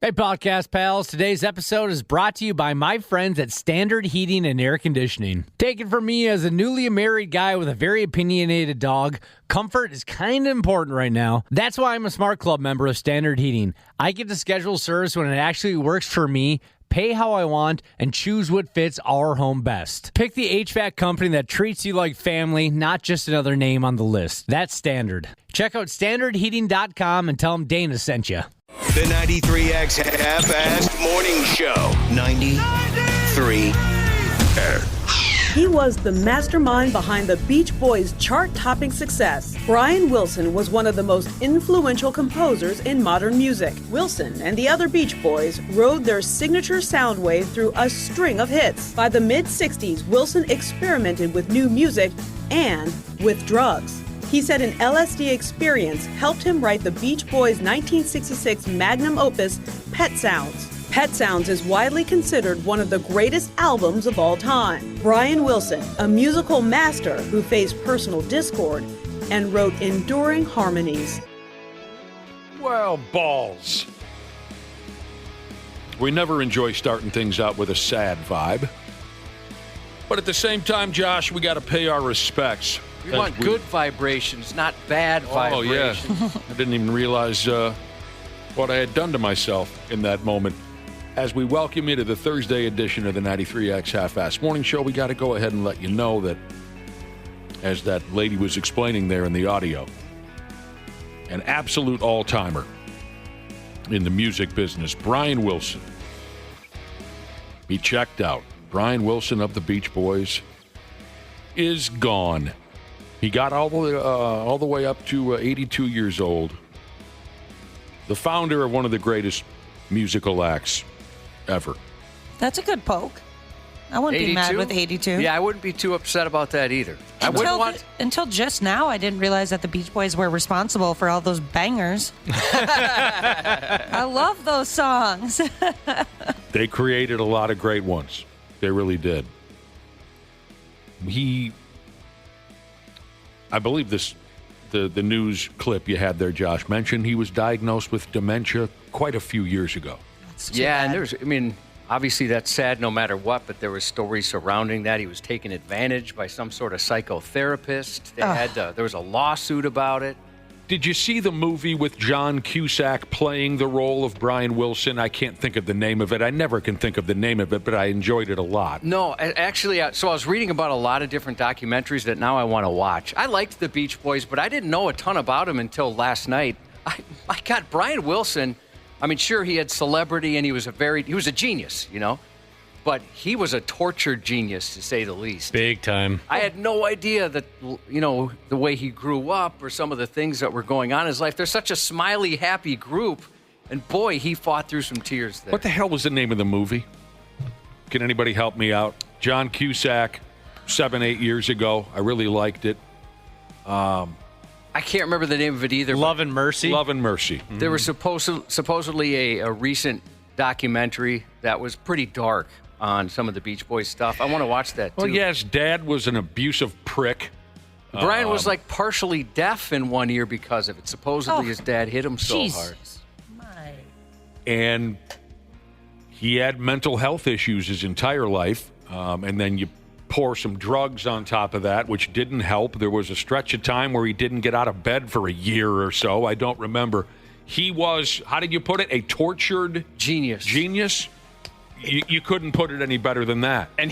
Hey, podcast pals. Today's episode is brought to you by my friends at Standard Heating and Air Conditioning. Take it from me, as a newly married guy with a very opinionated dog, comfort is kind of important right now. That's why I'm a Smart Club member of Standard Heating. I get to schedule service when it actually works for me, pay how I want, and choose what fits our home best. Pick the HVAC company that treats you like family, not just another name on the list. That's Standard. Check out standardheating.com and tell them Dana sent you. The 93X Half-Assed Morning Show. 93X. He was the mastermind behind the Beach Boys' chart-topping success. Brian Wilson was one of the most influential composers in modern music. Wilson and the other Beach Boys rode their signature sound wave through a string of hits. By the mid-'60s, Wilson experimented with new music and with drugs. He said an LSD experience helped him write the Beach Boys' 1966 magnum opus, Pet Sounds. Pet Sounds is widely considered one of the greatest albums of all time. Brian Wilson, a musical master who faced personal discord and wrote enduring harmonies. Well, balls. We never enjoy starting things out with a sad vibe. But at the same time, Josh, we got to pay our respects. We want good vibrations, not bad vibrations. Oh, yeah. I didn't even realize what I had done to myself in that moment. As we welcome you to the Thursday edition of the 93X Half-Assed Morning Show, we got to go ahead and let you know that, as that lady was explaining there in the audio, an absolute all-timer in the music business, Brian Wilson. He checked out. Brian Wilson of the Beach Boys is gone. He got all the way up to 82 years old. The founder of one of the greatest musical acts ever. That's a good poke. I wouldn't be mad with 82. Yeah, I wouldn't be too upset about that either. Until just now, I didn't realize that the Beach Boys were responsible for all those bangers. I love those songs. They created a lot of great ones. They really did. I believe the news clip you had there, Josh, mentioned he was diagnosed with dementia quite a few years ago. Yeah, and obviously that's sad no matter what, but there was stories surrounding that. He was taken advantage by some sort of psychotherapist. There was a lawsuit about it. Did you see the movie with John Cusack playing the role of Brian Wilson? I can't think of the name of it. I never can think of the name of it, but I enjoyed it a lot. No, actually, so I was reading about a lot of different documentaries that now I want to watch. I liked the Beach Boys, but I didn't know a ton about them until last night. My God, Brian Wilson, sure, he had celebrity and he was a genius, but he was a tortured genius, to say the least. Big time. I had no idea that, the way he grew up or some of the things that were going on in his life. They're such a smiley, happy group, and boy, he fought through some tears there. What the hell was the name of the movie? Can anybody help me out? John Cusack, 7-8 years ago. I really liked it. I can't remember the name of it either. Love and Mercy? Love and Mercy. Mm-hmm. There was supposedly a recent documentary that was pretty dark on some of the Beach Boys stuff. I want to watch that, too. Well, yes, Dad was an abusive prick. Brian was, partially deaf in one ear because of it. Supposedly his dad hit him so hard. And he had mental health issues his entire life. And then you pour some drugs on top of that, which didn't help. There was a stretch of time where he didn't get out of bed for a year or so. I don't remember. He was, how did you put it, a tortured genius. You couldn't put it any better than that. And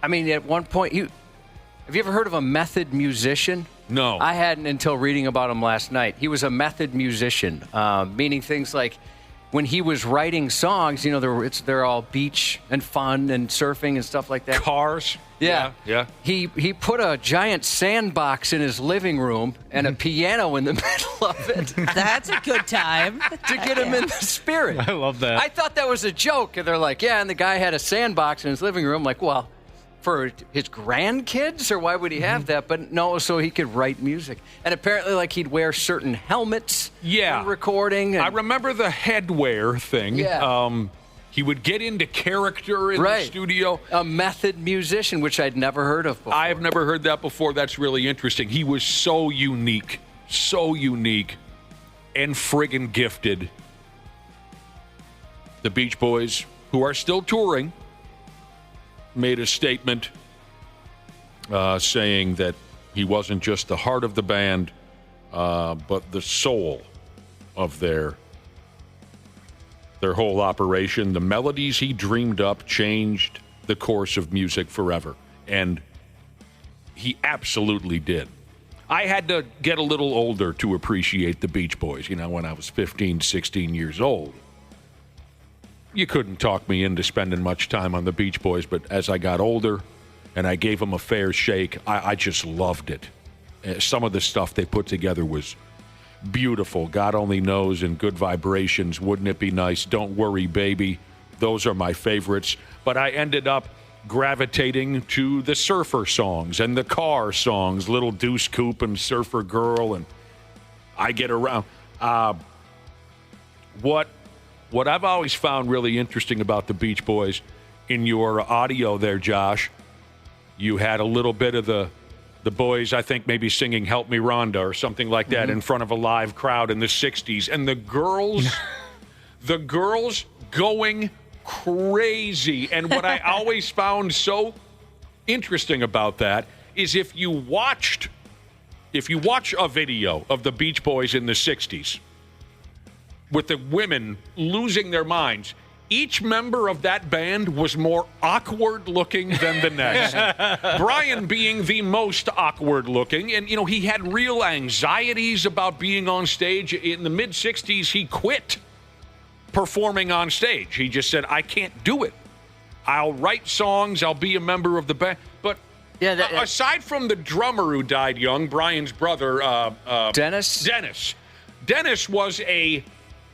at one point, have you ever heard of a method musician? No. I hadn't until reading about him last night. He was a method musician, meaning things like when he was writing songs, they're all beach and fun and surfing and stuff like that. Cars. Yeah. He put a giant sandbox in his living room and a piano in the middle of it. That's a good time. To get him in the spirit. I love that. I thought that was a joke. And they're like, yeah, and the guy had a sandbox in his living room. Like, well, for his grandkids, or why would he have that? But no, so he could write music. And apparently, he'd wear certain helmets when recording. I remember the headwear thing. Yeah. He would get into character in the studio. A method musician, which I'd never heard of before. I've never heard that before. That's really interesting. He was so unique, and friggin' gifted. the Beach Boys, who are still touring, made a statement saying that he wasn't just the heart of the band, but the soul of their whole operation. The melodies he dreamed up changed the course of music forever. And he absolutely did. I had to get a little older to appreciate the Beach Boys. You know, when I was 15, 16 years old. You couldn't talk me into spending much time on the Beach Boys, but as I got older and I gave them a fair shake, I just loved it. Some of the stuff they put together was beautiful. God Only Knows and Good Vibrations. Wouldn't It Be Nice? Don't Worry, Baby. Those are my favorites. But I ended up gravitating to the surfer songs and the car songs, Little Deuce Coupe and Surfer Girl, and I Get Around. What I've always found really interesting about the Beach Boys, in your audio there, Josh, you had a little bit of the boys, I think, maybe singing Help Me Rhonda or something like that in front of a live crowd in the 60s. And the girls going crazy. And what I always found so interesting about that is if you watch a video of the Beach Boys in the 60s with the women losing their minds, each member of that band was more awkward looking than the next. Brian being the most awkward looking. And, you know, he had real anxieties about being on stage. In the mid-60s, he quit performing on stage. He just said, I can't do it. I'll write songs. I'll be a member of the band. But aside from the drummer who died young, Brian's brother, Dennis? Dennis was a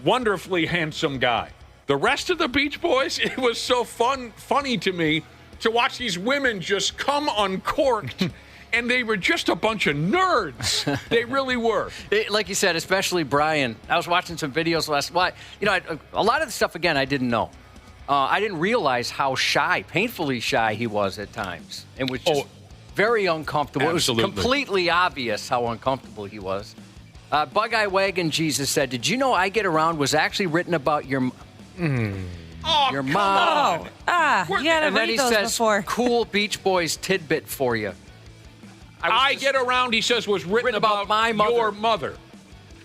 wonderfully handsome guy. The rest of the Beach Boys, it was so funny to me to watch these women just come uncorked, and they were just a bunch of nerds. They really were. Like you said, especially Brian. I was watching some videos last night. You know, a lot of the stuff, again, I didn't know. I didn't realize how shy, painfully shy he was at times, and was just very uncomfortable. Absolutely. It was completely obvious how uncomfortable he was. Bug-Eye Wagon Jesus said, did you know I Get Around was actually written about your Your mom. You gotta And then read he those says, before. cool Beach Boys tidbit for you. I Get Around, he says, was written about my mother. your mother.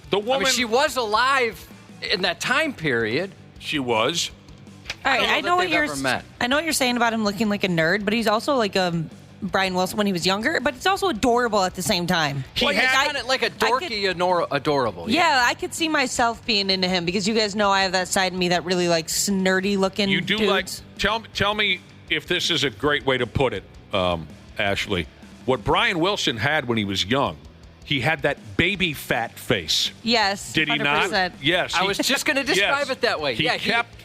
The woman. I mean, she was alive in that time period. She was. All right, I don't know that they've ever met. I know what you're saying about him looking like a nerd, but he's also like Brian Wilson when he was younger, but it's also adorable at the same time. He's kind of like a dorky, adorable. Yeah, I could see myself being into him because you guys know I have that side of me that really likes nerdy looking You do dudes. tell me if this is a great way to put it, Ashley. What Brian Wilson had when he was young, he had that baby fat face. Yes. Did he 100%. not? Yes. I was just going to describe it that way.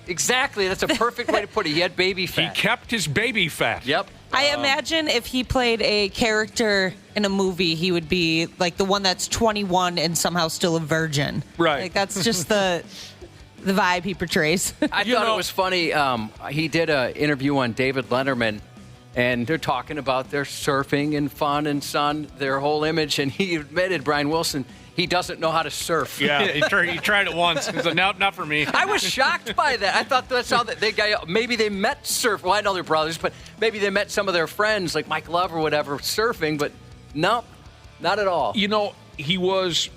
Exactly. That's a perfect way to put it. He had baby fat. He kept his baby fat. Yep. I imagine if he played a character in a movie, he would be like the one that's 21 and somehow still a virgin. Right. Like that's just the vibe he portrays. I thought it was funny. He did an interview on David Letterman, and they're talking about their surfing and fun and sun, their whole image, and he admitted, Brian Wilson, he doesn't know how to surf. Yeah, he tried it once. He's like, no, not for me. I was shocked by that. I thought that's how maybe they met surf. Well, I know they're brothers, but maybe they met some of their friends, like Mike Love or whatever, surfing. But no, not at all. You know, he was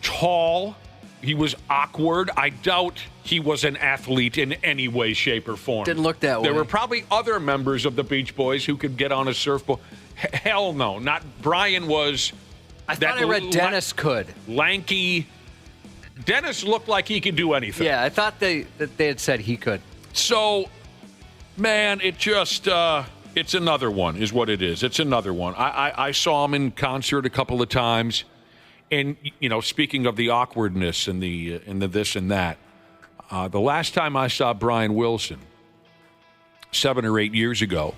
tall. He was awkward. I doubt he was an athlete in any way, shape, or form. Didn't look that way. There were probably other members of the Beach Boys who could get on a surfboard. Hell no. Not Brian was... I thought I read Dennis could. Lanky. Dennis looked like he could do anything. Yeah, I thought they had said he could. So, man, it just, it's another one is what it is. It's another one. I saw him in concert a couple of times. And, you know, speaking of the awkwardness and the this and that, the last time I saw Brian Wilson, 7 or 8 years ago,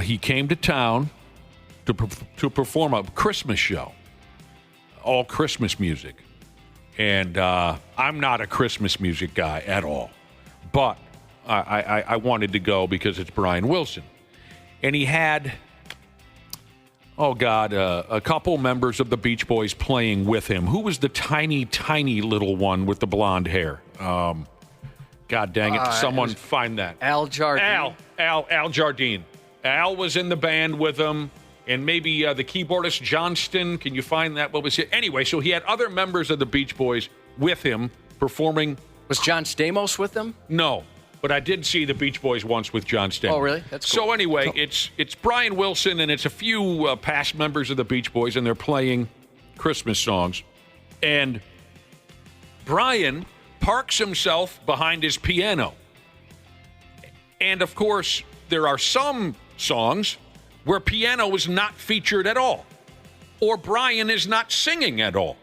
he came to town to perform a Christmas show, all Christmas music. And I'm not a Christmas music guy at all. But I wanted to go because it's Brian Wilson. And he had, a couple members of the Beach Boys playing with him. Who was the tiny, tiny little one with the blonde hair? God, God dang it. Someone find that. Al Jardine. Al Jardine. Al was in the band with him, and maybe the keyboardist Johnston. Can you find that? What was it? Anyway, so he had other members of the Beach Boys with him performing. Was John Stamos with them? No, but I did see the Beach Boys once with John Stamos. Oh, really? That's cool. So anyway, it's Brian Wilson, and it's a few past members of the Beach Boys, and they're playing Christmas songs. And Brian parks himself behind his piano. And, of course, there are some songs where piano is not featured at all, or Brian is not singing at all,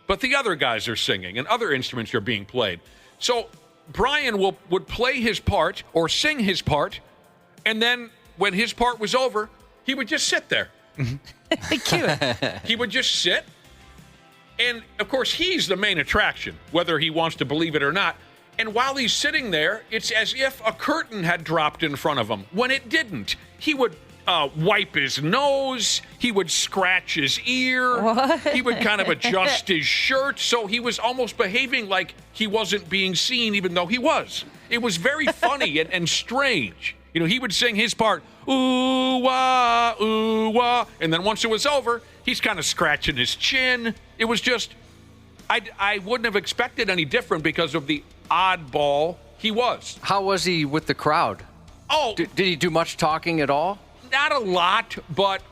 but the other guys are singing and other instruments are being played. So Brian would play his part or sing his part, and then when his part was over, he would just sit there. Cute. He would just sit, and, of course, he's the main attraction, whether he wants to believe it or not. And while he's sitting there, it's as if a curtain had dropped in front of him, when it didn't. He would wipe his nose. He would scratch his ear. What? He would kind of adjust his shirt. So he was almost behaving like he wasn't being seen, even though he was. It was very funny and strange. You know, he would sing his part, ooh, wah, ooh, wah. And then once it was over, he's kind of scratching his chin. It was just, I wouldn't have expected any different because of the oddball he was. How was he with the crowd? Oh, Did he do much talking at all? not a lot, but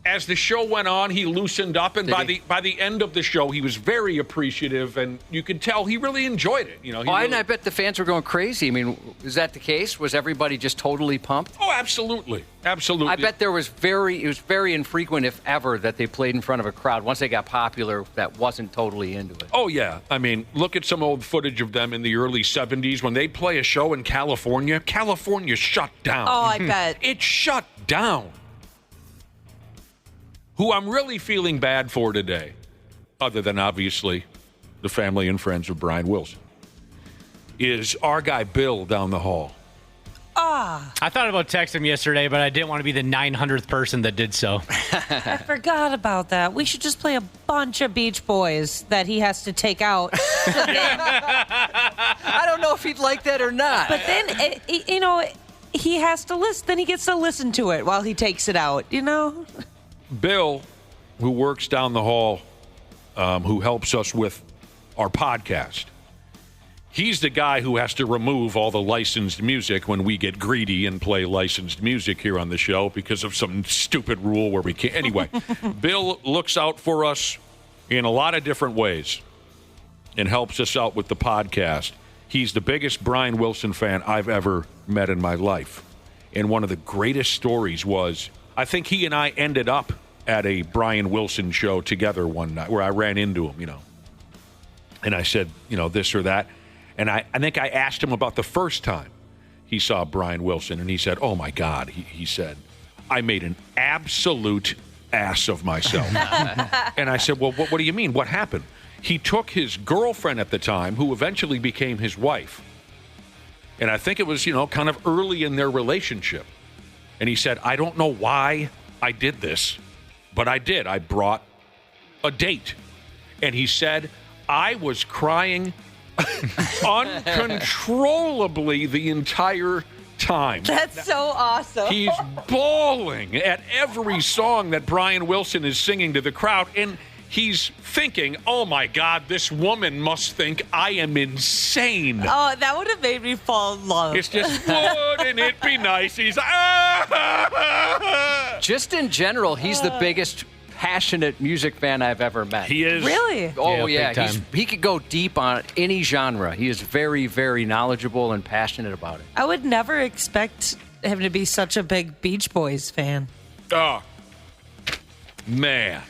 as the show went on, he loosened up, and by the end of the show, he was very appreciative, and you could tell he really enjoyed it. You know, And I bet the fans were going crazy. I mean, is that the case? Was everybody just totally pumped? Oh, absolutely, absolutely. I bet it was very infrequent, if ever, that they played in front of a crowd. Once they got popular, that wasn't totally into it. Oh, yeah. I mean, look at some old footage of them in the early 70s when they'd play a show in California. California shut down. Oh, I bet. It shut down. Who I'm really feeling bad for today, other than obviously the family and friends of Brian Wilson, is our guy Bill down the hall. I thought about texting him yesterday, but I didn't want to be the 900th person that did so. I forgot about that. We should just play a bunch of Beach Boys that he has to take out. I don't know if he'd like that or not. But then, he has to listen. Then he gets to listen to it while he takes it out, Bill, who works down the hall, who helps us with our podcast, he's the guy who has to remove all the licensed music when we get greedy and play licensed music here on the show because of some stupid rule where we can't. Anyway, Bill looks out for us in a lot of different ways and helps us out with the podcast. He's the biggest Brian Wilson fan I've ever met in my life. And one of the greatest stories was, I think he and I ended up at a Brian Wilson show together one night where I ran into him, and I said, this or that. And I think I asked him about the first time he saw Brian Wilson, and he said, oh, my God, he said, I made an absolute ass of myself. And I said, well, what do you mean? What happened? He took his girlfriend at the time, who eventually became his wife, and I think it was, kind of early in their relationship. And he said, I don't know why I did this, but I did. I brought a date. And he said, I was crying uncontrollably the entire time. That's so awesome. He's bawling at every song that Brian Wilson is singing to the crowd. And he's thinking, oh, my God, this woman must think I am insane. Oh, that would have made me fall in love. It's just, wouldn't it be nice? He's Just in general, he's the biggest passionate music fan I've ever met. He is. Really? Oh, Yeah, yeah. big time. He could go deep on any genre. He is very, very knowledgeable and passionate about it. I would never expect him to be such a big Beach Boys fan. Oh, man.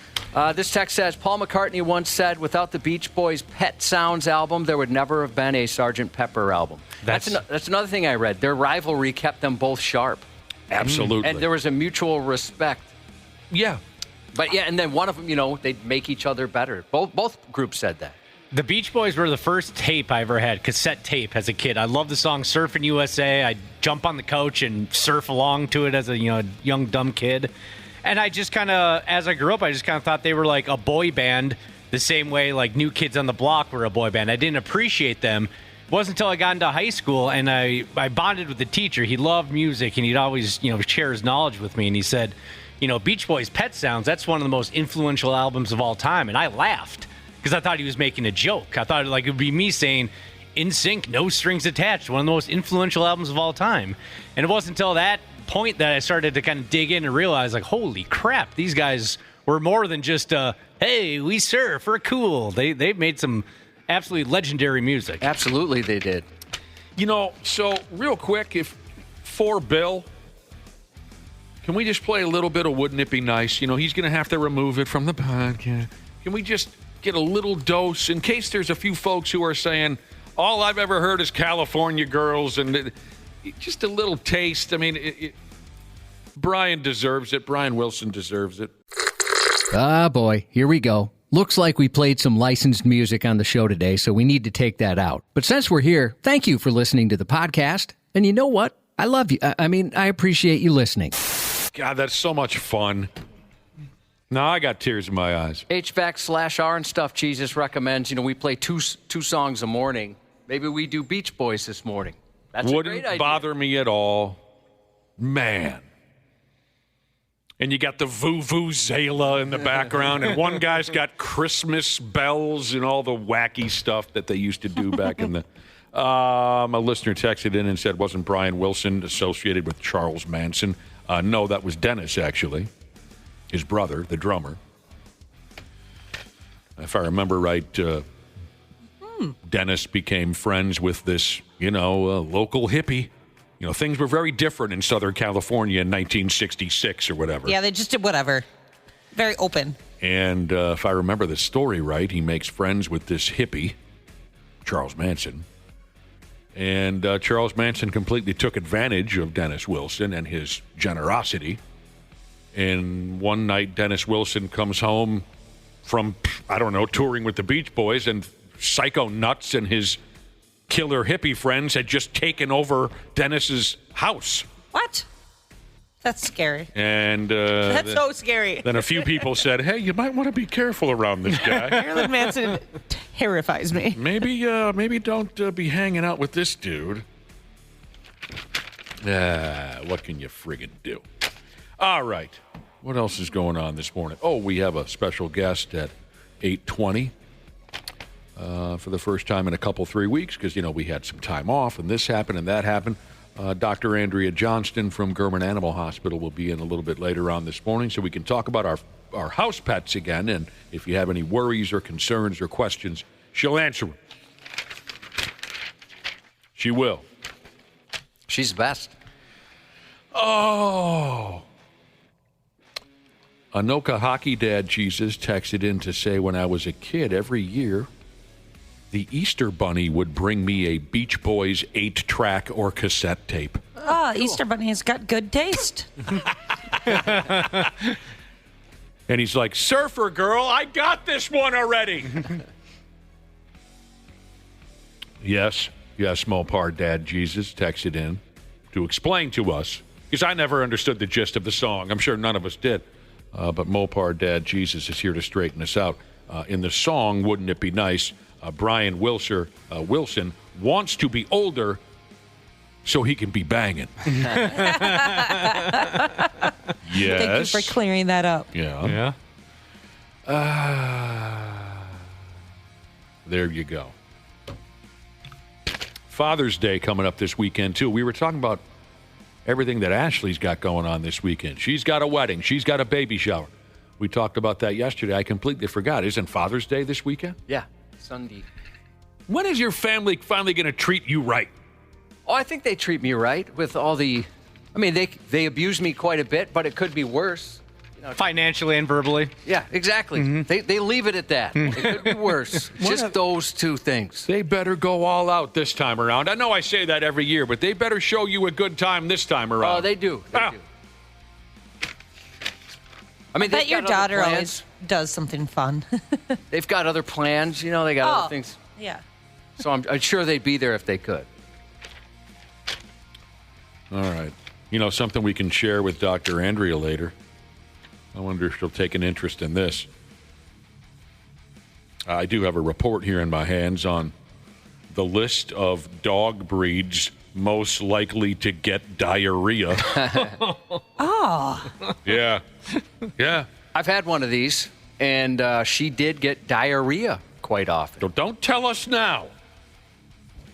This text says, Paul McCartney once said, without the Beach Boys' Pet Sounds album, there would never have been a Sgt. Pepper album. That's another thing I read. Their rivalry kept them both sharp. Absolutely. And there was a mutual respect. Yeah. But yeah, and then one of them, they'd make each other better. Both groups said that. The Beach Boys were the first tape I ever had, cassette tape as a kid. I loved the song Surfin' USA. I'd jump on the couch and surf along to it as a young, dumb kid. And I just kind of, as I grew up, I just kind of thought they were like a boy band the same way like New Kids on the Block were a boy band. I didn't appreciate them wasn't until I got into high school and I bonded with the teacher. He loved music and he'd always, share his knowledge with me. And he said, Beach Boys' Pet Sounds, that's one of the most influential albums of all time. And I laughed because I thought he was making a joke. I thought it would be me saying, In Sync, No Strings Attached, one of the most influential albums of all time. And it wasn't until that point that I started to kind of dig in and realize, holy crap, these guys were more than just, hey, we surf, we're cool. They've made some absolutely legendary music. Absolutely, they did. So real quick, for Bill, can we just play a little bit of Wouldn't It Be Nice? He's going to have to remove it from the podcast. Can we just get a little dose in case there's a few folks who are saying, all I've ever heard is California Girls, and just a little taste. I mean, Brian deserves it. Brian Wilson deserves it. Ah, boy, here we go. Looks like we played some licensed music on the show today, so we need to take that out. But since we're here, thank you for listening to the podcast. And you know what? I love you. I appreciate you listening. God, that's so much fun. Now I got tears in my eyes. HVAC/R and Stuff Jesus recommends, we play two songs a morning. Maybe we do Beach Boys this morning. That's a great idea. Wouldn't bother me at all. Man. And you got the Vuvuzela in the background, and one guy's got Christmas bells and all the wacky stuff that they used to do back in the... a listener texted in and said, wasn't Brian Wilson associated with Charles Manson? No, that was Dennis, actually. His brother, the drummer. If I remember right, Dennis became friends with this, local hippie. Things were very different in Southern California in 1966 or whatever. Yeah, they just did whatever. Very open. And if I remember the story right, he makes friends with this hippie, Charles Manson. And Charles Manson completely took advantage of Dennis Wilson and his generosity. And one night, Dennis Wilson comes home from, touring with the Beach Boys, and Psycho Nuts and his killer hippie friends had just taken over Dennis's house. What? That's scary. And that's so scary. Then a few people said, hey, you might want to be careful around this guy. Marilyn Manson terrifies me. Maybe don't be hanging out with this dude. What can you friggin' do? All right. What else is going on this morning? Oh, we have a special guest at 8:20 for the first time in a couple, 3 weeks because, we had some time off and this happened and that happened. Dr. Andrea Johnston from Gurman Animal Hospital will be in a little bit later on this morning so we can talk about our house pets again. And if you have any worries or concerns or questions, she'll answer them. She will. She's the best. Oh. Anoka Hockey Dad Jesus texted in to say when I was a kid, every year, the Easter Bunny would bring me a Beach Boys 8-track or cassette tape. Oh, cool. Easter Bunny's got good taste. And he's like, Surfer Girl, I got this one already. Yes, Mopar Dad Jesus texted in to explain to us, because I never understood the gist of the song. I'm sure none of us did. But Mopar Dad Jesus is here to straighten us out. In the song, Wouldn't It Be Nice, Brian Wilson wants to be older so he can be banging. Yes. Thank you for clearing that up. Yeah. There you go. Father's Day coming up this weekend, too. We were talking about everything that Ashley's got going on this weekend. She's got a wedding. She's got a baby shower. We talked about that yesterday. I completely forgot. Isn't Father's Day this weekend? Yeah, Sunday. When is your family finally going to treat you right? Oh, I think they treat me right with all the... I mean, they abuse me quite a bit, but it could be worse. Financially and verbally. Yeah, exactly. Mm-hmm. They leave it at that. It could be worse. Just those two things. They better go all out this time around. I know I say that every year, but they better show you a good time this time around. Oh, they do. They do. I mean, I bet your daughter always does something fun. They've got other plans. They got other things. Yeah. So I'm sure they'd be there if they could. All right. Something we can share with Dr. Andrea later. I wonder if she'll take an interest in this. I do have a report here in my hands on the list of dog breeds most likely to get diarrhea. Oh. Yeah. Yeah. I've had one of these, and she did get diarrhea quite often. So don't tell us now.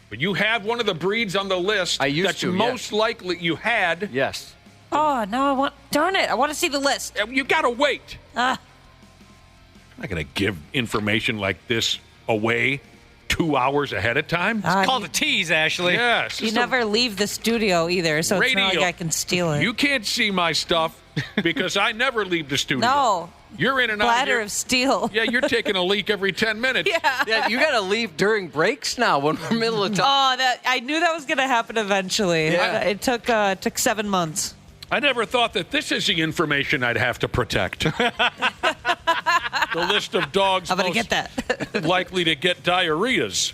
But you had one of the breeds on the list I used that's to, most likely you had. Yes. Oh, no, darn it. I want to see the list. You got to wait. I'm not going to give information like this away 2 hours ahead of time. It's called a tease, Ashley. Yes. You never leave the studio either, so it's not like I can steal it. You can't see my stuff because I never leave the studio. No. You're in and out. Bladder of steel. Yeah, you're taking a leak every 10 minutes. Yeah, you got to leave during breaks now when we're middle of time. Oh, I knew that was going to happen eventually. Yeah. It took 7 months. I never thought that this is the information I'd have to protect. The list of dogs I'm going to most get that. likely to get diarrheas.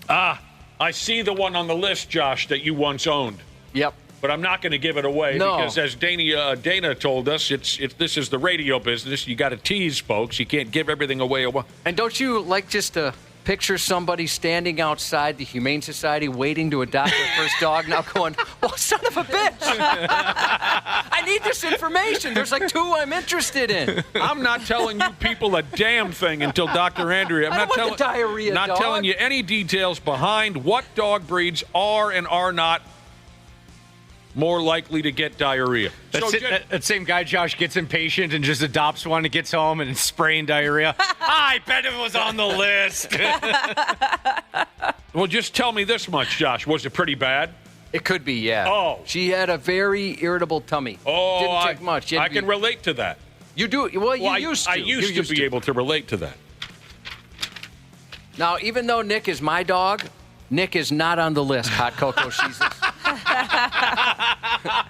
I see the one on the list, Josh, that you once owned. Yep. But I'm not going to give it away because, as Dana told us, this is the radio business. You got to tease folks. You can't give everything away. And don't you like just to picture somebody standing outside the Humane Society waiting to adopt their first dog now going, oh, son of a bitch. I need this information. There's like 2 I'm interested in. I'm not telling you people a damn thing until Dr. Andrea. I don't want the diarrhea not dog. telling you any details behind what dog breeds are and are not more likely to get diarrhea. That same guy, Josh, gets impatient and just adopts one and gets home and it's spraying diarrhea. I bet it was on the list. Well, just tell me this much, Josh. Was it pretty bad? It could be, yeah. Oh. She had a very irritable tummy. Oh, Didn't take much. I can relate to that. You do? Well, you used to. I used to be able to relate to that. Now, even though Nick is my dog, Nick is not on the list, Hot Cocoa. She's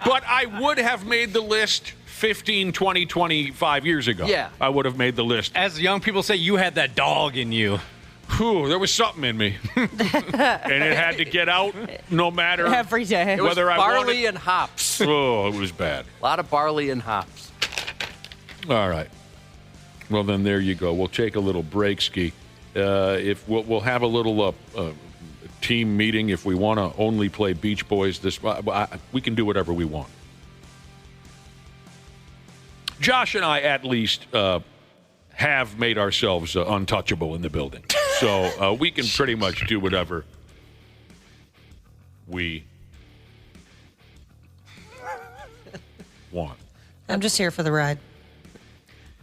But I would have made the list 15, 20, 25 years ago. Yeah. I would have made the list. As young people say, you had that dog in you. Whew, there was something in me. And it had to get out no matter Every day. It was whether I barley wanted. and hops. Oh, it was bad. A lot of barley and hops. All right. Well, then there you go. We'll take a little break, Ski. If we'll have a little team meeting if we want to only play Beach Boys. We can do whatever we want. Josh and I, at least, have made ourselves untouchable in the building, so we can pretty much do whatever we want. I'm just here for the ride.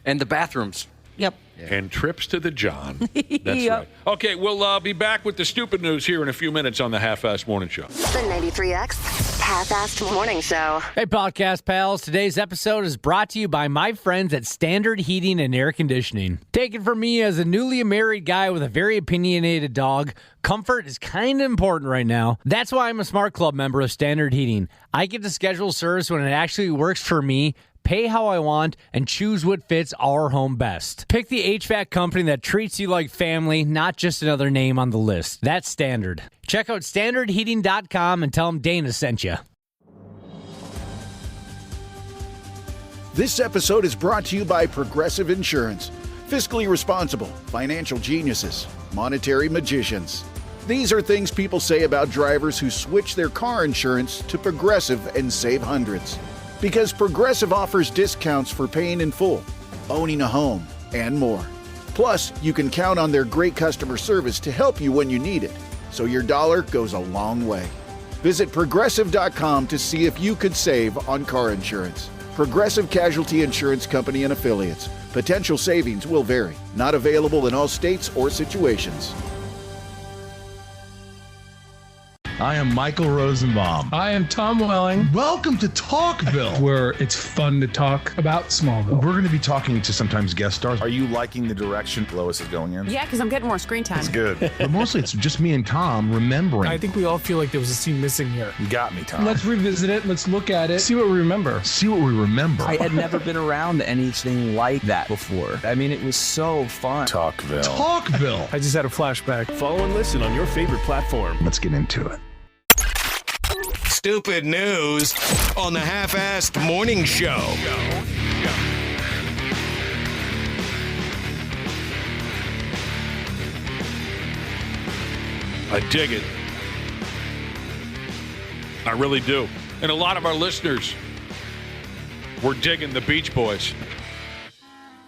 And the bathrooms. Yep. And trips to the John. That's Yep. right. Okay, we'll be back with the stupid news here in a few minutes on the Half-Assed Morning Show. The 93X Half-Assed Morning Show. Hey, podcast pals. Today's episode is brought to you by my friends at Standard Heating and Air Conditioning. Take it from me as a newly married guy with a very opinionated dog. Comfort is kind of important right now. That's why I'm a Smart Club member of Standard Heating. I get to schedule service when it actually works for me, pay how I want, and choose what fits our home best. Pick the HVAC company that treats you like family, not just another name on the list. That's Standard. Check out standardheating.com and tell them Dana sent you. This episode is brought to you by Progressive Insurance. Fiscally responsible, financial geniuses, monetary magicians. These are things people say about drivers who switch their car insurance to Progressive and save hundreds. Because Progressive offers discounts for paying in full, owning a home, and more. Plus, you can count on their great customer service to help you when you need it, so your dollar goes a long way. Visit Progressive.com to see if you could save on car insurance. Progressive Casualty Insurance Company and Affiliates. Potential savings will vary. Not available in all states or situations. I am Michael Rosenbaum. I am Tom Welling. Welcome to Talkville, where it's fun to talk about Smallville. We're going to be talking to sometimes guest stars. Are you liking the direction Lois is going in? Yeah, because I'm getting more screen time. It's good. But mostly it's just me and Tom remembering. I think we all feel like there was a scene missing here. You got me, Tom. Let's revisit it. Let's look at it. See what we remember. See what we remember. I had never been around anything like that before. I mean, it was so fun. Talkville. Talkville. I just had a flashback. Follow and listen on your favorite platform. Let's get into it. Stupid news on the Half-Assed Morning Show. I dig it. I really do. And a lot of our listeners were digging the Beach Boys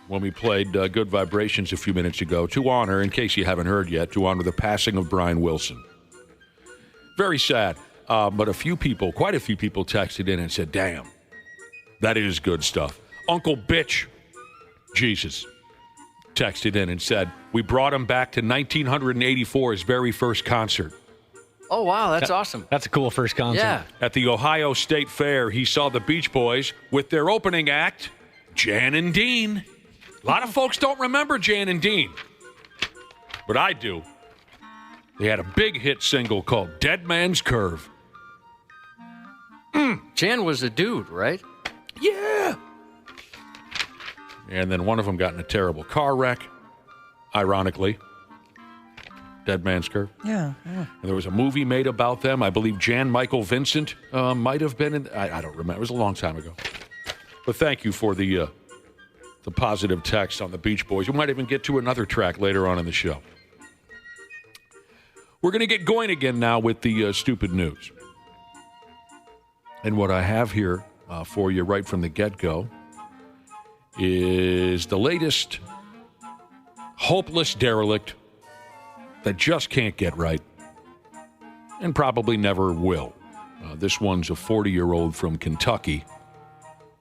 when we played Good Vibrations a few minutes ago to honor, in case you haven't heard yet, to honor the passing of Brian Wilson. Very sad. But quite a few people texted in and said, damn, that is good stuff. Uncle Bitch, Jesus, texted in and said, we brought him back to 1984, his very first concert. Oh, wow, that's awesome. That's a cool first concert. Yeah. At the Ohio State Fair, he saw the Beach Boys with their opening act, Jan and Dean. A lot of folks don't remember Jan and Dean, but I do. They had a big hit single called Dead Man's Curve. Jan was a dude, right? Yeah. And then one of them got in a terrible car wreck, ironically. Dead Man's Curve. Yeah. And there was a movie made about them. I believe Jan Michael Vincent might have been in. I don't remember. It was a long time ago. But thank you for the positive text on the Beach Boys. We might even get to another track later on in the show. We're going to get going again now with the stupid news. And what I have here for you right from the get-go is the latest hopeless derelict that just can't get right and probably never will. This one's a 40-year-old from Kentucky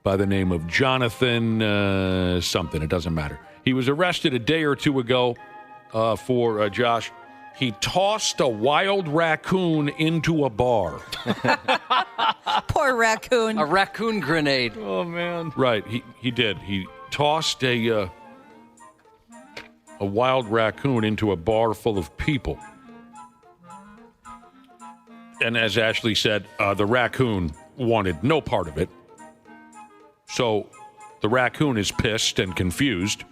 by the name of Jonathan something. It doesn't matter. He was arrested a day or two ago for, Josh, he tossed a wild raccoon into a bar. Poor raccoon. A raccoon grenade. Oh, man. Right, he did. He tossed a wild raccoon into a bar full of people. And as Ashley said, the raccoon wanted no part of it. So the raccoon is pissed and confused.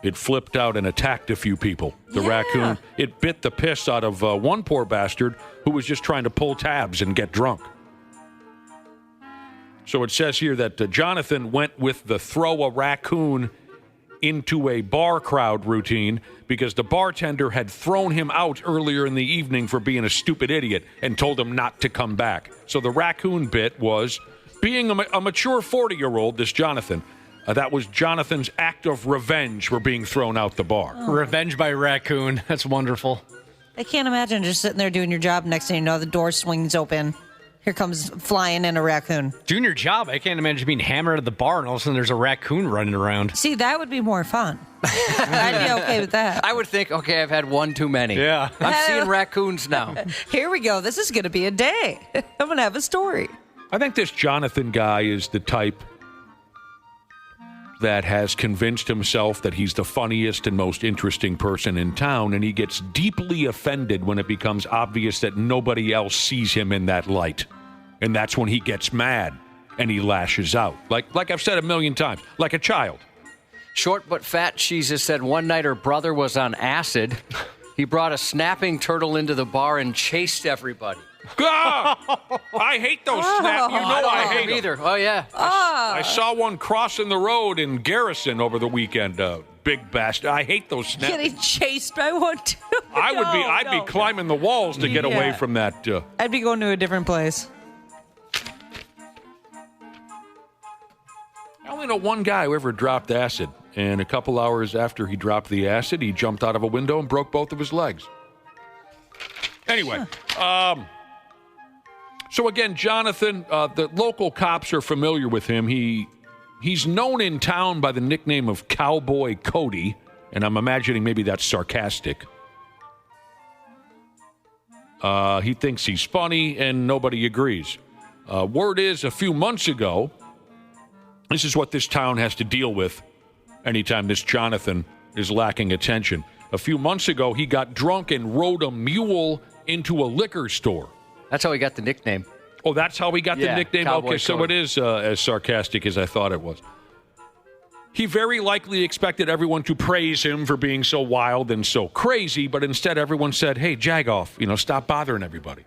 It flipped out and attacked a few people. The raccoon, it bit the piss out of one poor bastard who was just trying to pull tabs and get drunk. So it says here that Jonathan went with the throw a raccoon into a bar crowd routine because the bartender had thrown him out earlier in the evening for being a stupid idiot and told him not to come back. So the raccoon bit was being a mature 40-year-old, this Jonathan. That was Jonathan's act of revenge for being thrown out the bar. Oh. Revenge by raccoon. That's wonderful. I can't imagine just sitting there doing your job. Next thing you know, the door swings open. Here comes flying in a raccoon. Doing your job, I can't imagine being hammered at the bar and all of a sudden there's a raccoon running around. See, that would be more fun. I'd be okay with that. I would think, okay, I've had one too many. Yeah. I'm seeing raccoons now. Here we go. This is going to be a day. I'm going to have a story. I think this Jonathan guy is the type that has convinced himself that he's the funniest and most interesting person in town, and he gets deeply offended when it becomes obvious that nobody else sees him in that light. And that's when he gets mad and he lashes out. Like I've said a million times, like a child. Short but fat Sheeza said one night her brother was on acid. He brought a snapping turtle into the bar and chased everybody. I hate those snap. You know I hate them either. Oh, yeah. I saw one crossing the road in Garrison over the weekend. Big bastard. I hate those snaps. Getting chased by one, too. I'd be climbing the walls to get away from that. I'd be going to a different place. I only know one guy who ever dropped acid. And a couple hours after he dropped the acid, he jumped out of a window and broke both of his legs. Anyway, so again, Jonathan, the local cops are familiar with him. He's known in town by the nickname of Cowboy Cody, and I'm imagining maybe that's sarcastic. He thinks he's funny, and nobody agrees. Word is, a few months ago, this is what this town has to deal with anytime this Jonathan is lacking attention. A few months ago, he got drunk and rode a mule into a liquor store. That's how he got the nickname. Oh, that's how he got the nickname? Cowboy Okay, so Cody. it is as sarcastic as I thought it was. He very likely expected everyone to praise him for being so wild and so crazy, but instead everyone said, hey, jag off, stop bothering everybody.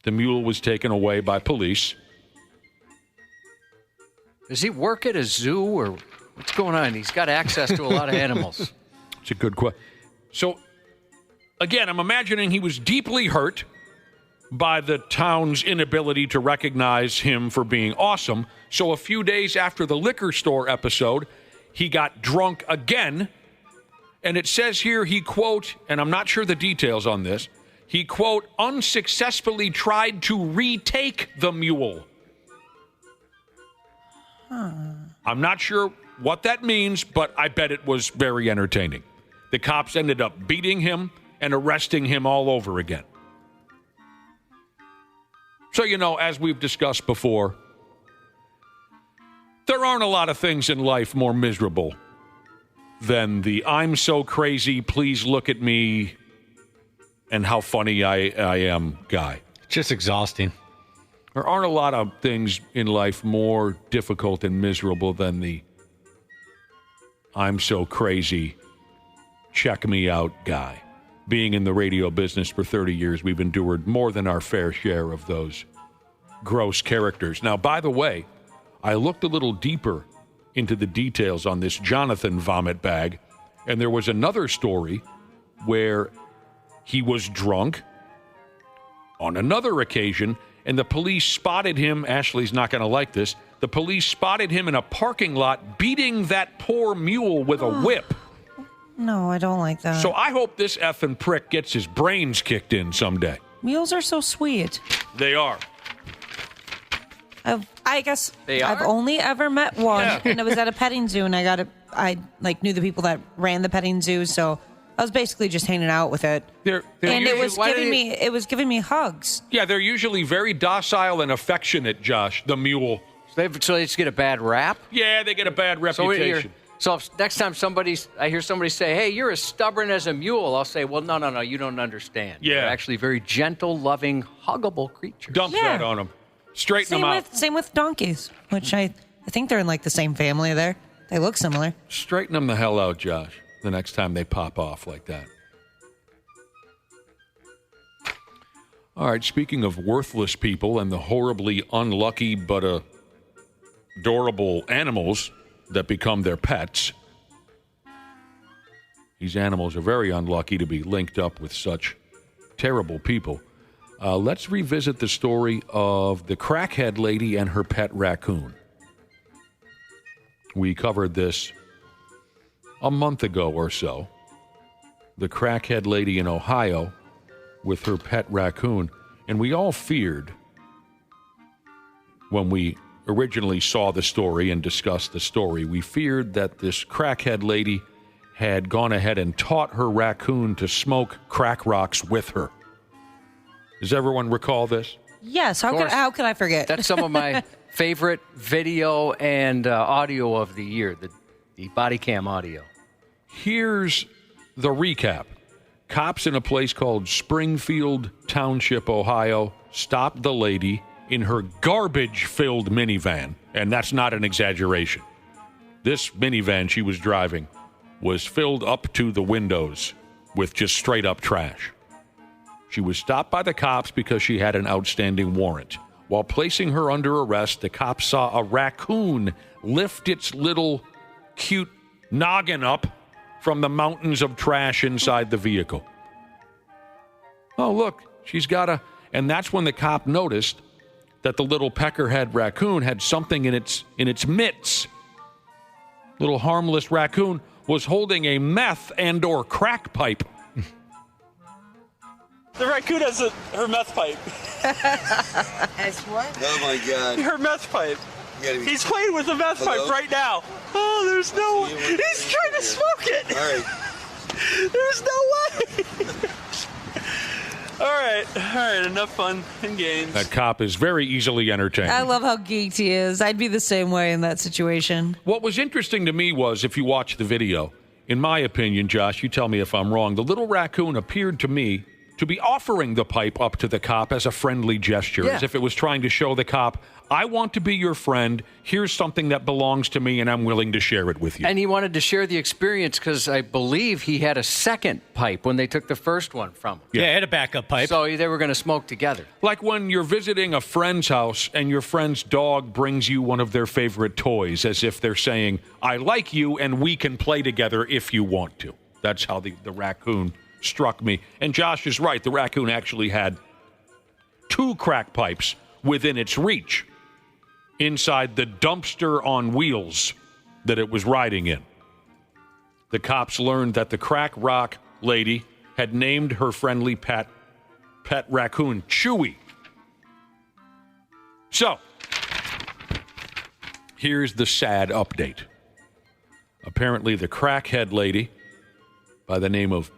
The mule was taken away by police. Does he work at a zoo or what's going on? He's got access to a lot of animals. It's a good question. So, again, I'm imagining he was deeply hurt by the town's inability to recognize him for being awesome. So a few days after the liquor store episode, he got drunk again. And it says here he, quote, and I'm not sure the details on this, he, quote, unsuccessfully tried to retake the mule. I'm not sure what that means, but I bet it was very entertaining. The cops ended up beating him and arresting him all over again. So, you know, as we've discussed before, there aren't a lot of things in life more miserable than the I'm so crazy, please look at me, and how funny I am guy. Just exhausting. There aren't a lot of things in life more difficult and miserable than the I'm so crazy, check me out guy. Being in the radio business for 30 years, we've endured more than our fair share of those gross characters. Now, by the way, I looked a little deeper into the details on this Jonathan vomit bag, and there was another story where he was drunk on another occasion, and the police spotted him. Ashley's not going to like this. The police spotted him in a parking lot beating that poor mule with a whip. No, I don't like that. So I hope this effing prick gets his brains kicked in someday. Mules are so sweet. They are. I guess They are? I've only ever met one, and it was at a petting zoo, and I knew the people that ran the petting zoo, so I was basically just hanging out with it. They're and usually, it was giving me hugs. Yeah, they're usually very docile and affectionate, Josh, the mule. So they just get a bad rap? Yeah, they get a bad reputation. So if next time I hear somebody say, hey, you're as stubborn as a mule, I'll say, well, no, you don't understand. Yeah. They're actually very gentle, loving, huggable creatures. Dump that on them. Straighten them out. Same with donkeys, which I think they're in like the same family there. They look similar. Straighten them the hell out, Josh, the next time they pop off like that. All right, speaking of worthless people and the horribly unlucky but adorable animals that become their pets, these animals are very unlucky to be linked up with such terrible people. Let's revisit the story of the crackhead lady and her pet raccoon. We covered this a month ago or so. The crackhead lady in Ohio with her pet raccoon. And we all feared when we originally saw the story and discussed the story, we feared that this crackhead lady had gone ahead and taught her raccoon to smoke crack rocks with her. Does everyone recall this? Yes. How could I forget? That's some of my favorite video and audio of the year, the body cam audio. Here's the recap. Cops in a place called Springfield Township, Ohio, stopped the lady in her garbage-filled minivan, and that's not an exaggeration. This minivan she was driving was filled up to the windows with just straight-up trash. She was stopped by the cops because she had an outstanding warrant. While placing her under arrest, the cops saw a raccoon lift its little cute noggin up from the mountains of trash inside the vehicle. Oh, look, she's got a... And that's when the cop noticed that the little peckerhead raccoon had something in its mitts. Little harmless raccoon was holding a meth and or crack pipe. The raccoon has her meth pipe. Has what? Oh my God. Her meth pipe. He's playing with the meth pipe right now. Oh, there's no way. He's trying to smoke it. All right. There's no way. All right, enough fun and games. That cop is very easily entertained. I love how geeked he is. I'd be the same way in that situation. What was interesting to me was, if you watch the video, in my opinion, Josh, you tell me if I'm wrong, the little raccoon appeared to me to be offering the pipe up to the cop as a friendly gesture, as if it was trying to show the cop, I want to be your friend. Here's something that belongs to me, and I'm willing to share it with you. And he wanted to share the experience because I believe he had a second pipe when they took the first one from him. Yeah, he had a backup pipe. So they were going to smoke together. Like when you're visiting a friend's house and your friend's dog brings you one of their favorite toys, as if they're saying, I like you and we can play together if you want to. That's how the raccoon struck me. And Josh is right. The raccoon actually had 2 crack pipes within its reach inside the dumpster on wheels that it was riding in. The cops learned that the crack rock lady had named her friendly pet raccoon Chewy. So, here's the sad update. Apparently, the crackhead lady, by the name of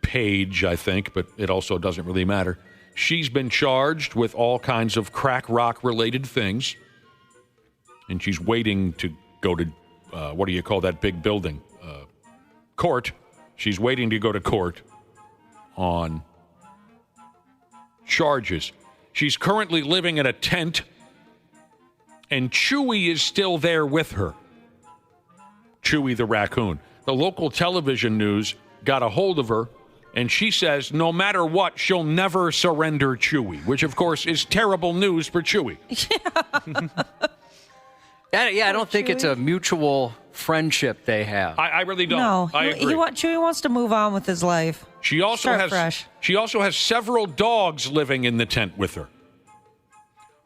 Paige, I think, but it also doesn't really matter, she's been charged with all kinds of crack rock-related things, and she's waiting to go to, what do you call that big building? Court. She's waiting to go to court on charges. She's currently living in a tent, and Chewy is still there with her. Chewy the raccoon. The local television news got a hold of her, and she says no matter what, she'll never surrender Chewy, which, of course, is terrible news for Chewy. Yeah, I don't think it's a mutual friendship they have. I really don't. No, I agree. Chewy wants to move on with his life. She also has several dogs living in the tent with her.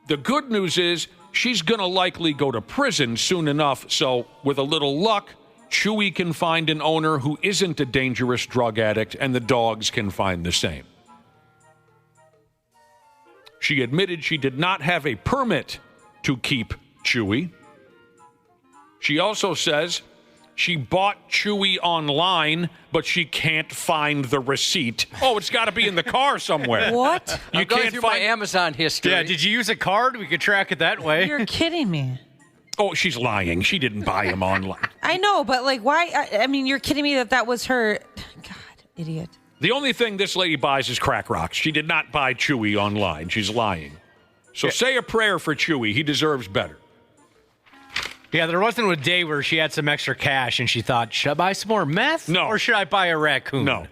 The good news is she's going to likely go to prison soon enough, so with a little luck, Chewy can find an owner who isn't a dangerous drug addict, and the dogs can find the same. She admitted she did not have a permit to keep Chewy. She also says she bought Chewy online, but she can't find the receipt. Oh, it's got to be in the car somewhere. What? You can't find my Amazon history. Yeah, did you use a card? We could track it that way. You're kidding me. Oh, she's lying. She didn't buy him online. I know, but like, why? I mean, you're kidding me that was her. God, idiot. The only thing this lady buys is crack rocks. She did not buy Chewy online. She's lying. So say a prayer for Chewy. He deserves better. Yeah, there wasn't a day where she had some extra cash and she thought, should I buy some more meth? No. Or should I buy a raccoon? No.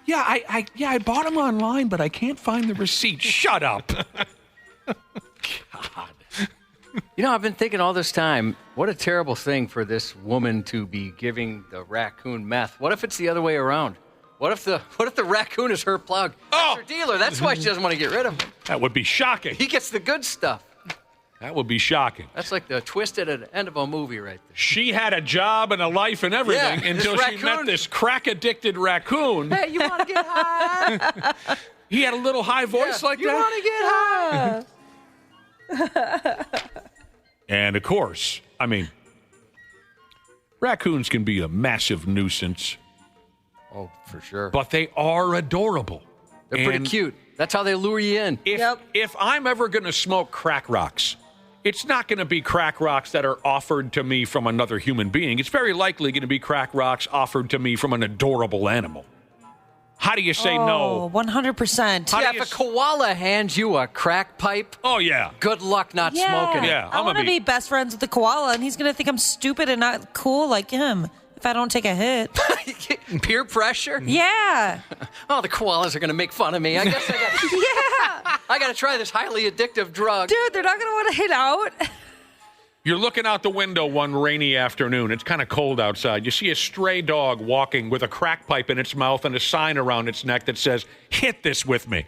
I bought him online, but I can't find the receipt. Shut up. God. You know, I've been thinking all this time, what a terrible thing for this woman to be giving the raccoon meth. What if it's the other way around? What if the raccoon is her plug? That's her dealer. That's why she doesn't want to get rid of him. That would be shocking. He gets the good stuff. That would be shocking. That's like the twist at the end of a movie right there. She had a job and a life and everything until she met this crack-addicted raccoon. Hey, you want to get high? He had a little high voice like you that. You want to get high? And, of course, I mean, raccoons can be a massive nuisance. Oh, for sure. But they are adorable. They're pretty cute. That's how they lure you in. If I'm ever going to smoke crack rocks, it's not going to be crack rocks that are offered to me from another human being. It's very likely going to be crack rocks offered to me from an adorable animal. How do you say no? 100%. Yeah, if a koala hands you a crack pipe, oh, yeah. Good luck not smoking it. Yeah, I want to be best friends with the koala, and he's going to think I'm stupid and not cool like him if I don't take a hit. Peer pressure? Yeah. Oh, the koalas are going to make fun of me. I guess I got to try this highly addictive drug. Dude, they're not going to want to hit out. You're looking out the window one rainy afternoon. It's kind of cold outside. You see a stray dog walking with a crack pipe in its mouth and a sign around its neck that says, "Hit this with me."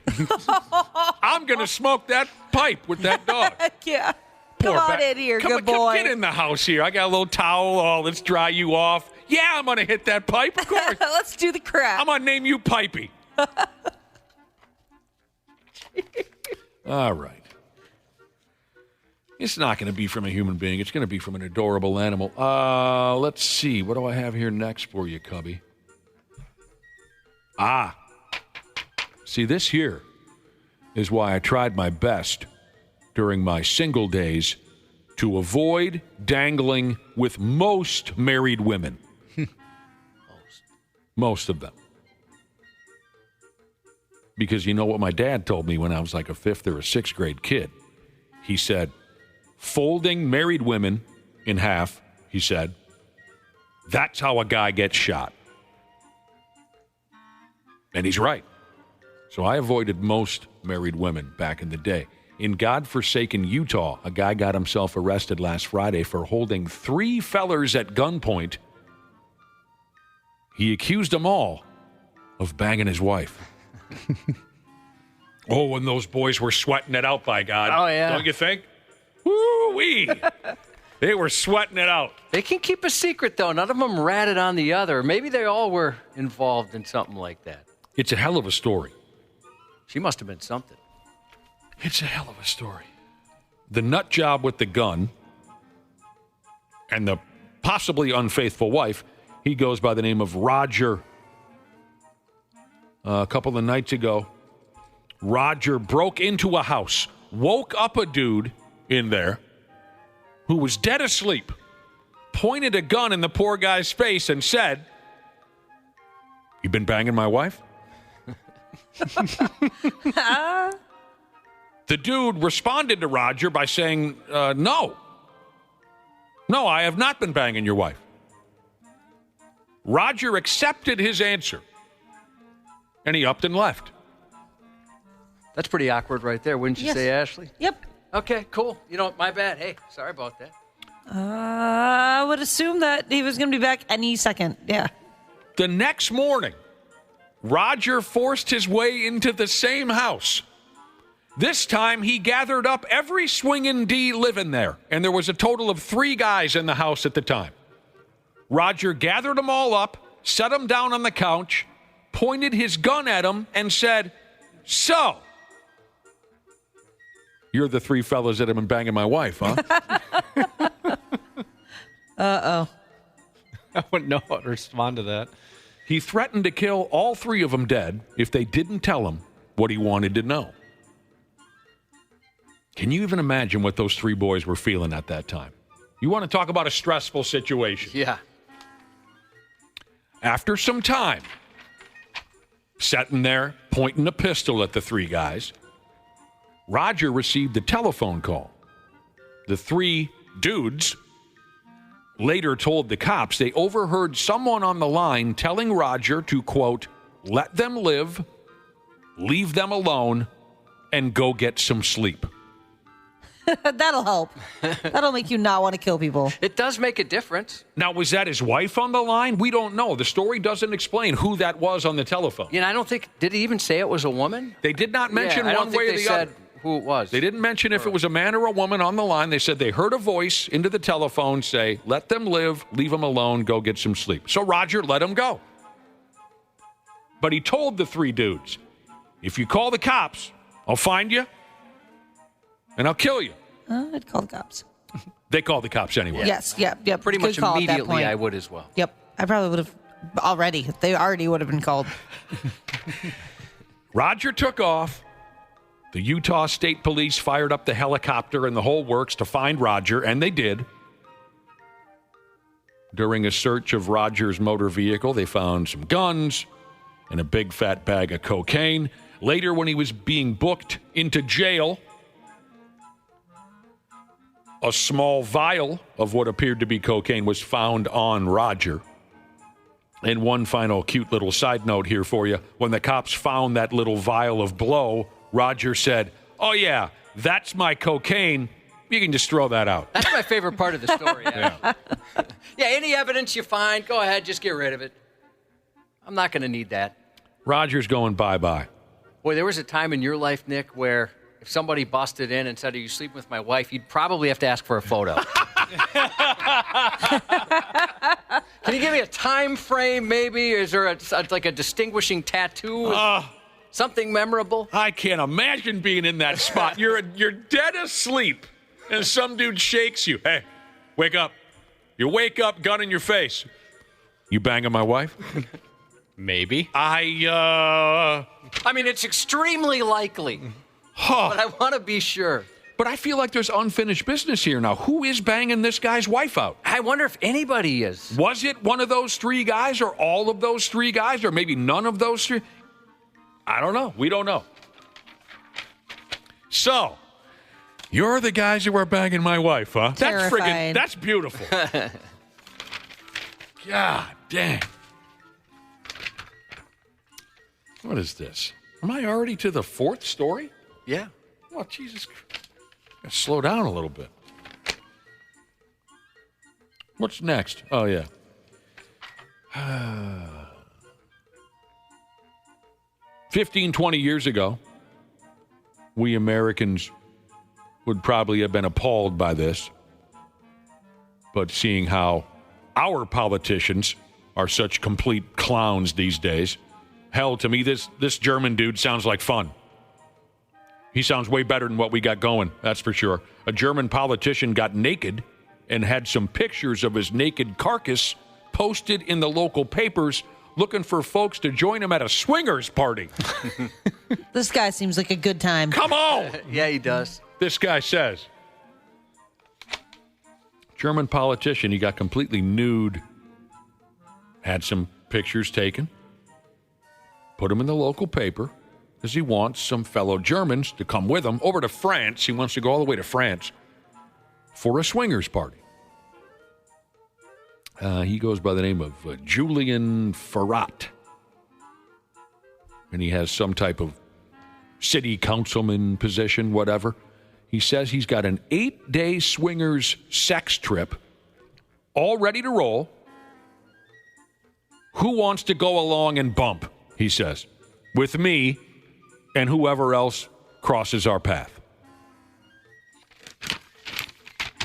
I'm going to smoke that pipe with that dog. Yeah. Poor Come on in here, good boy. Come get in the house here. I got a little towel. Oh, let's dry you off. Yeah, I'm going to hit that pipe, of course. Let's do the crap. I'm going to name you Pipey. All right. It's not going to be from a human being. It's going to be from an adorable animal. Let's see. What do I have here next for you, Cubby? See, this here is why I tried my best during my single days to avoid dangling with most married women. Most of them. Because you know what my dad told me when I was like a 5th or a 6th grade kid? He said, folding married women in half, he said, that's how a guy gets shot. And he's right. So I avoided most married women back in the day. In godforsaken Utah, a guy got himself arrested last Friday for holding 3 fellers at gunpoint he accused them all of banging his wife. Oh, and those boys were sweating it out, by God. Oh, yeah. Don't you think? Woo-wee. They were sweating it out. They can keep a secret, though. None of them ratted on the other. Maybe they all were involved in something like that. It's a hell of a story. She must have been something. It's a hell of a story. The nut job with the gun and the possibly unfaithful wife, he goes by the name of Roger. A couple of nights ago, Roger broke into a house, woke up a dude in there who was dead asleep, pointed a gun in the poor guy's face and said, "You been banging my wife?" The dude responded to Roger by saying, no. No, I have not been banging your wife. Roger accepted his answer, and he upped and left. That's pretty awkward right there, wouldn't you say, Ashley? Yep. Okay, cool. You know, my bad. Hey, sorry about that. I would assume that he was going to be back any second. Yeah. The next morning, Roger forced his way into the same house. This time, he gathered up every swingin' D living there, and there was a total of 3 guys in the house at the time. Roger gathered them all up, set them down on the couch, pointed his gun at them, and said, "So, you're the 3 fellas that have been banging my wife, huh?" Uh-oh. I wouldn't know how to respond to that. He threatened to kill all 3 of them dead if they didn't tell him what he wanted to know. Can you even imagine what those 3 boys were feeling at that time? You want to talk about a stressful situation? Yeah. After some time, sitting there, pointing a pistol at the 3 guys, Roger received a telephone call. The 3 dudes later told the cops they overheard someone on the line telling Roger to, quote, "let them live, leave them alone, and go get some sleep." That'll help. That'll make you not want to kill people. It does make a difference. Now, was that his wife on the line? We don't know. The story doesn't explain who that was on the telephone. You know, I don't think, did he even say it was a woman? They did not mention one way or the other. Who it was. They didn't mention if it was a man or a woman on the line. They said they heard a voice into the telephone say, "let them live, leave them alone, go get some sleep." So Roger let him go. But he told the 3 dudes, "if you call the cops, I'll find you, and I'll kill you." I'd call the cops. They called the cops anyway. Yes, yep. Pretty Good much call at that immediately point. I would as well. Yep. I probably would have already. They already would have been called. Roger took off. The Utah State Police fired up the helicopter and the whole works to find Roger, and they did. During a search of Roger's motor vehicle, they found some guns and a big fat bag of cocaine. Later, when he was being booked into jail, a small vial of what appeared to be cocaine was found on Roger. And one final cute little side note here for you. When the cops found that little vial of blow, Roger said, "Oh, yeah, that's my cocaine. You can just throw that out." That's my favorite part of the story. Yeah. Yeah, any evidence you find, go ahead, just get rid of it. I'm not going to need that. Roger's going bye-bye. Boy, there was a time in your life, Nick, where if somebody busted in and said, "Are you sleeping with my wife?" you'd probably have to ask for a photo. Can you give me a time frame, maybe? Is there like a distinguishing tattoo? Something memorable? I can't imagine being in that spot. You're dead asleep, and some dude shakes you. "Hey, wake up." You wake up, gun in your face. "You banging my wife?" Maybe. I mean, it's extremely likely, but I want to be sure. But I feel like there's unfinished business here now. Who is banging this guy's wife out? I wonder if anybody is. Was it one of those 3 guys, or all of those 3 guys, or maybe none of those 3? I don't know. We don't know. So, you're the guys who are banging my wife, huh? Terrified. That's beautiful. God dang. What is this? Am I already to the 4th story? Yeah. Oh, Jesus. Gotta slow down a little bit. What's next? Oh, yeah. 15, 20 years ago, we Americans would probably have been appalled by this. But seeing how our politicians are such complete clowns these days, hell, to me, this German dude sounds like fun. He sounds way better than what we got going, that's for sure. A German politician got naked and had some pictures of his naked carcass posted in the local papers, looking for folks to join him at a swingers party. This guy seems like a good time. Come on! Yeah, he does. This guy says. German politician, he got completely nude, had some pictures taken, put them in the local paper, because he wants some fellow Germans to come with him over to France. He wants to go all the way to France for a swingers party. He goes by the name of Julian Ferrat. And he has some type of city councilman position, whatever. He says he's got an 8-day swingers sex trip all ready to roll. Who wants to go along and bump, he says, with me and whoever else crosses our path.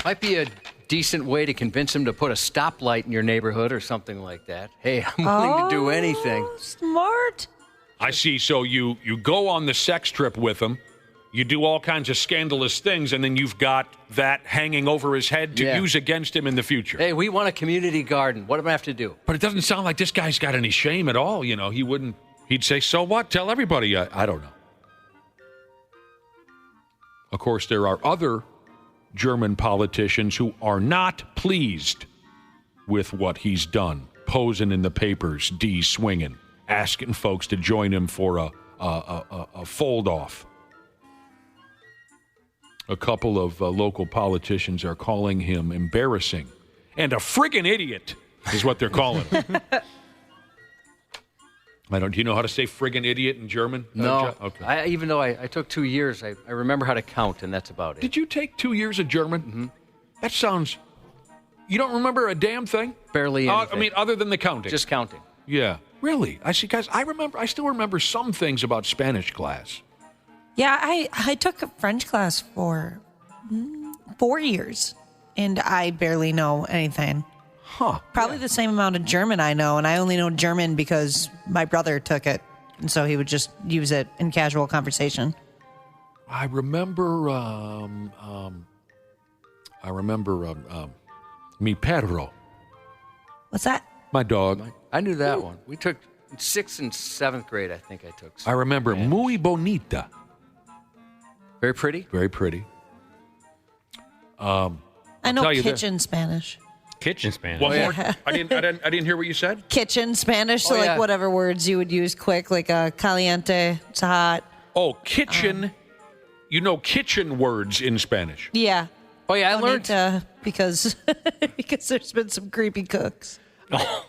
Might be a decent way to convince him to put a stoplight in your neighborhood or something like that. Hey, I'm willing to do anything. Smart. I see. So you go on the sex trip with him. You do all kinds of scandalous things, and then you've got that hanging over his head to use against him in the future. Hey, we want a community garden. What do I have to do? But it doesn't sound like this guy's got any shame at all. You know, he'd say, so what? Tell everybody. I don't know. Of course, there are other German politicians who are not pleased with what he's done, posing in the papers, swinging, asking folks to join him for a fold-off. A couple of local politicians are calling him embarrassing. And a friggin' idiot is what they're calling him. Do you know how to say friggin' idiot in German? No. Okay. Even though I took 2 years, I remember how to count, and that's about it. Did you take 2 years of German? Mm-hmm. That sounds... You don't remember a damn thing? Barely anything. Other than the counting. Just counting. Yeah. Really? I see, guys, I still remember some things about Spanish class. Yeah, I took a French class for 4 years, and I barely know anything. Huh. Probably the same amount of German I know, and I only know German because my brother took it, and so he would just use it in casual conversation. I remember, mi perro. What's that? My dog. I knew that one. We took 6th and 7th grade, I think I took. I remember muy bonita. Very pretty? Very pretty. I know kitchen Spanish. Kitchen Spanish. One more. I didn't hear what you said. Kitchen Spanish, so like whatever words you would use quick, like caliente, it's hot. Oh, kitchen. You know kitchen words in Spanish. Yeah. Oh yeah, I learned because there's been some creepy cooks.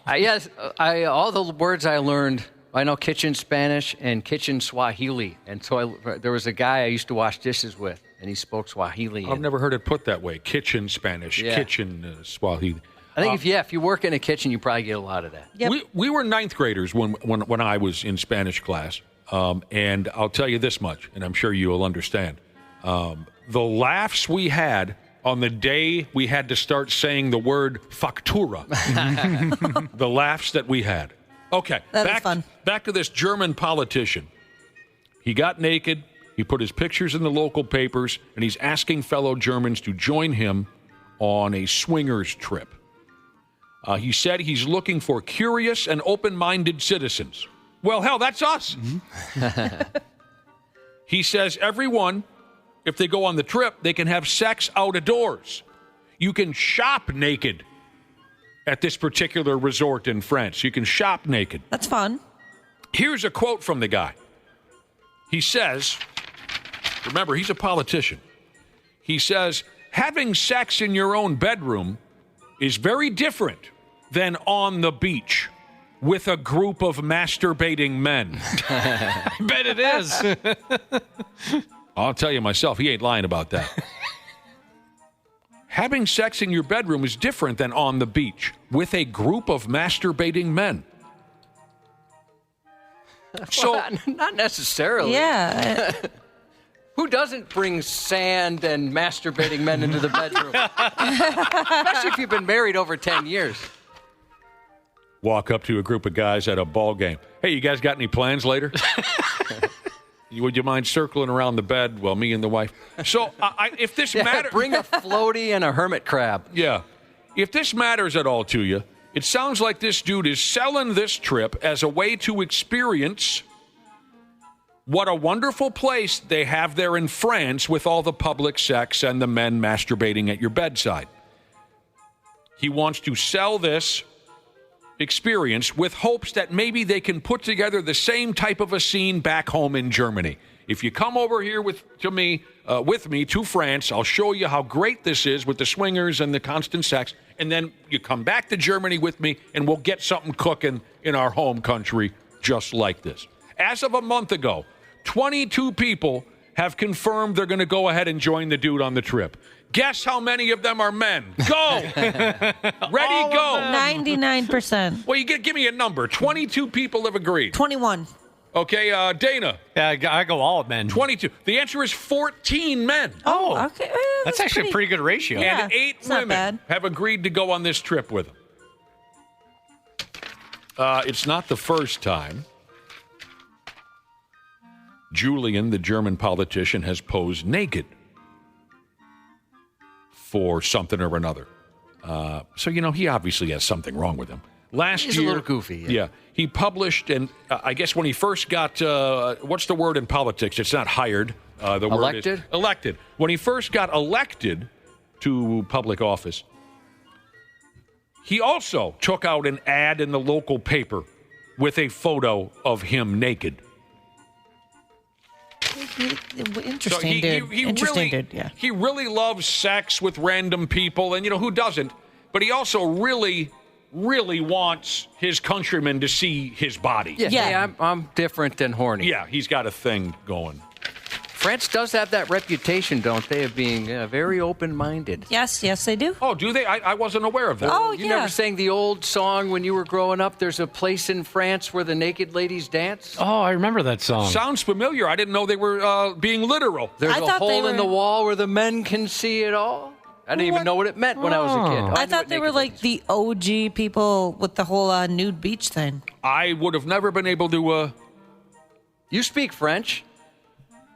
Yes, all the words I learned. I know kitchen Spanish and kitchen Swahili, and so there was a guy I used to wash dishes with, and he spoke Swahili. I've never heard it put that way. Kitchen Spanish, kitchen Swahili. I think if you work in a kitchen, you probably get a lot of that. Yep. We were 9th graders when I was in Spanish class, and I'll tell you this much, and I'm sure you'll understand. The laughs we had on the day we had to start saying the word factura. The laughs that we had. Okay, back to this German politician. He got naked, he put his pictures in the local papers, and he's asking fellow Germans to join him on a swingers trip. He said he's looking for curious and open-minded citizens. Well, hell, that's us. Mm-hmm. He says everyone, if they go on the trip, they can have sex out of doors. You can shop naked at this particular resort in France. You can shop naked. That's fun. Here's a quote from the guy. He says, remember, he's a politician. He says, having sex in your own bedroom is very different than on the beach with a group of masturbating men. I bet it is. I'll tell you myself, he ain't lying about that. Having sex in your bedroom is different than on the beach with a group of masturbating men. So well, not necessarily. Yeah. Who doesn't bring sand and masturbating men into the bedroom? Especially if you've been married over 10 years. Walk up to a group of guys at a ball game. Hey, you guys got any plans later? Would you mind circling around the bed? Well, me and the wife. So if this matters... Bring a floaty and a hermit crab. Yeah. If this matters at all to you, it sounds like this dude is selling this trip as a way to experience what a wonderful place they have there in France with all the public sex and the men masturbating at your bedside. He wants to sell this experience with hopes that maybe they can put together the same type of a scene back home in Germany. If you come over here with me to France, I'll show you how great this is with the swingers and the constant sex, and then you come back to Germany with me, and we'll get something cooking in our home country just like this. As of a month ago, 22 people have confirmed they're going to go ahead and join the dude on the trip. Guess how many of them are men? Go! Ready, go! 99%. Well, you give me a number. 22 people have agreed. 21. Okay, Dana. Yeah, I go all men. 22. The answer is 14 men. Oh, okay. That's actually a pretty good ratio. Yeah, and 8 it's not women bad. have agreed to go on this trip with him. It's not the first time Julian, the German politician, has posed naked for something or another. So, he obviously has something wrong with him. He's a little goofy. Yeah. He published, and I guess when he first got, what's the word in politics? It's not hired. The word is elected. When he first got elected to public office, he also took out an ad in the local paper with a photo of him naked. Interesting, dude. Interesting, dude. Yeah. He really loves sex with random people, and who doesn't? But he also really wants his countrymen to see his body. Yeah, I'm different than horny. Yeah, he's got a thing going. France does have that reputation, don't they, of being very open-minded. Yes, they do. Oh, do they? I wasn't aware of that. Oh, You never sang the old song when you were growing up, there's a place in France where the naked ladies dance? Oh, I remember that song. Sounds familiar. I didn't know they were being literal. There's a hole in the wall where the men can see it all. I didn't even know what it meant when I was a kid. I thought they were like the OG people with the whole nude beach thing. I would have never been able to... You speak French?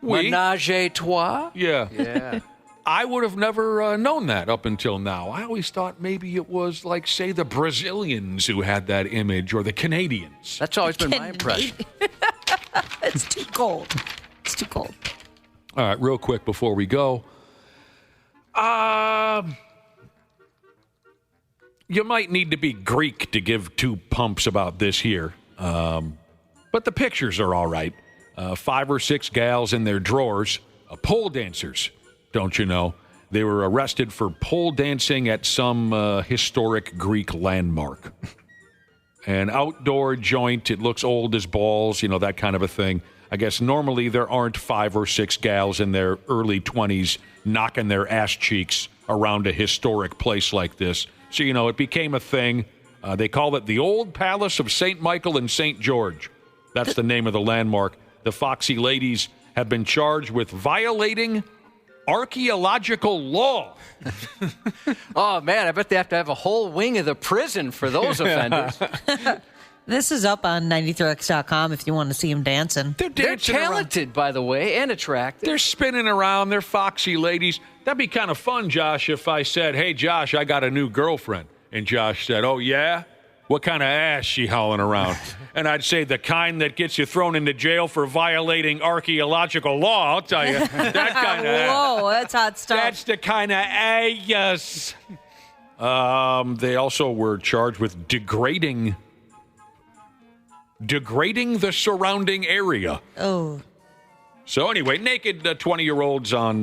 Oui. Ménage à trois? Yeah. I would have never known that up until now. I always thought maybe it was like, say, the Brazilians who had that image, or the Canadians. That's always been my impression. It's too cold. It's too cold. All right, real quick before we go. You might need to be Greek to give two pumps about this here. But the pictures are all right. 5 or 6 gals in their drawers, pole dancers, don't you know? They were arrested for pole dancing at some historic Greek landmark. An outdoor joint, it looks old as balls, that kind of a thing. I guess normally there aren't 5 or 6 gals in their early 20s knocking their ass cheeks around a historic place like this. So, it became a thing. They call it the Old Palace of St. Michael and St. George. That's the name of the landmark. The foxy ladies have been charged with violating archaeological law. Oh, man, I bet they have to have a whole wing of the prison for those offenders. This is up on 93x.com if you want to see them dancing. They're talented, by the way, and attractive. They're spinning around. They're foxy ladies. That'd be kind of fun, Josh, if I said, hey, Josh, I got a new girlfriend. And Josh said, oh, yeah? What kind of ass she hauling around? And I'd say the kind that gets you thrown into jail for violating archaeological law, I'll tell you. That kind of ass. Whoa, that's hot stuff. That's the kind of ass. They also were charged with degrading the surrounding area. Oh. So anyway, naked 20-year-olds on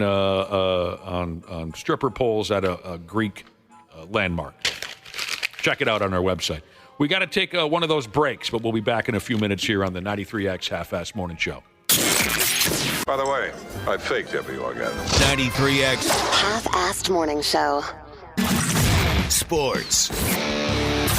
stripper poles at a Greek landmark. Check it out on our website. We got to take one of those breaks, but we'll be back in a few minutes here on the 93X Half-Assed Morning Show. By the way, I faked every orgasm. 93X Half-Assed Morning Show. Sports.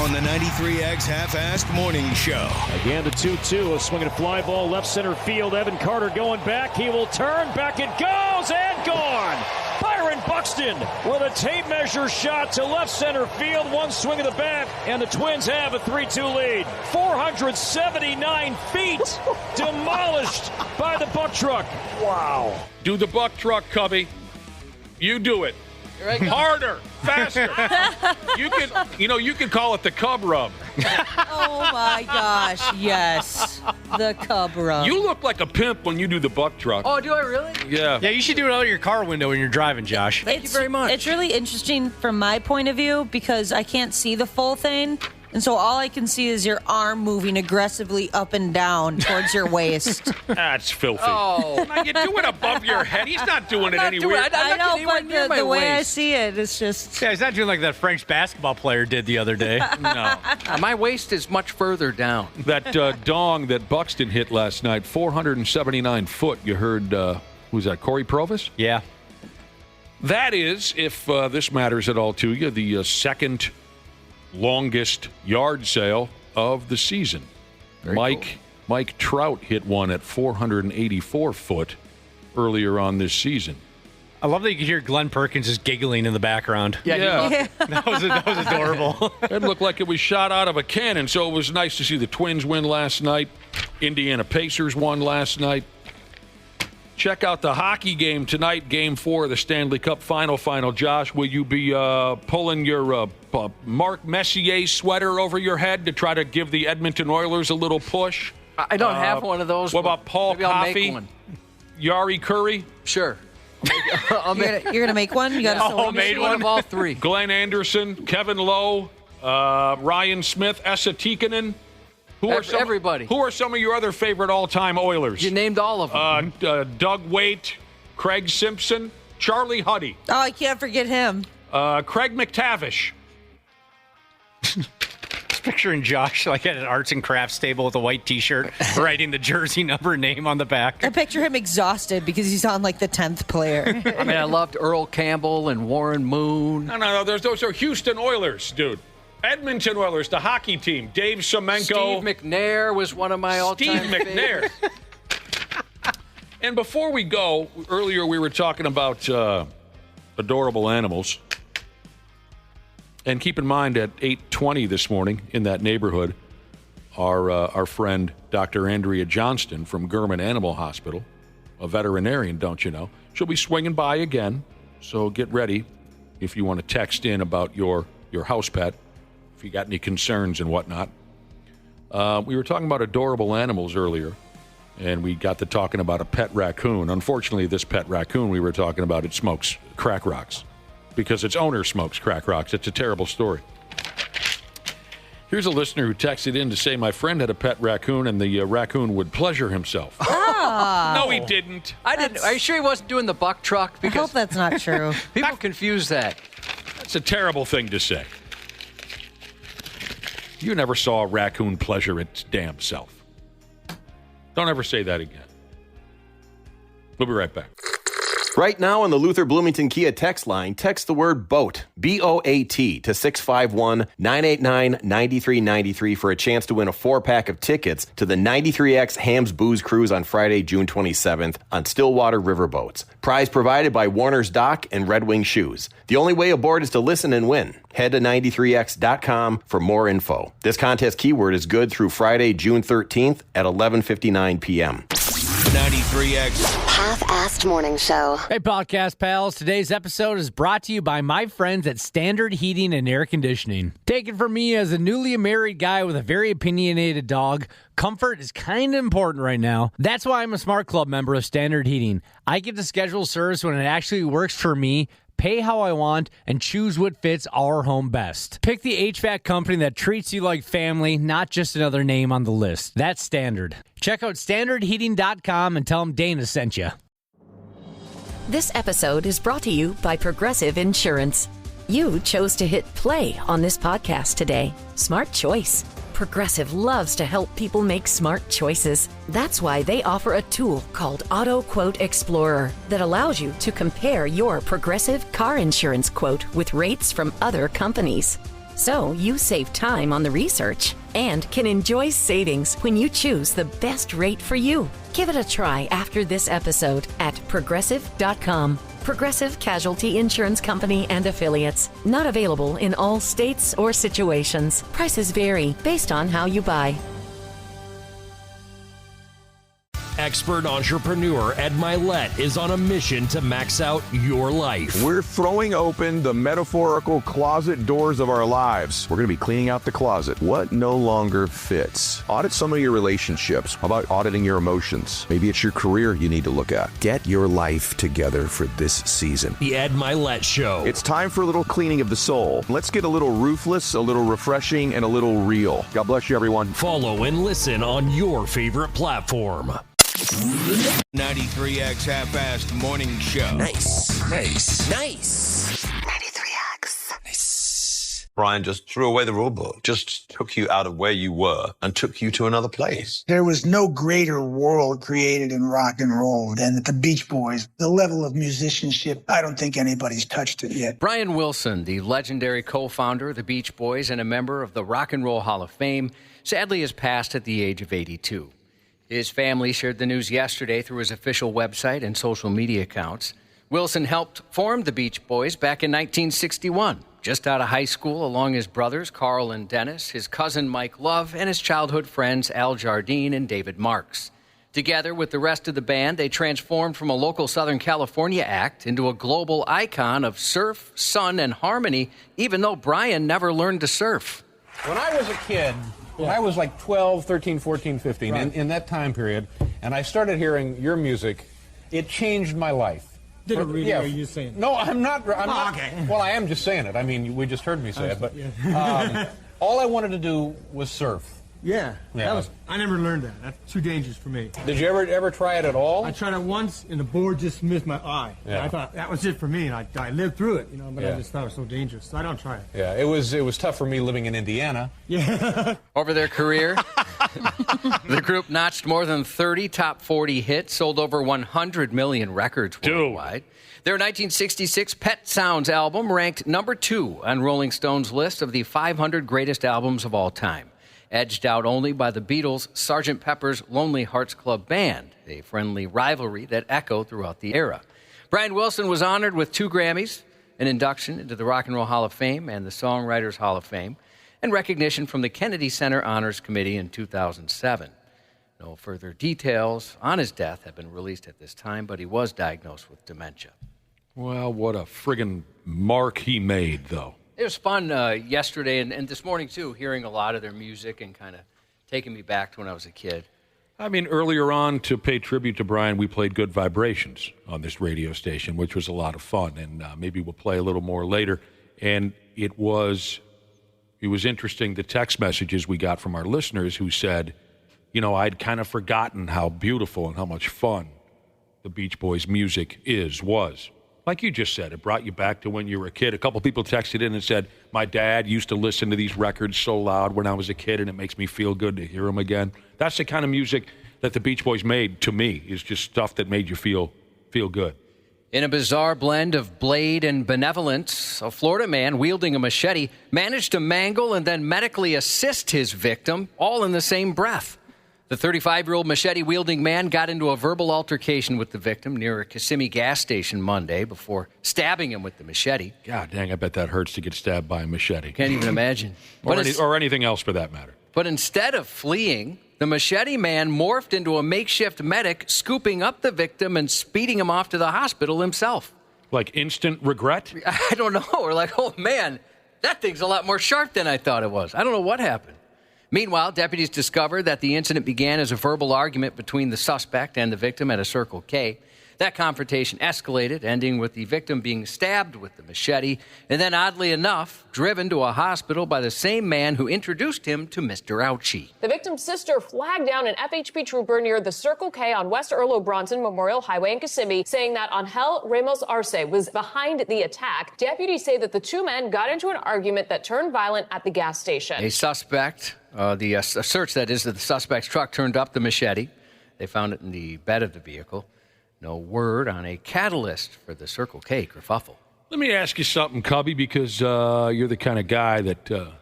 on the 93X Half-Assed Morning Show. Again, the 2-2, a swinging fly ball left center field. Evan Carter going back. He will turn. Back it goes and gone. Byron Buxton with a tape measure shot to left center field. One swing of the bat, and the Twins have a 3-2 lead. 479 feet demolished by the buck truck. Wow. Do the buck truck, Cubby. You do it. Harder, faster. You can call it the Cub rub. Oh my gosh, yes. The Cub rub. You look like a pimp when you do the buck truck. Oh, do I really? Yeah. Yeah, you should do it out of your car window when you're driving, Josh. Thank you very much. It's really interesting from my point of view because I can't see the full thing. And so all I can see is your arm moving aggressively up and down towards your waist. That's filthy. Oh. You do it above your head. He's not doing it anywhere. I know, but the way I see it, it's just... Yeah, he's not doing like that French basketball player did the other day. No. My waist is much further down. That dong that Buxton hit last night, 479 foot. You heard, who's that, Corey Provis? Yeah. That is, if this matters at all to you, the second longest yard sale of the season. Mike Trout hit one at 484 foot earlier on this season. I love that you could hear Glenn Perkins just giggling in the background. Yeah. That was adorable. It looked like it was shot out of a cannon, so it was nice to see the Twins win last night. Indiana Pacers won last night. Check out the hockey game tonight, Game 4 of the Stanley Cup final. Josh, will you be pulling your Mark Messier sweater over your head to try to give the Edmonton Oilers a little push? I don't have one of those. What about Paul Coffey? Yari Curry? Sure. You're going to make one? You got a made one of all three. Glenn Anderson, Kevin Lowe, Ryan Smith, Esa Tikkanen. Everybody. Who are some of your other favorite all-time Oilers? You named all of them. Doug Waite, Craig Simpson, Charlie Huddy. Oh, I can't forget him. Craig McTavish. Just picturing Josh like at an arts and crafts table with a white T-shirt, writing the jersey number name on the back. I picture him exhausted because he's on like the 10th player. I mean, I loved Earl Campbell and Warren Moon. No. Those are Houston Oilers, dude. Edmonton Oilers, the hockey team. Dave Semenko. Steve McNair was one of my all-time McNair. And before we go, earlier we were talking about adorable animals. And keep in mind, at 8:20 this morning in that neighborhood, our friend Dr. Andrea Johnston from Gurman Animal Hospital, a veterinarian, don't you know, she'll be swinging by again. So get ready if you want to text in about your house pet, if you got any concerns and whatnot. We were talking about adorable animals earlier, and we got to talking about a pet raccoon. Unfortunately, this pet raccoon we were talking about, it smokes crack rocks because its owner smokes crack rocks. It's a terrible story. Here's a listener who texted in to say, my friend had a pet raccoon, and the raccoon would pleasure himself. No, he didn't. I didn't. Are you sure he wasn't doing the buck truck? I hope that's not true. People confuse that. That's a terrible thing to say. You never saw a raccoon pleasure its damn self. Don't ever say that again. We'll be right back. Right now on the Luther Bloomington Kia text line, text the word BOAT, B-O-A-T, to 651-989-9393 for a chance to win a 4-pack of tickets to the 93X Hams Booze Cruise on Friday, June 27th on Stillwater Riverboats. Prize provided by Warner's Dock and Red Wing Shoes. The only way aboard is to listen and win. Head to 93x.com for more info. This contest keyword is good through Friday, June 13th at 11:59 p.m. 93X Half-Assed Morning Show. Hey, podcast pals. Today's episode is brought to you by my friends at Standard Heating and Air Conditioning. Take it from me as a newly married guy with a very opinionated dog. Comfort is kind of important right now. That's why I'm a Smart Club member of Standard Heating. I get to schedule service when it actually works for me, pay how I want, and choose what fits our home best. Pick the HVAC company that treats you like family, not just another name on the list. That's Standard. Check out standardheating.com and tell them Dana sent you. This episode is brought to you by Progressive Insurance. You chose to hit play on this podcast today. Smart choice. Progressive loves to help people make smart choices. That's why they offer a tool called Auto Quote Explorer that allows you to compare your Progressive car insurance quote with rates from other companies. So you save time on the research and can enjoy savings when you choose the best rate for you. Give it a try after this episode at Progressive.com. Progressive Casualty Insurance Company and Affiliates. Not available in all states or situations. Prices vary based on how you buy. Expert entrepreneur Ed Milet is on a mission to max out your life. We're throwing open the metaphorical closet doors of our lives. We're going to be cleaning out the closet. What no longer fits? Audit some of your relationships. How about auditing your emotions? Maybe it's your career you need to look at. Get your life together for this season. The Ed Milet Show. It's time for a little cleaning of the soul. Let's get a little ruthless, a little refreshing, and a little real. God bless you, everyone. Follow and listen on your favorite platform. 93X Half-Assed Morning Show. Nice. 93X. Nice. Brian just threw away the rule book, just took you out of where you were and took you to another place. There was no greater world created in rock and roll than the Beach Boys. The level of musicianship, I don't think anybody's touched it yet. Brian Wilson, the legendary co-founder of the Beach Boys and a member of the Rock and Roll Hall of Fame, sadly has passed at the age of 82. His family shared the news yesterday through his official website and social media accounts. Wilson helped form the Beach Boys back in 1961, just out of high school, along his brothers Carl and Dennis, his cousin Mike Love, and his childhood friends Al Jardine and David Marks. Together with the rest of the band, they transformed from a local Southern California act into a global icon of surf, sun, and harmony, even though Brian never learned to surf. When I was a kid, when I was like 12, 13, 14, 15, Right. in that time period, and I started hearing your music, it changed my life. Did it really? Are you saying? No, I'm not. Okay. Well, I am just saying it. I mean, we just heard me say it, but Yeah. all I wanted to do was surf. Yeah. Yeah. I never learned that. That's too dangerous for me. Did you ever try it at all? I tried it once, and the board just missed my eye. Yeah. And I thought that was it for me, and I lived through it, but Yeah. I just thought it was so dangerous. So I don't try it. Yeah, it was tough for me living in Indiana. Yeah. Over their career, the group notched more than 30 top 40 hits, sold over 100 million records worldwide. Their 1966 Pet Sounds album ranked number 2 on Rolling Stone's list of the 500 greatest albums of all time, edged out only by the Beatles' Sgt. Pepper's Lonely Hearts Club Band, a friendly rivalry that echoed throughout the era. Brian Wilson was honored with 2 Grammys, an induction into the Rock and Roll Hall of Fame and the Songwriters Hall of Fame, and recognition from the Kennedy Center Honors Committee in 2007. No further details on his death have been released at this time, but he was diagnosed with dementia. Well, what a friggin' mark he made, though. It was fun yesterday and this morning, too, hearing a lot of their music and kind of taking me back to when I was a kid. I mean, earlier on, to pay tribute to Brian, we played Good Vibrations on this radio station, which was a lot of fun, and maybe we'll play a little more later. And it was interesting, the text messages we got from our listeners who said, I'd kind of forgotten how beautiful and how much fun the Beach Boys' music was. Like you just said, it brought you back to when you were a kid. A couple people texted in and said, my dad used to listen to these records so loud when I was a kid, and it makes me feel good to hear them again. That's the kind of music that the Beach Boys made, to me, is just stuff that made you feel good. In a bizarre blend of blade and benevolence, a Florida man wielding a machete managed to mangle and then medically assist his victim, all in the same breath. The 35-year-old machete-wielding man got into a verbal altercation with the victim near a Kissimmee gas station Monday before stabbing him with the machete. God dang, I bet that hurts to get stabbed by a machete. Can't even imagine. or anything else for that matter. But instead of fleeing, the machete man morphed into a makeshift medic, scooping up the victim and speeding him off to the hospital himself. Like instant regret? I don't know. We're like, oh, man, that thing's a lot more sharp than I thought it was. I don't know what happened. Meanwhile, deputies discovered that the incident began as a verbal argument between the suspect and the victim at a Circle K. That confrontation escalated, ending with the victim being stabbed with the machete, and then, oddly enough, driven to a hospital by the same man who introduced him to Mr. Ouchie. The victim's sister flagged down an FHP trooper near the Circle K on West Earl Bronson Memorial Highway in Kissimmee, saying that Angel Ramos Arce was behind the attack. Deputies say that the two men got into an argument that turned violent at the gas station. A suspect, a search that is, that the suspect's truck turned up the machete. They found it in the bed of the vehicle. No word on a catalyst for the Circle K kerfuffle. Let me ask you something, Cubby, because you're the kind of guy that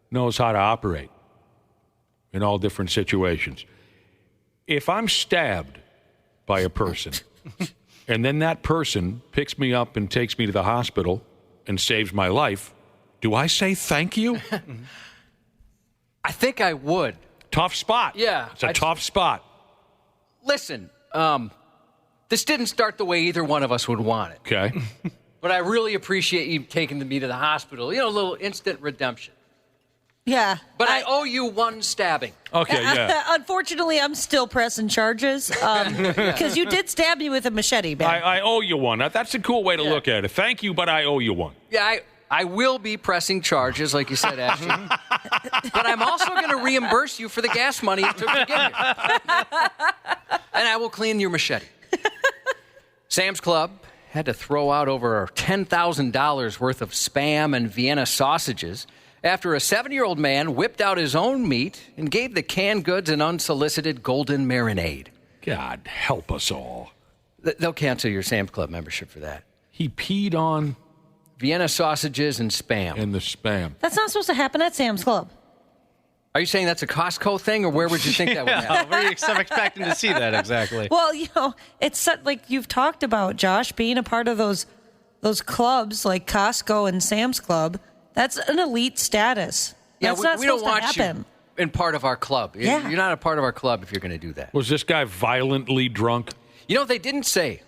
knows how to operate in all different situations. If I'm stabbed by a person and then that person picks me up and takes me to the hospital and saves my life, do I say thank you? I think I would. Tough spot. Yeah. It's a tough spot. Listen, this didn't start the way either one of us would want it. Okay. But I really appreciate you taking me to the hospital. You know, a little instant redemption. Yeah. But I owe you one stabbing. Okay, yeah. Unfortunately, I'm still pressing charges because you did stab me with a machete, man. I owe you one. That's a cool way to look at it. Thank you, but I owe you one. Yeah, I will be pressing charges, like you said, Ashley. But I'm also going to reimburse you for the gas money it took to get here. And I will clean your machete. Sam's Club had to throw out over $10,000 worth of Spam and Vienna sausages after a 70-year-old man whipped out his own meat and gave the canned goods an unsolicited golden marinade. God help us all. They'll cancel your Sam's Club membership for that. He peed on Vienna sausages and Spam. And the Spam. That's not supposed to happen at Sam's Club. Are you saying that's a Costco thing, or where would you think that would happen? Where are you expecting to see that exactly? Well, you know, it's like you've talked about, Josh, being a part of those clubs like Costco and Sam's Club. That's an elite status. Yeah, That's not we don't supposed want to happen. you in part of our club. Yeah. You're not a part of our club if you're going to do that. Was this guy violently drunk? You know, they didn't say.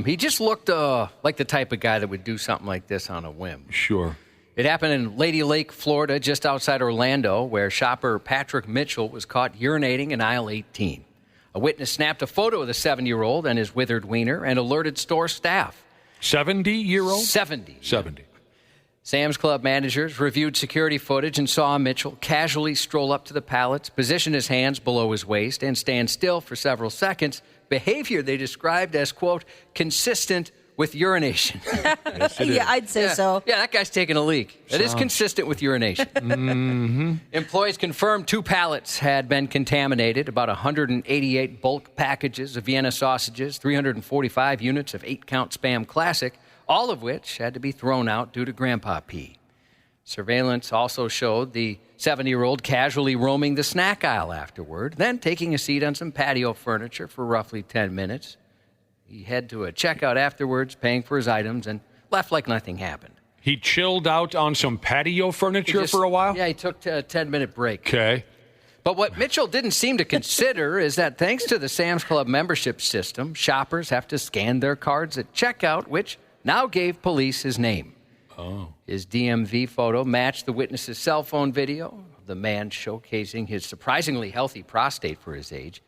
He just looked like the type of guy that would do something like this on a whim. Sure. It happened in Lady Lake, Florida, just outside Orlando, where shopper Patrick Mitchell was caught urinating in aisle 18. A witness snapped a photo of the 70-year-old and his withered wiener and alerted store staff. 70-year-old? 70. 70. Sam's Club managers reviewed security footage and saw Mitchell casually stroll up to the pallets, position his hands below his waist, and stand still for several seconds, behavior they described as, quote, consistent with urination. Yes, Yeah, I'd say so. Yeah, that guy's taking a leak. It is consistent with urination. Mm-hmm. Employees confirmed 2 pallets had been contaminated, about 188 bulk packages of Vienna sausages, 345 units of 8-count Spam Classic, all of which had to be thrown out due to Grandpa P. Surveillance also showed the 70-year-old casually roaming the snack aisle afterward, then taking a seat on some patio furniture for roughly 10 minutes. He headed to a checkout afterwards, paying for his items, and left like nothing happened. He chilled out on some patio furniture for a while? Yeah, he took a 10-minute break. Okay. But what Mitchell didn't seem to consider is that thanks to the Sam's Club membership system, shoppers have to scan their cards at checkout, which now gave police his name. Oh. His DMV photo matched the witness's cell phone video, the man showcasing his surprisingly healthy prostate for his age,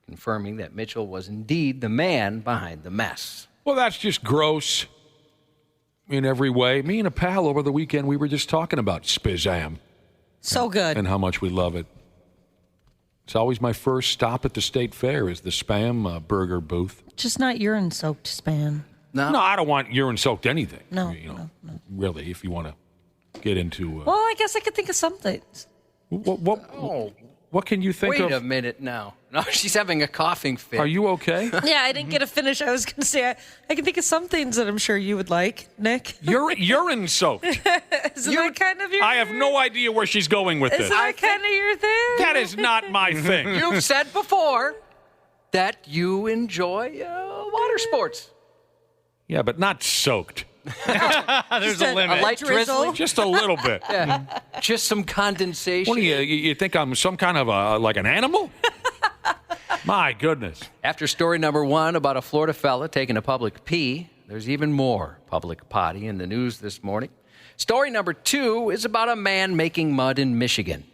confirming that Mitchell was indeed the man behind the mess. Well, that's just gross in every way. Me and a pal over the weekend, we were just talking about Spizam. So good. And how much we love it. It's always my first stop at the state fair is the Spam burger booth. Just not urine-soaked Spam. No, I don't want urine-soaked anything. No, no. Really, if you want to get into... Well, I guess I could think of some things. What can you think of? Wait a minute now. No, she's having a coughing fit. Are you okay? Yeah, I didn't get a finish. I was going to say, I can think of some things that I'm sure you would like, Nick. Urine-soaked. Isn't that kind of your I have no idea where she's going with this. Isn't that kind of your thing? That is not my thing. You've said before that you enjoy water sports. Yeah, but not soaked. There's a limit. A light drizzle? Just a little bit. Yeah. Just some condensation. What do you think I'm some kind of like an animal? My goodness. After story number 1 about a Florida fella taking a public pee, there's even more public potty in the news this morning. Story number 2 is about a man making mud in Michigan.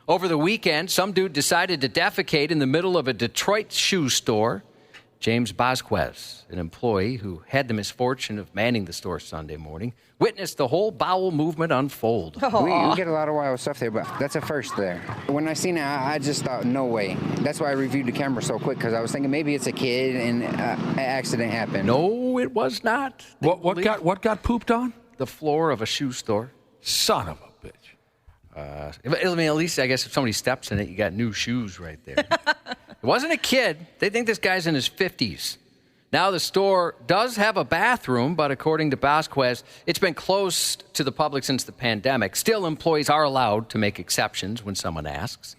Over the weekend, some dude decided to defecate in the middle of a Detroit shoe store. James Bosquez, an employee who had the misfortune of manning the store Sunday morning, witnessed the whole bowel movement unfold. We get a lot of wild stuff there, but that's a first there. When I seen it, I just thought, no way. That's why I reviewed the camera so quick, because I was thinking maybe it's a kid and an accident happened. No, it was not. What got pooped on? The floor of a shoe store. Son of a bitch. I mean, at least I guess if somebody steps in it, you got new shoes right there. It wasn't a kid. They think this guy's in his 50s. Now the store does have a bathroom, but according to Vasquez, it's been closed to the public since the pandemic. Still, employees are allowed to make exceptions when someone asks.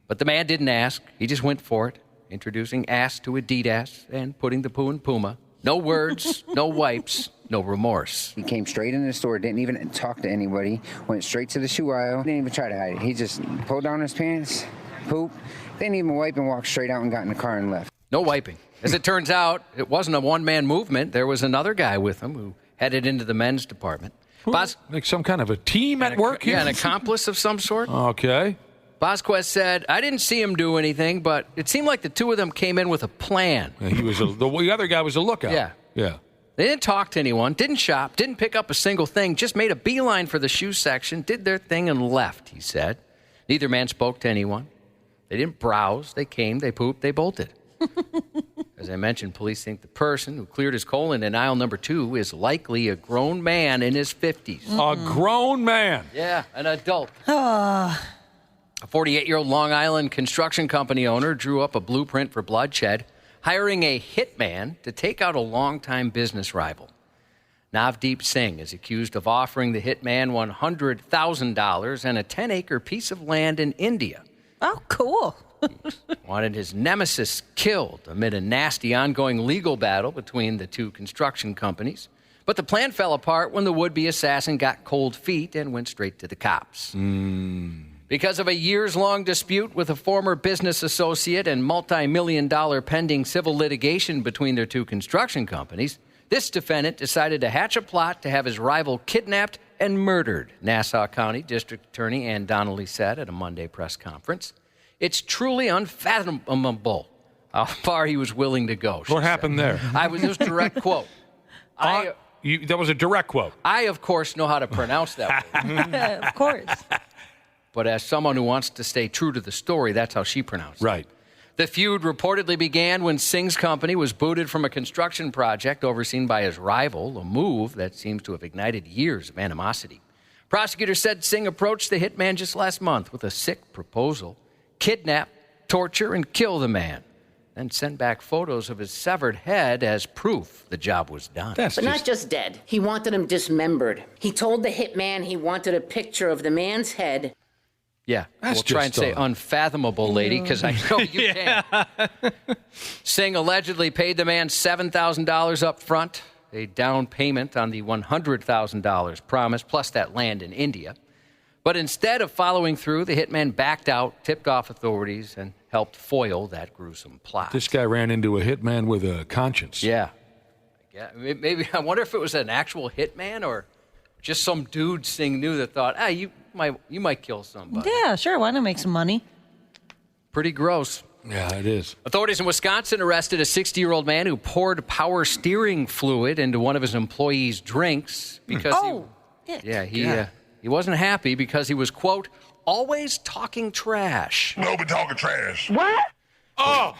But the man didn't ask. He just went for it, introducing ass to Adidas and putting the poo in Puma. No words, no wipes, no remorse. He came straight into the store, didn't even talk to anybody, went straight to the shoe aisle, didn't even try to hide it. He just pulled down his pants, pooped, didn't even wipe, and walked straight out and got in the car and left. No wiping. As it turns out, it wasn't a one-man movement. There was another guy with him who headed into the men's department. Like some kind of a team at work here? Yeah, an accomplice of some sort. Okay. Vasquez said, I didn't see him do anything, but it seemed like the two of them came in with a plan. Yeah, the other guy was a lookout. Yeah. They didn't talk to anyone, didn't shop, didn't pick up a single thing, just made a beeline for the shoe section, did their thing, and left, he said. Neither man spoke to anyone. They didn't browse. They came, they pooped, they bolted. As I mentioned, police think the person who cleared his colon in aisle number 2 is likely a grown man in his 50s. A grown man? Yeah, an adult. A 48-year-old Long Island construction company owner drew up a blueprint for bloodshed, hiring a hitman to take out a longtime business rival. Navdeep Singh is accused of offering the hitman $100,000 and a 10-acre piece of land in India. Oh, cool. Wanted his nemesis killed amid a nasty ongoing legal battle between the two construction companies. But the plan fell apart when the would-be assassin got cold feet and went straight to the cops. Because of a years-long dispute with a former business associate and multi-million-dollar pending civil litigation between their two construction companies, this defendant decided to hatch a plot to have his rival kidnapped and murdered, Nassau County District Attorney Ann Donnelly said at a Monday press conference. It's truly unfathomable how far he was willing to go. What happened there? It was a direct quote. That was a direct quote. I, of course, know how to pronounce that word. Of course. But as someone who wants to stay true to the story, that's how she pronounced it. Right. The feud reportedly began when Singh's company was booted from a construction project overseen by his rival, a move that seems to have ignited years of animosity. Prosecutors said Singh approached the hitman just last month with a sick proposal: kidnap, torture, and kill the man, then send back photos of his severed head as proof the job was done. But not just dead. He wanted him dismembered. He told the hitman he wanted a picture of the man's head. Yeah, That's we'll try and just say unfathomable, lady, because I know you can. Singh allegedly paid the man $7,000 up front, a down payment on the $100,000 promised, plus that land in India. But instead of following through, the hitman backed out, tipped off authorities, and helped foil that gruesome plot. This guy ran into a hitman with a conscience. Yeah. Maybe I wonder if it was an actual hitman or just some dude Singh knew that thought, you might kill somebody. Yeah, sure. Why not make some money? Pretty gross. Yeah, it is. Authorities in Wisconsin arrested a 60-year-old man who poured power steering fluid into one of his employees' drinks because he wasn't happy because he was, quote, always talking trash. No, been talking trash. What? Oh!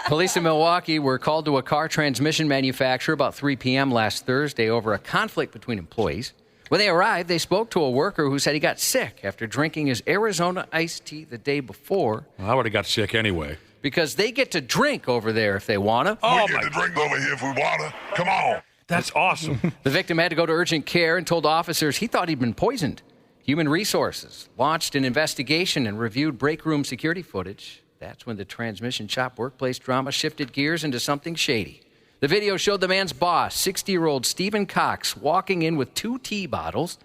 Police in Milwaukee were called to a car transmission manufacturer about 3 p.m. last Thursday over a conflict between employees. When they arrived, they spoke to a worker who said he got sick after drinking his Arizona iced tea the day before. Well, I would have got sick anyway. Because they get to drink over there if they want to. We get to drink over here if we want to. Come on. That's awesome. The victim had to go to urgent care and told officers he thought he'd been poisoned. Human Resources launched an investigation and reviewed break room security footage. That's when the transmission shop workplace drama shifted gears into something shady. The video showed the man's boss, 60-year-old Stephen Cox, walking in with 2 tea bottles.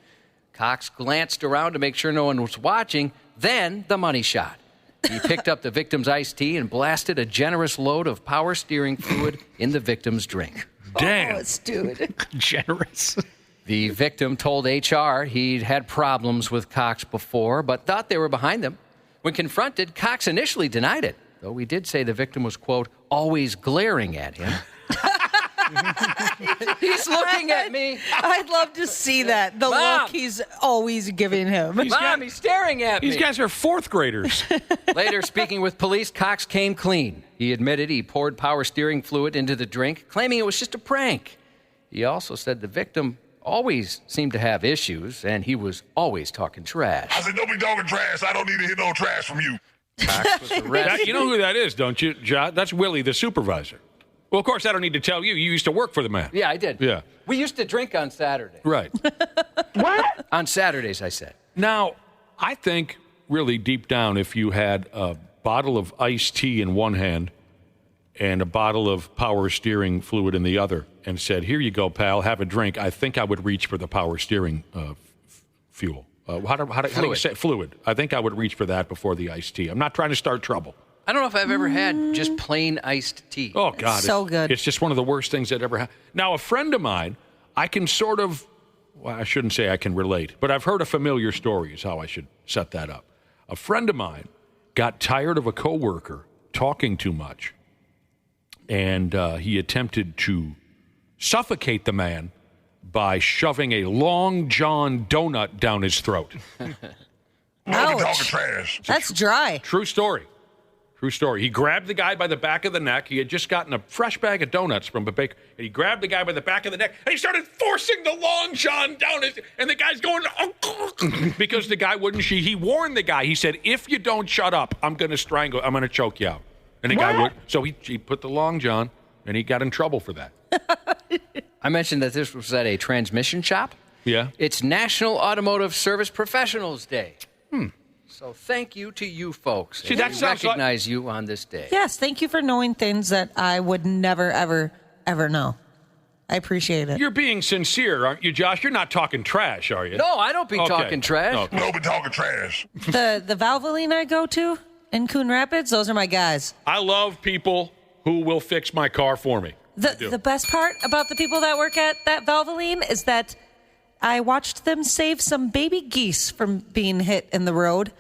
Cox glanced around to make sure no one was watching. Then the money shot. He picked up the victim's iced tea and blasted a generous load of power steering fluid in the victim's drink. Damn. Oh, dude. Generous. The victim told HR he'd had problems with Cox before, but thought they were behind them. When confronted, Cox initially denied it, though he did say the victim was, quote, always glaring at him. He's looking at me. I'd love to see that. The Mom. look he's always giving him. Mom, he's staring at me. These guys are 4th graders. Later, speaking with police, Cox came clean. He admitted he poured power steering fluid into the drink, claiming it was just a prank. He also said the victim always seemed to have issues, and he was always talking trash. I said, don't be talking trash. I don't need to hear no trash from you. Cox was arrested. You know who that is, don't you, John? That's Willie, the supervisor. Well, of course, I don't need to tell you. You used to work for the man. Yeah, I did. Yeah. We used to drink on Saturday. Right. What? On Saturdays, I said. Now, I think really deep down, if you had a bottle of iced tea in one hand and a bottle of power steering fluid in the other and said, here you go, pal, have a drink, I think I would reach for the power steering fuel. How do you say fluid? I think I would reach for that before the iced tea. I'm not trying to start trouble. I don't know if I've ever had just plain iced tea. Oh, God. It's so good. It's just one of the worst things that ever happened. Now, a friend of mine, I can sort of, well, I shouldn't say I can relate, but I've heard a familiar story is how I should set that up. A friend of mine got tired of a coworker talking too much, and he attempted to suffocate the man by shoving a Long John donut down his throat. Ouch. That's dry. True story. True story. He grabbed the guy by the back of the neck. He had just gotten a fresh bag of donuts from a baker. And he grabbed the guy by the back of the neck, and he started forcing the Long John down his... And the guy's going... because the guy wouldn't... He warned the guy. He said, if you don't shut up, I'm going to strangle... I'm going to choke you out. And the guy would... So he put the Long John, and he got in trouble for that. I mentioned that this was at a transmission shop. Yeah. It's National Automotive Service Professionals Day. So thank you to you folks. See, that we sounds recognize you on this day. Yes, thank you for knowing things that I would never, ever, ever know. I appreciate it. You're being sincere, aren't you, Josh? You're not talking trash, are you? No, I don't be talking trash. Okay. No, be talking trash. The Valvoline I go to in Coon Rapids, those are my guys. I love people who will fix my car for me. The best part about the people that work at that Valvoline is that I watched them save some baby geese from being hit in the road.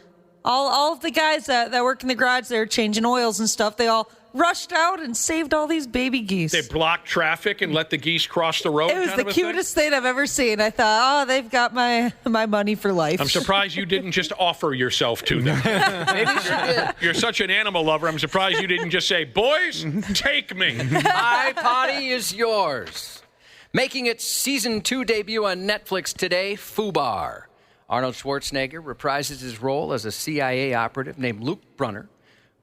All of the guys that work in the garage, they're changing oils and stuff. They all rushed out and saved all these baby geese. They blocked traffic and let the geese cross the road. It was the cutest thing I've ever seen. I thought, they've got my money for life. I'm surprised you didn't just offer yourself to them. Maybe you did. You're such an animal lover. I'm surprised you didn't just say, boys, take me. My potty is yours. Making its season 2 debut on Netflix today, FUBAR. Arnold Schwarzenegger reprises his role as a CIA operative named Luke Brunner,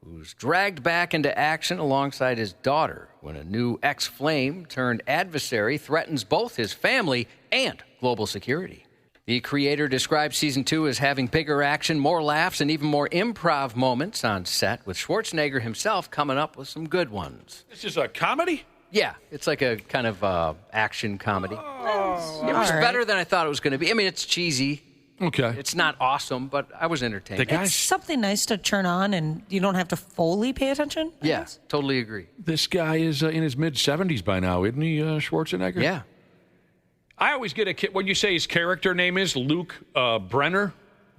who's dragged back into action alongside his daughter when a new ex-flame turned adversary threatens both his family and global security. The creator describes season 2 as having bigger action, more laughs, and even more improv moments on set, with Schwarzenegger himself coming up with some good ones. This is a comedy? Yeah, it's like a kind of action comedy. It was right. better than I thought it was going to be. I mean, it's cheesy. Okay. It's not awesome, but I was entertained. It's something nice to turn on, and you don't have to fully pay attention. Yeah, totally agree. This guy is in his mid-70s by now, isn't he, Schwarzenegger? Yeah. I always get a kick when you say his character name is Luke Brenner.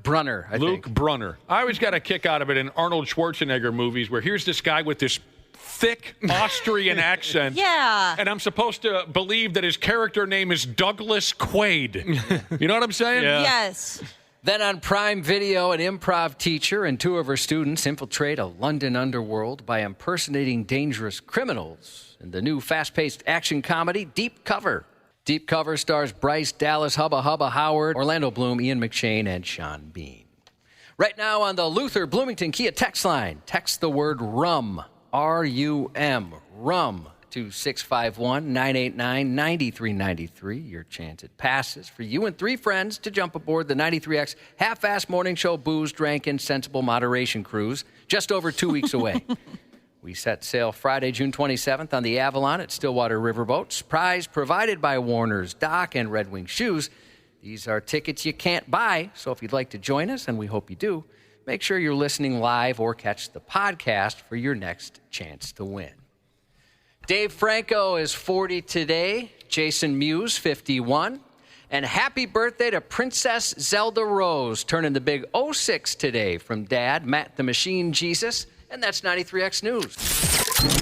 Brunner, I Luke think. Brunner. I always got a kick out of it in Arnold Schwarzenegger movies where here's this guy with this thick Austrian accent. Yeah. And I'm supposed to believe that his character name is Douglas Quaid. You know what I'm saying? Yeah. Yes. Then on Prime Video, an improv teacher and 2 of her students infiltrate a London underworld by impersonating dangerous criminals in the new fast-paced action comedy Deep Cover. Deep Cover stars Bryce Dallas Hubba Howard, Orlando Bloom, Ian McShane, and Sean Bean. Right now on the Luther Bloomington Kia text line, text the word RUM, R-U-M, RUM, to 651-989-9393. Your chance at passes for you and 3 friends to jump aboard the 93X Half-Ass Morning Show Booze, Drank, and Sensible Moderation Cruise, just over 2 weeks away. We set sail Friday, June 27th on the Avalon at Stillwater Riverboats. Prize provided by Warner's Dock and Red Wing Shoes. These are tickets you can't buy, so if you'd like to join us, and we hope you do, make sure you're listening live or catch the podcast for your next chance to win. Dave Franco is 40 today. Jason Mewes, 51. And happy birthday to Princess Zelda Rose, turning the big 06 today from Dad, Matt the Machine Jesus. And that's 93X News.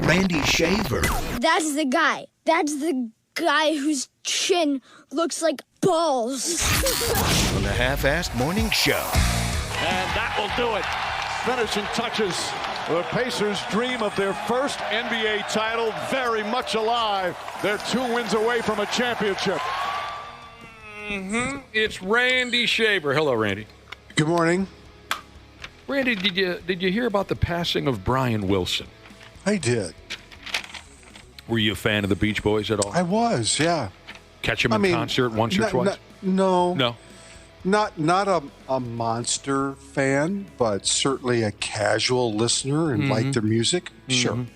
Randy Shaver. That's the guy. That's the guy whose chin looks like balls. On the Half-Assed Morning Show. And that will do it. Finishing touches. The Pacers dream of their first NBA title, very much alive. They're 2 wins away from a championship. It's Randy Shaver. Hello, Randy. Good morning. Randy, did you hear about the passing of Brian Wilson? I did. Were you a fan of the Beach Boys at all? I was, yeah. Catch them in concert once or twice? No. Not a monster fan, but certainly a casual listener and like their music. Sure.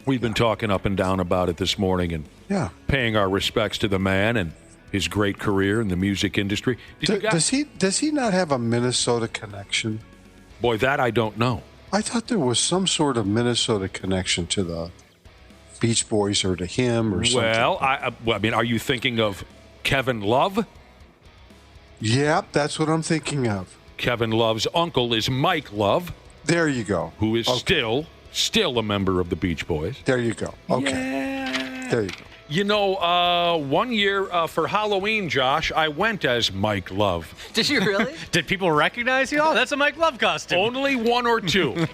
We've been talking up and down about it this morning and paying our respects to the man and his great career in the music industry. Does he not have a Minnesota connection? Boy, that I don't know. I thought there was some sort of Minnesota connection to the Beach Boys or to him or something. Well, I mean, are you thinking of Kevin Love? Yeah, that's what I'm thinking of. Kevin Love's uncle is Mike Love. There you go. Who is still a member of the Beach Boys. There you go. Okay. Yeah. There you go. You know, one year for Halloween, Josh, I went as Mike Love. Did you really? Did people recognize you? Oh, that's a Mike Love costume. Only one or two.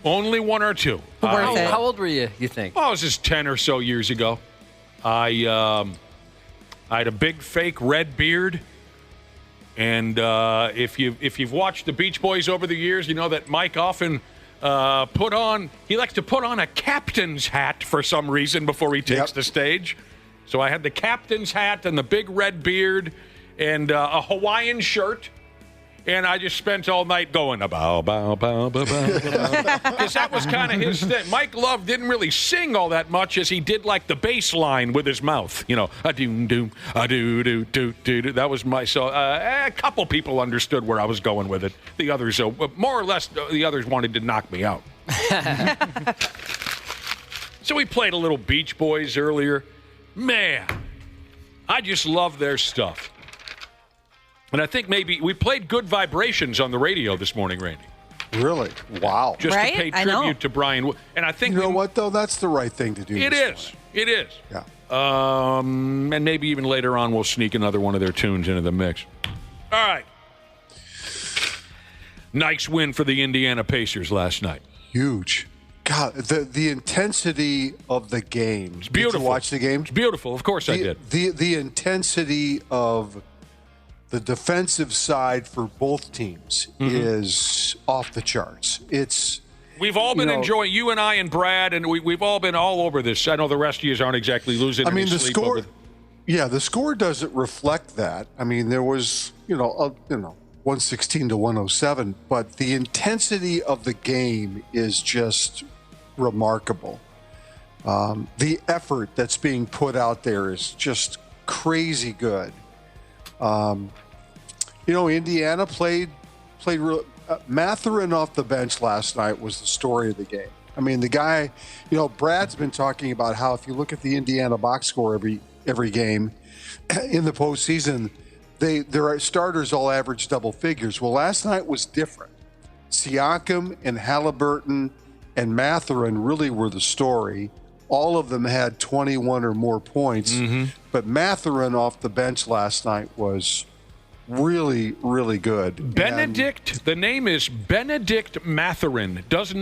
Only one or two. How old were you think? Well, it was just 10 or so years ago. I had a big fake red beard. And if you've watched the Beach Boys over the years, you know that Mike often he likes to put on a captain's hat for some reason before he takes the stage. So I had the captain's hat and the big red beard and a Hawaiian shirt. And I just spent all night going, bow, bow, bow, bow, bow, because that was kind of his thing. Mike Love didn't really sing all that much as he did like the bass line with his mouth. You know, a-doom-doom, a-doo-doo-doo-doo. That was my, so a couple people understood where I was going with it. The others, more or less, the others wanted to knock me out. So we played a little Beach Boys earlier. Man, I just love their stuff. And I think maybe we played Good Vibrations on the radio this morning, Randy. Really? Wow. Just to pay tribute to Brian. And I think you know what, though? That's the right thing to do. It is. It is. Yeah. And maybe even later on we'll sneak another one of their tunes into the mix. All right. Nice win for the Indiana Pacers last night. Huge. God, the intensity of the game. It's beautiful. Did you watch the game? It's beautiful. Of course I did. The intensity of the defensive side for both teams is off the charts. We've all been enjoying, you and I and Brad, and we've all been all over this. I know the rest of you aren't exactly losing any sleep over. The score doesn't reflect that. I mean, there was 116 to 107, but the intensity of the game is just remarkable. The effort that's being put out there is just crazy good. Indiana played Matherin off the bench last night was the story of the game. I mean, the guy, Brad's been talking about how if you look at the Indiana box score every game in the postseason, their starters all average double figures. Well, last night was different. Siakam and Halliburton and Matherin really were the story. All of them had 21 or more points, but Matherin off the bench last night was really, really good. The name is Benedict Matherin. Does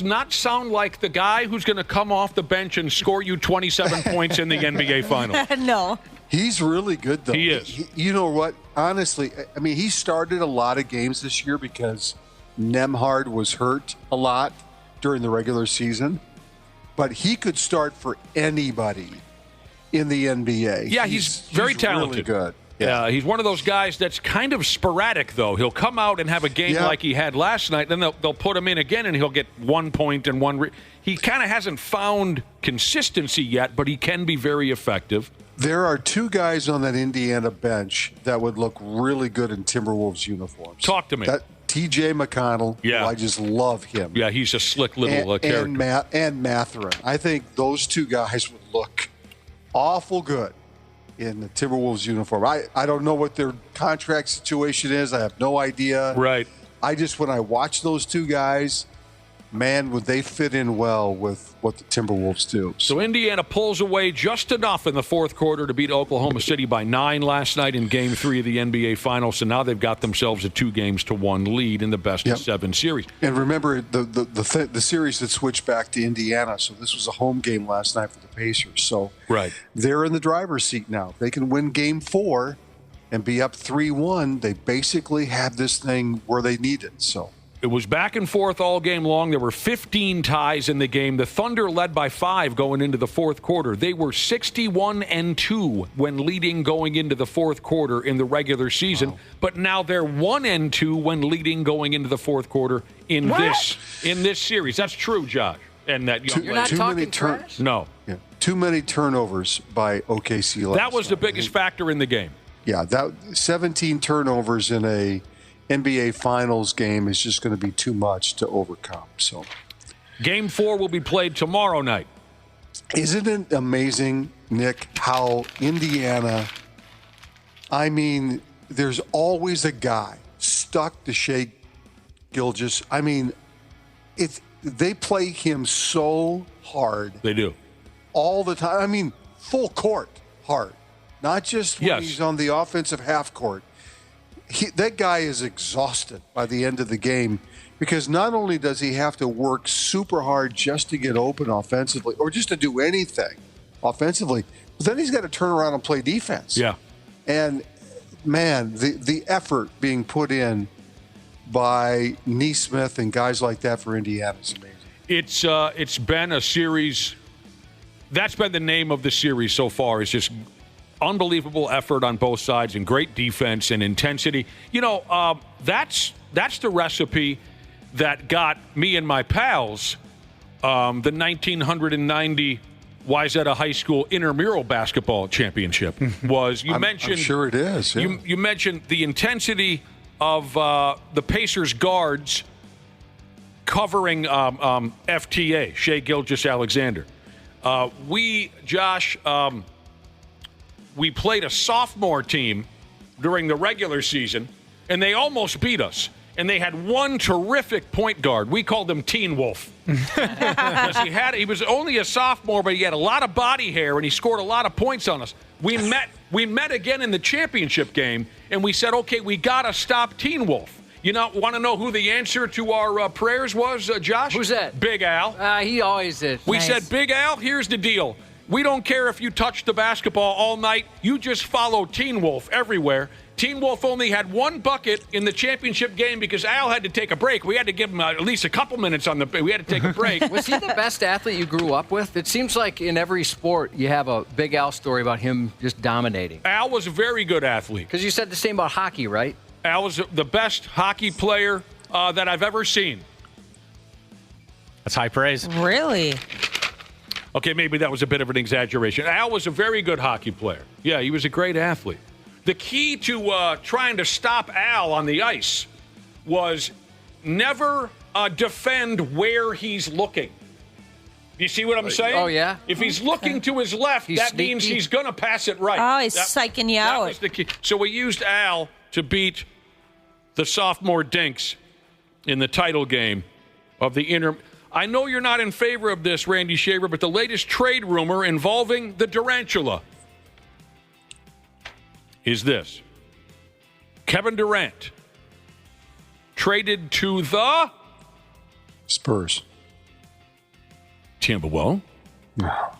not sound like the guy who's going to come off the bench and score you 27 points in the NBA Finals. No. He's really good, though. He is. You know what? Honestly, I mean, he started a lot of games this year because Nembhard was hurt a lot during the regular season. But he could start for anybody in the NBA. Yeah, he's very talented. Really good. Yeah, he's one of those guys that's kind of sporadic, though. He'll come out and have a game like he had last night, then they'll put him in again, and he'll get 1 point and one. He kind of hasn't found consistency yet, but he can be very effective. There are two guys on that Indiana bench that would look really good in Timberwolves uniforms. Talk to me. T.J. McConnell, who I just love him. Yeah, he's a slick little character. And Matherin. I think those two guys would look awful good in the Timberwolves uniform. I don't know what their contract situation is. I have no idea. Right. When I watch those two guys, man, would they fit in well with what the Timberwolves do. So Indiana pulls away just enough in the fourth quarter to beat Oklahoma City by 9 last night in Game 3 of the NBA Finals. So now they've got themselves a 2-1 lead in the best-of-7 series. And remember, the series had switched back to Indiana, so this was a home game last night for the Pacers. So they're in the driver's seat now. If they can win Game 4 and be up 3-1, they basically have this thing where they need it. So It was back and forth all game long. There were 15 ties in the game. The Thunder led by 5 going into the fourth quarter. They were 61-2 when leading going into the fourth quarter in the regular season. Wow. But now they're 1-2 when leading going into the fourth quarter in this series. That's true, Josh. And that you're not talking trash? No. Yeah. Too many turnovers by OKC last That was the biggest factor in the game. Yeah, that 17 turnovers in a NBA Finals game is just going to be too much to overcome. So, Game 4 will be played tomorrow night. Isn't it amazing, Nick, how Indiana, I mean, there's always a guy stuck to Shai Gilgeous. I mean, they play him so hard. They do. All the time. I mean, full court hard. Not just when he's on the offensive half court. That guy is exhausted by the end of the game because not only does he have to work super hard just to get open offensively or just to do anything offensively, but then he's got to turn around and play defense. Yeah. And, man, the effort being put in by Nesmith and guys like that for Indiana is amazing. It's been a series. That's been the name of the series so far, is just unbelievable effort on both sides and great defense and intensity. You know, that's the recipe that got me and my pals the 1990 Wayzata High School intramural basketball championship. I'm sure it is. Yeah. You mentioned the intensity of the Pacers guards covering FTA, Shai Gilgeous-Alexander. We played a sophomore team during the regular season, and they almost beat us. And they had one terrific point guard. We called him Teen Wolf. Because he was only a sophomore, but he had a lot of body hair, and he scored a lot of points on us. We met again in the championship game, and we said, okay, we got to stop Teen Wolf. You want to know who the answer to our prayers was, Josh? Who's that? Big Al. He always is. We said, Big Al, here's the deal. We don't care if you touch the basketball all night. You just follow Teen Wolf everywhere. Teen Wolf only had one bucket in the championship game because Al had to take a break. We had to give him at least a couple minutes we had to take a break. Was he the best athlete you grew up with? It seems like in every sport you have a Big Al story about him just dominating. Al was a very good athlete. Because you said the same about hockey, right? Al was the best hockey player that I've ever seen. That's high praise. Really? Okay, maybe that was a bit of an exaggeration. Al was a very good hockey player. Yeah, he was a great athlete. The key to trying to stop Al on the ice was never defend where he's looking. You see what I'm saying? Oh, yeah? If he's looking to his left, that means he's going to pass it right. Oh, he's psyching you out. That was the key. So we used Al to beat the sophomore Dinks in the title game of the I know you're not in favor of this, Randy Shaver, but the latest trade rumor involving the Durantula is this. Kevin Durant traded to the Spurs. Timberwolves. No.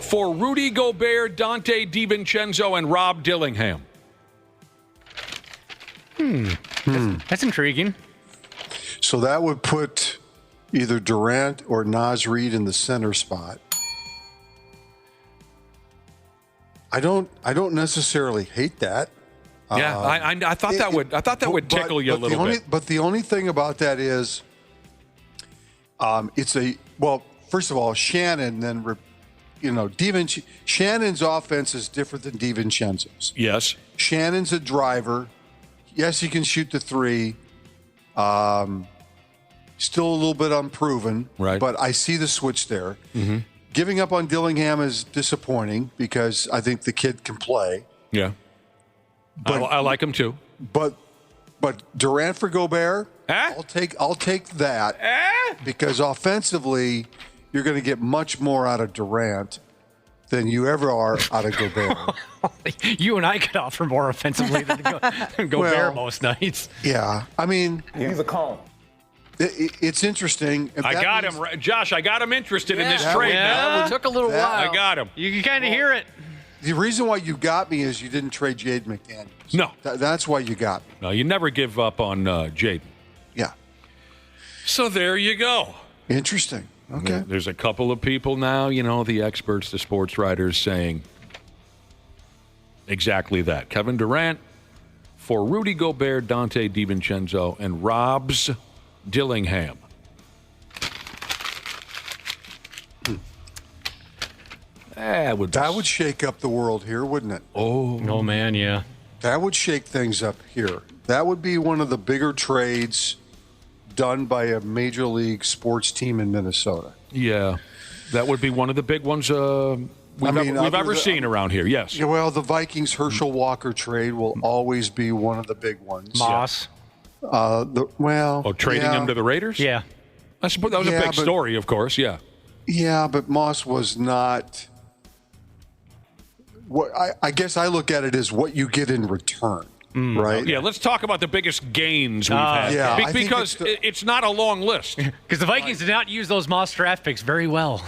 For Rudy Gobert, Dante DiVincenzo, and Rob Dillingham. That's intriguing. So that would put either Durant or Naz Reid in the center spot. I don't necessarily hate that. Yeah, I thought that would tickle you a little bit. But the only thing about that is, first of all, Shannon. Then, Shannon's offense is different than DiVincenzo's. Yes, Shannon's a driver. Yes, he can shoot the three. Still a little bit unproven, right? But I see the switch there. Mm-hmm. Giving up on Dillingham is disappointing because I think the kid can play. Yeah, but I like him too. But Durant for Gobert, I'll take that because offensively, you're going to get much more out of Durant than you ever are out of Gobert. You and I could offer more offensively than Gobert most nights. Yeah, I mean, he's a cone. It's interesting. I got him, Josh. I got him interested in this trade. Yeah, it took a little while. I got him. You can kind of hear it. The reason why you got me is you didn't trade Jaden McDaniels. No. That's why you got me. No, you never give up on Jaden. Yeah. So there you go. Interesting. Okay. There's a couple of people now, the experts, the sports writers saying exactly that. Kevin Durant for Rudy Gobert, Dante DiVincenzo, and Robs Dillingham. That would shake up the world here, wouldn't it? Oh man, yeah. That would shake things up here. That would be one of the bigger trades done by a major league sports team in Minnesota. Yeah, that would be one of the big ones we've ever seen around here. Yes. Yeah, well, the Vikings Herschel Walker trade will always be one of the big ones. Moss. Trading him to the Raiders? Yeah. I suppose that was a big story, of course. Yeah. Yeah, but Moss was not. What I guess I look at it as what you get in return. Right? Yeah, let's talk about the biggest gains we've had. Yeah, because it's not a long list. Because the Vikings did not use those Moss draft picks very well.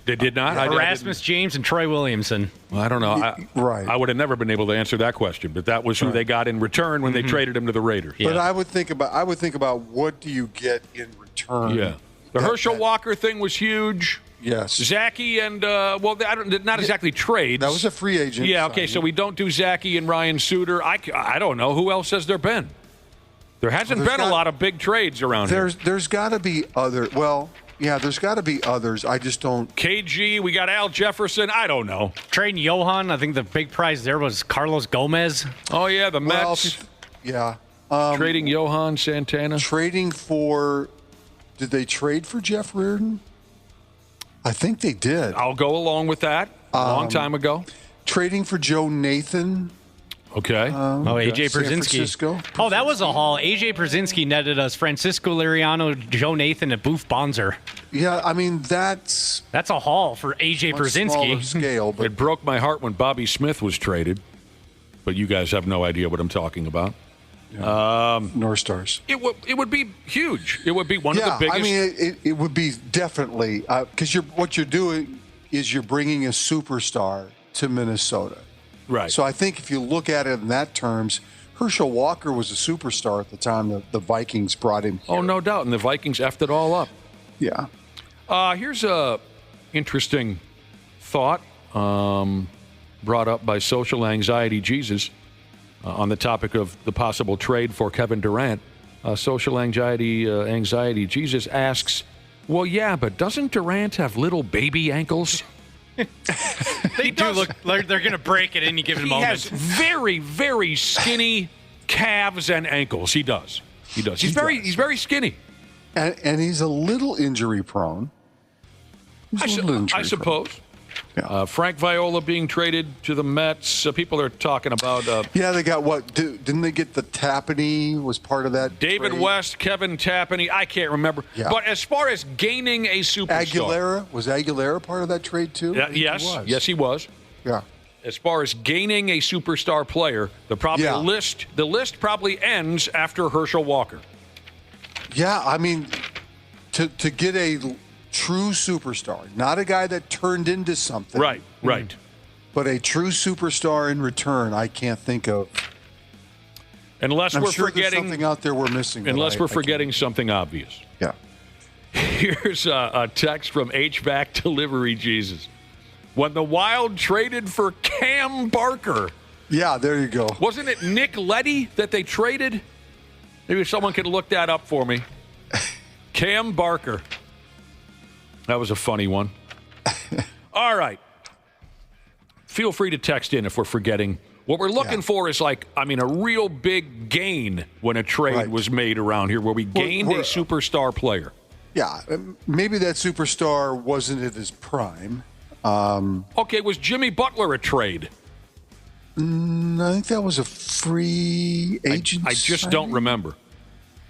They did not? Erasmus James and Troy Williamson. Well, I don't know. Right. I would have never been able to answer that question, but that was who they got in return when they traded him to the Raiders. But I would think about what do you get in return? Yeah. The Herschel Walker thing was huge. Yes. Zachy and, not exactly trades. That was a free agent. Yeah, okay, so we don't do Zachy and Ryan Suter. I don't know. Who else has there been? There hasn't been a lot of big trades around here. There's got to be other. Well, yeah, there's got to be others. I just don't. KG, we got Al Jefferson. I don't know. Trading Johan, I think the big prize there was Carlos Gomez. Oh, yeah, the Mets. Yeah. Trading Johan Santana. Trading for. Did they trade for Jeff Reardon? I think they did. I'll go along with that. A long time ago. Trading for Joe Nathan. Okay. AJ Brzezinski. Oh, that was a haul. AJ Brzezinski netted us Francisco Liriano, Joe Nathan, and Boof Bonzer. Yeah, I mean, that's a haul for AJ Brzezinski. Scale, but it broke my heart when Bobby Smith was traded, but you guys have no idea what I'm talking about. North Stars. It would be huge. It would be one of the biggest. I mean, it would be definitely because what you're doing is you're bringing a superstar to Minnesota. Right. So I think if you look at it in that terms, Herschel Walker was a superstar at the time the Vikings brought him here. Oh, no doubt. And the Vikings effed it all up. Yeah. Here's a interesting thought brought up by Social Anxiety Jesus. On the topic of the possible trade for Kevin Durant, Social Anxiety Jesus asks, well, yeah, but doesn't Durant have little baby ankles? They do look like they're going to break at any given moment. He has very, very skinny calves and ankles. He does. He's very skinny. And he's a little injury prone. I suppose. Yeah. Frank Viola being traded to the Mets. People are talking about. They got what? Didn't they get the Tapani? Was part of that? David trade? West, Kevin Tapani. I can't remember. Yeah. But as far as gaining a superstar, was Aguilera part of that trade too? Yes, he was. Yeah. As far as gaining a superstar player, the list probably ends after Herschel Walker. Yeah, I mean, to get a true superstar, not a guy that turned into something. Right. But a true superstar in return, I can't think of. Unless we're forgetting there's something out there we're missing. Unless we're forgetting something obvious. Yeah. Here's a text from HVAC Delivery Jesus. When the Wild traded for Cam Barker. Yeah, there you go. Wasn't it Nick Leddy that they traded? Maybe someone could look that up for me. Cam Barker. That was a funny one. All right. Feel free to text in if we're forgetting. What we're looking for is a real big gain when a trade was made around here where we gained a superstar player. Yeah, maybe that superstar wasn't at his prime. Okay, was Jimmy Butler a trade? I think that was a free agent. I just don't remember.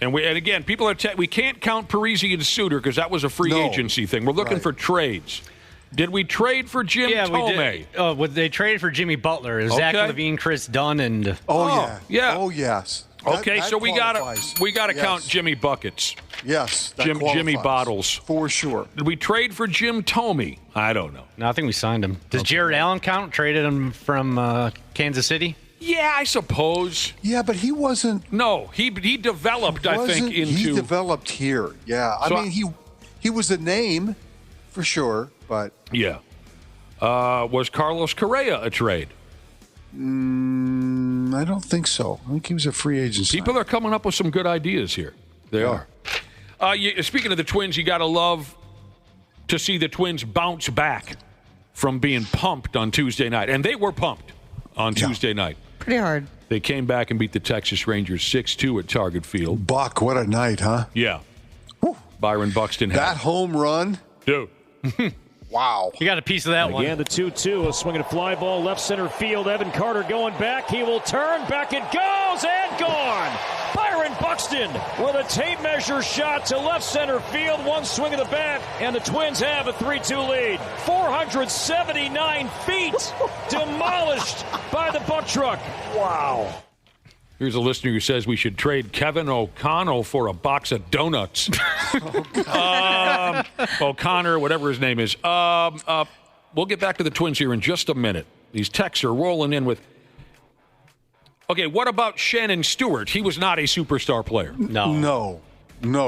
And again, people are we can't count Parisi and Suter because that was a free agency thing. We're looking for trades. Did we trade for Jim Thome? We did. They traded for Jimmy Butler, Zach LaVine, Chris Dunn, and Oh yes. Okay, so we gotta count Jimmy Buckets. Yes, Jimmy Bottles for sure. Did we trade for Jim Thome? I don't know. No, I think we signed him. Does Jared Allen count? Traded him from Kansas City? Yeah, I suppose. Yeah, but he wasn't. No, he developed, I think, into. He developed here. Yeah, So I mean, he was a name for sure, but. Yeah. Was Carlos Correa a trade? I don't think so. I think he was a free agent. People are coming up with some good ideas here. They are. Speaking of the Twins, you got to love to see the Twins bounce back from being pumped on Tuesday night. And they were pumped on Tuesday night. Pretty hard. They came back and beat the Texas Rangers 6-2 at Target Field. Buck, what a night, huh? Yeah. Whew. Byron Buxton had that home run. Dude. Wow. You got a piece of that one. Again, the 2-2, a swinging fly ball, left center field. Evan Carter going back. He will turn. Back it goes and gone. Byron Buxton with a tape measure shot to left center field. One swing of the bat, and the Twins have a 3-2 lead. 479 feet demolished by the Buck truck. Wow. Here's a listener who says we should trade Kevin O'Connell for a box of donuts. O'Connor, whatever his name is. We'll get back to the Twins here in just a minute. These texts are rolling in with. Okay, what about Shannon Stewart? He was not a superstar player. No.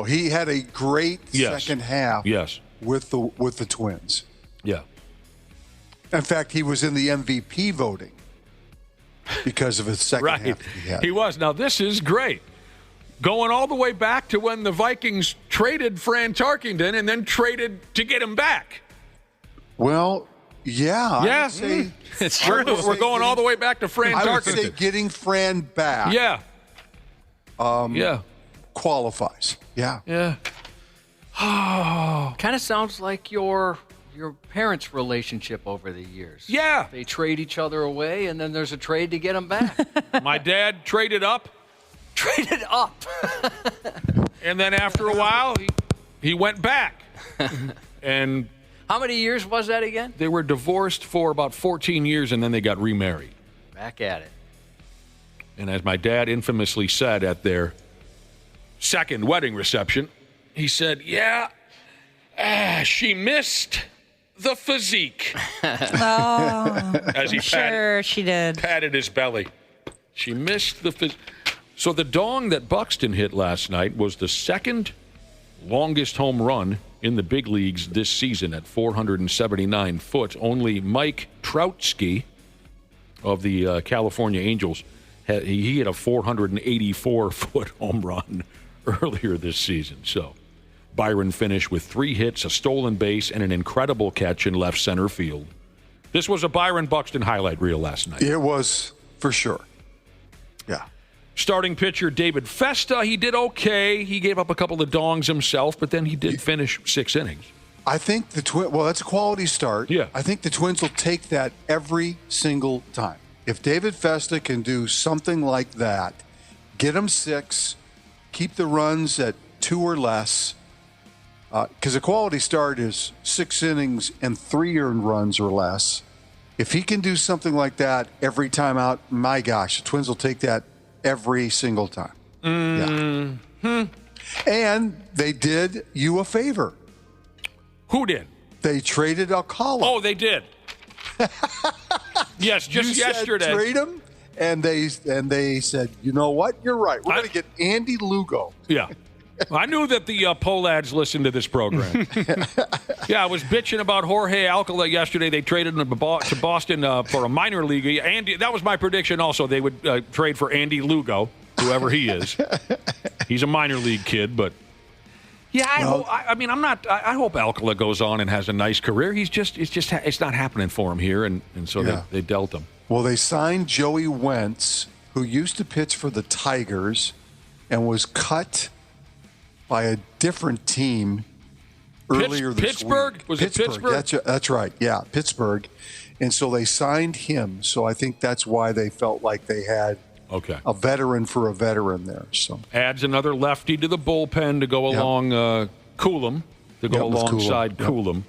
He had a great second half. Yes. With the Twins. Yeah. In fact, he was in the MVP voting because of his second half that he had. He was. Now, this is great. Going all the way back to when the Vikings traded Fran Tarkenton and then traded to get him back. Well, yeah. Yeah. I would say, it's true. We're going all the way back to Fran Tarkenton. I would say getting Fran back. Yeah. Qualifies. Yeah. Yeah. Kind of sounds like your parents' relationship over the years. Yeah. They trade each other away, and then there's a trade to get them back. My dad traded up. Traded up. And then after a while, he went back. And how many years was that again? They were divorced for about 14 years, and then they got remarried. Back at it. And as my dad infamously said at their second wedding reception, he said, she missed the physique. As he she did. Patted his belly. She missed the physique. So the dong that Buxton hit last night was the second longest home run in the big leagues this season at 479 foot. Only Mike Troutski of the California Angels, he hit a 484-foot home run earlier this season. So Byron finished with 3 hits, a stolen base, and an incredible catch in left center field. This was a Byron Buxton highlight reel last night. It was, for sure. Yeah. Starting pitcher David Festa, he did okay. He gave up a couple of dongs himself, but then he did finish 6 innings. I think that's a quality start. Yeah. I think the Twins will take that every single time. If David Festa can do something like that, get him 6, keep the runs at 2 or less, because a quality start is 6 innings and 3 earned runs or less. If he can do something like that every time out, my gosh, the Twins will take that every single time. Yeah. And they did you a favor. Who did? They traded Alcala. Oh, they did. Yes, just yesterday. Said trade him, and they said, you know what? You're right. We're going to get Andy Lugo. Yeah. I knew that the Polads listened to this program. Yeah, I was bitching about Jorge Alcala yesterday. They traded him to Boston for a minor league. Andy, that was my prediction also. They would trade for Andy Lugo, whoever he is. He's a minor league kid, but yeah, I hope Alcala goes on and has a nice career. It's not happening for him here, and so they dealt him. Well, they signed Joey Wentz, who used to pitch for the Tigers and was cut by a different team earlier this Pittsburgh? week. Was it Pittsburgh? That's right. Yeah, Pittsburgh. And so they signed him. So I think that's why they felt like they had a veteran for a veteran there. So adds another lefty to the bullpen to go along Coolum, alongside Coolum.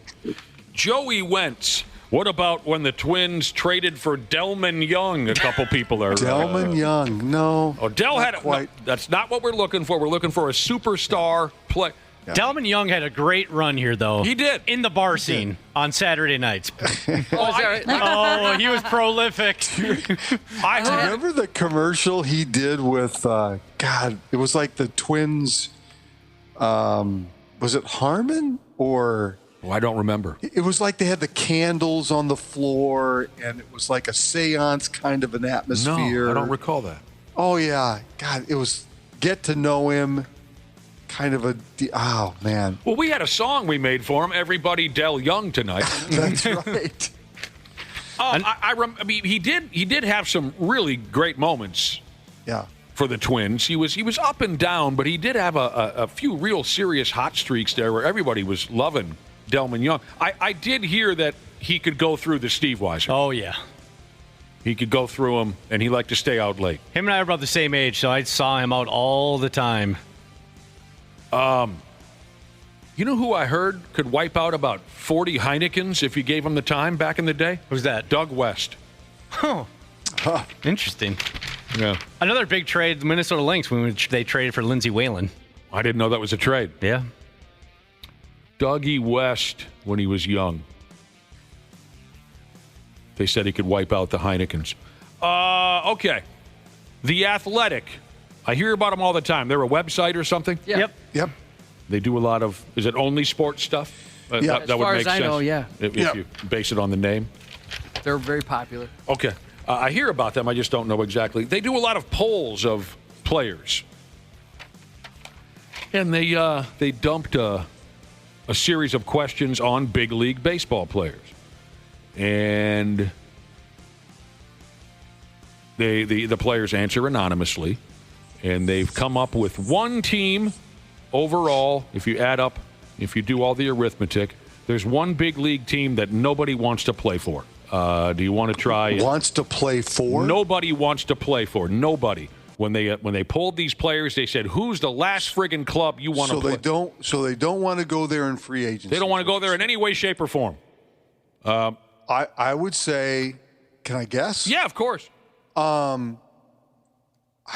Joey Wentz. What about when the Twins traded for Delman Young? A couple people are Delman Young. No. Oh, Dell had quite. No, that's not what we're looking for. We're looking for a superstar play. Delman Young had a great run here, though. He did. In the bar scene on Saturday nights. He was prolific. I heard. Remember the commercial he did with, God, it was like the Twins, was it Harmon or... Oh, I don't remember. It was like they had the candles on the floor, and it was like a seance kind of an atmosphere. No, I don't recall that. Oh, yeah. God, it was get to know him, kind of a... Oh, man. Well, we had a song we made for him, Everybody Del Young Tonight. That's right. I mean, he did have some really great moments. Yeah. For the Twins, he was up and down, but he did have a few real serious hot streaks there where everybody was loving Delman Young. I did hear that he could go through the Steve Weiser. Oh, yeah. He could go through them, and he liked to stay out late. Him and I are about the same age, so I saw him out all the time. You know who I heard could wipe out about 40 Heinekens if you gave him the time back in the day? Who's that? Doug West. Huh. Interesting. Yeah. Another big trade, the Minnesota Lynx, when they traded for Lindsey Whalen. I didn't know that was a trade. Yeah. Dougie West, when he was young, they said he could wipe out the Heinekens. Okay. The Athletic. I hear about them all the time. They're a website or something? Yeah. Yep. They do a lot of, is it only sports stuff? Yeah. That would make sense. As far as I know, yeah. If you base it on the name. They're very popular. Okay. I hear about them. I just don't know exactly. They do a lot of polls of players. And they dumped a series of questions on big league baseball players. And the players answer anonymously. And they've come up with one team overall, if you add up, if you do all the arithmetic, there's one big league team that nobody wants to play for. Do you want to try? Wants to play for? Nobody wants to play for. Nobody. When they pulled these players, they said, "Who's the last friggin' club you want to play?" So they don't want to go there in free agency. They don't want to go there in any way, shape, or form. I would say, can I guess? Yeah, of course. I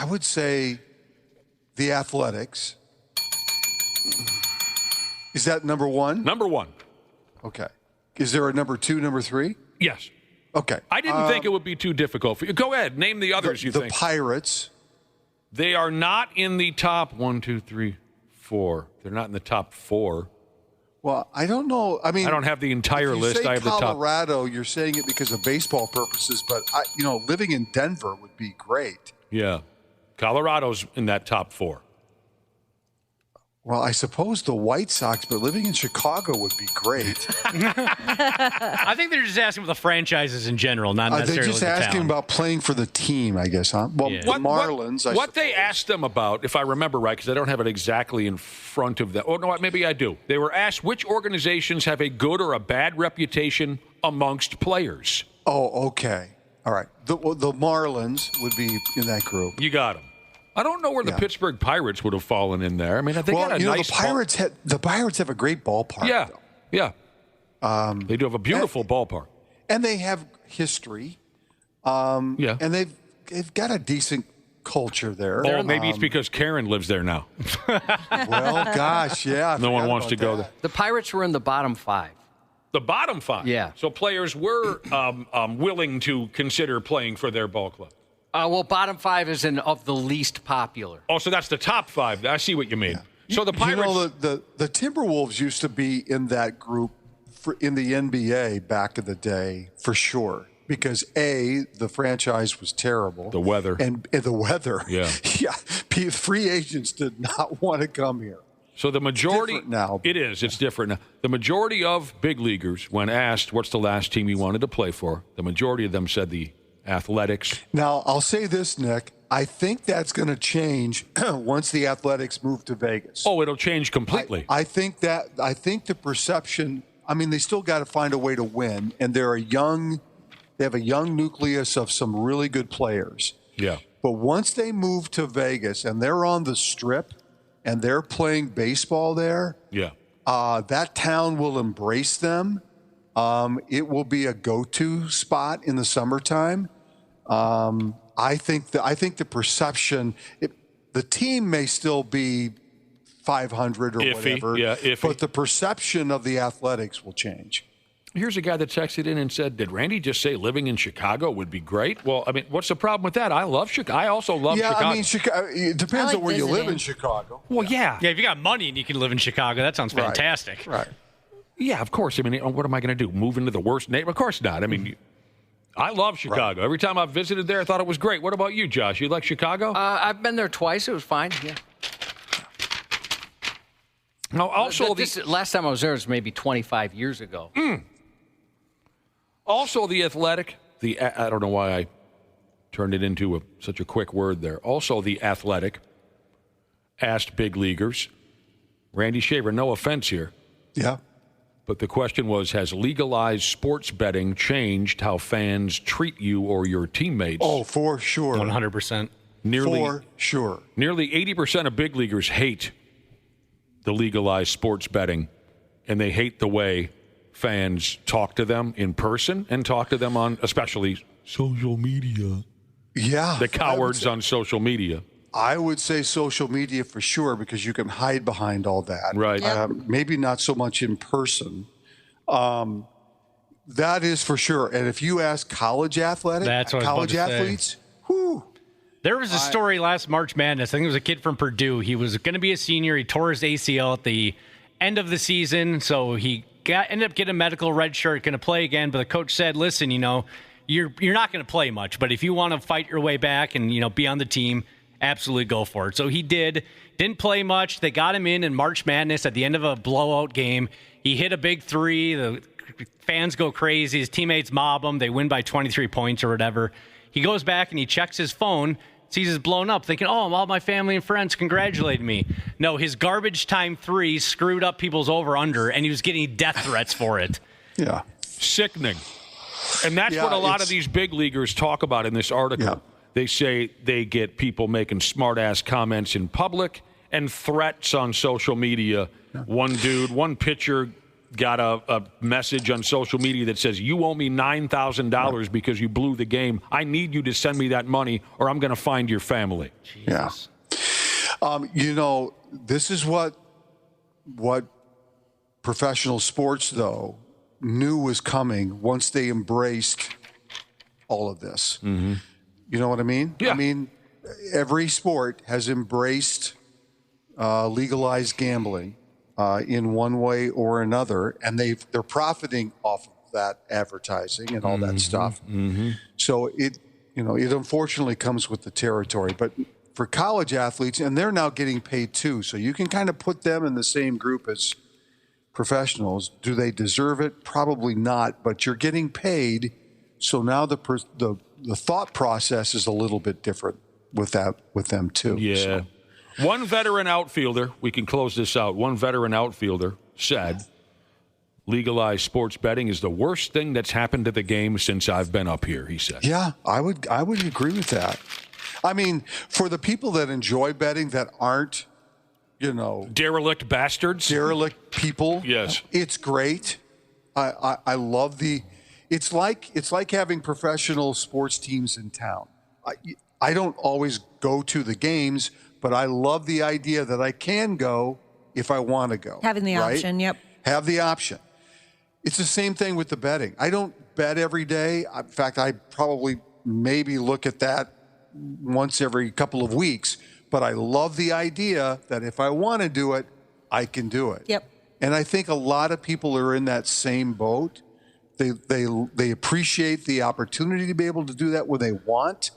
would say the Athletics. Is that number one? Number one. Okay. Is there a number two, number three? Yes. Okay. I didn't think it would be too difficult for you. Go ahead. Name the others you think. The Pirates. They are not in the top 1, 2, 3, 4. They're not in the top 4. Well, I don't know. I mean, I don't have the entire list. I have the top. Colorado, you're saying it because of baseball purposes, but living in Denver would be great. Yeah. Colorado's in that top 4. Well, I suppose the White Sox, but living in Chicago would be great. I think they're just asking for the franchises in general, not necessarily they're just asking about playing for the team, I guess, huh? Well, Yeah. the Marlins. What they asked them about, if I remember right, because I don't have it exactly in front of them. Oh, no, maybe I do. They were asked which organizations have a good or a bad reputation amongst players. Oh, okay. All right. The Marlins would be in that group. You got them. I don't know where the Pittsburgh Pirates would have fallen in there. I mean, they got a nice the Pirates have a great ballpark. Yeah, though. yeah. They do have a beautiful ballpark, and they have history. Yeah, and they've got a decent culture there. Oh, maybe it's because Karen lives there now. Well, gosh, yeah. No one wants to go there. The Pirates were in the bottom 5. The bottom 5. Yeah. So players were willing to consider playing for their ball club. Well, bottom 5 is of the least popular. Oh, so that's the top 5. I see what you mean. Yeah. So the Pirates... the Timberwolves used to be in that group in the NBA back in the day, for sure. Because, A, the franchise was terrible. The weather. And the weather. Yeah. Yeah. Free agents did not want to come here. So the majority... It's different now. It is. It's different now. The majority of big leaguers, when asked what's the last team you wanted to play for, the majority of them said the Athletics. Now, I'll say this, Nick. I think that's going to change once the Athletics move to Vegas. Oh, it'll change completely. I think the perception, I mean, they still got to find a way to win, and they have a young nucleus of some really good players. Yeah. But once they move to Vegas and they're on the Strip and they're playing baseball there, yeah, that town will embrace them. It will be a go-to spot in the summertime. I think the perception, the team may still be 500 or Iffy, whatever. yeah, iffy. But the perception of the Athletics will change. Here's a guy that texted in and said, did Randy just say living in Chicago would be great? Well, I mean, what's the problem with that? I love Chicago. I also love Chicago. I mean, it depends on where you live in Chicago. Well, yeah. Yeah, if you got money and you can live in Chicago, that sounds fantastic. Right. Yeah, of course. I mean, what am I going to do? Move into the worst neighborhood? Of course not. I mean, I love Chicago. Right. Every time I've visited there, I thought it was great. What about you, Josh? You like Chicago? I've been there twice. It was fine. Yeah. Now, also, last time I was there was maybe 25 years ago. Also, the Athletic. I don't know why I turned it into such a quick word there. Also, the Athletic asked big leaguers, Randy Shaver, no offense here. Yeah. But the question was, has legalized sports betting changed how fans treat you or your teammates? Oh, for sure. 100%. For sure. Nearly 80% of big leaguers hate the legalized sports betting, and they hate the way fans talk to them in person and talk to them on especially social media. Yeah. The cowards on social media. I would say social media for sure, because you can hide behind all that. Right. Maybe not so much in person. That is for sure. And if you ask college athletes, whew. There was a story last March Madness. I think it was a kid from Purdue. He was going to be a senior. He tore his ACL at the end of the season, so he ended up getting a medical red shirt, going to play again. But the coach said, listen, you're not going to play much, but if you want to fight your way back and, be on the team, absolutely go for it. So he didn't play much. They got him in March Madness at the end of a blowout game. He hit a big three. The fans go crazy. His teammates mob him. They win by 23 points or whatever. He goes back and he checks his phone, sees it's blown up, thinking, all my family and friends congratulated me. No, his garbage time three screwed up people's over-under, and he was getting death threats for it. Yeah. Sickening. And that's what a lot of these big leaguers talk about in this article. Yeah. They say they get people making smart-ass comments in public and threats on social media. Yeah. One pitcher got a message on social media that says, you owe me $9,000 because you blew the game. I need you to send me that money or I'm going to find your family. Jesus. Yeah. This is what professional sports, though, knew was coming once they embraced all of this. Mm-hmm. You know what I mean? Yeah. I mean, every sport has embraced legalized gambling in one way or another, and they're profiting off of that advertising and all that stuff. Mm-hmm. So it unfortunately comes with the territory. But for college athletes, and they're now getting paid too, so you can kind of put them in the same group as professionals. Do they deserve it? Probably not, but you're getting paid, so now the thought process is a little bit different with them too. Yeah. So. One veteran outfielder, we can close this out. One veteran outfielder said, legalized sports betting is the worst thing that's happened to the game since I've been up here, he said. Yeah, I would agree with that. I mean, for the people that enjoy betting that aren't, derelict bastards, derelict people. Yes, it's great. I love it's like having professional sports teams in town. I don't always go to the games, but I love the idea that I can go if I want to go. Having the option, yep. Have the option. It's the same thing with the betting. I don't bet every day. In fact, I probably maybe look at that once every couple of weeks. But I love the idea that if I want to do it, I can do it. Yep. And I think a lot of people are in that same boat. They appreciate the opportunity to be able to do that when they want,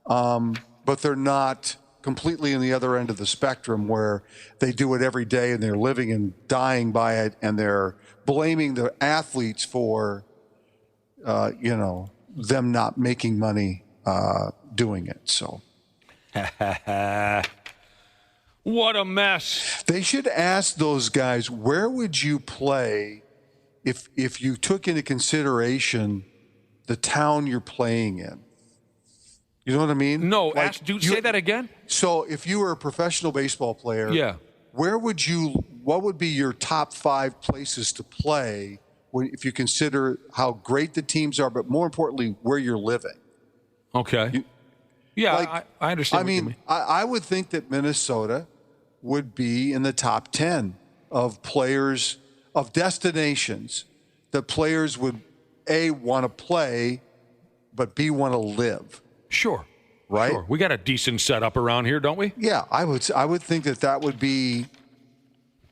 but they're not completely in the other end of the spectrum where they do it every day and they're living and dying by it, and they're blaming the athletes for, them not making money doing it. So. What a mess. They should ask those guys, where would you play if you took into consideration the town you're playing in? You know what I mean? No, say that again. So if you were a professional baseball player, yeah, what would be your top 5 places to play if you consider how great the teams are, but more importantly, where you're living? Okay. I understand. I mean, I would think that Minnesota would be in the top 10 of players, of destinations that players would, A, want to play, but B, want to live. Sure. Right? Sure. We got a decent setup around here, don't we? Yeah, I would think that would be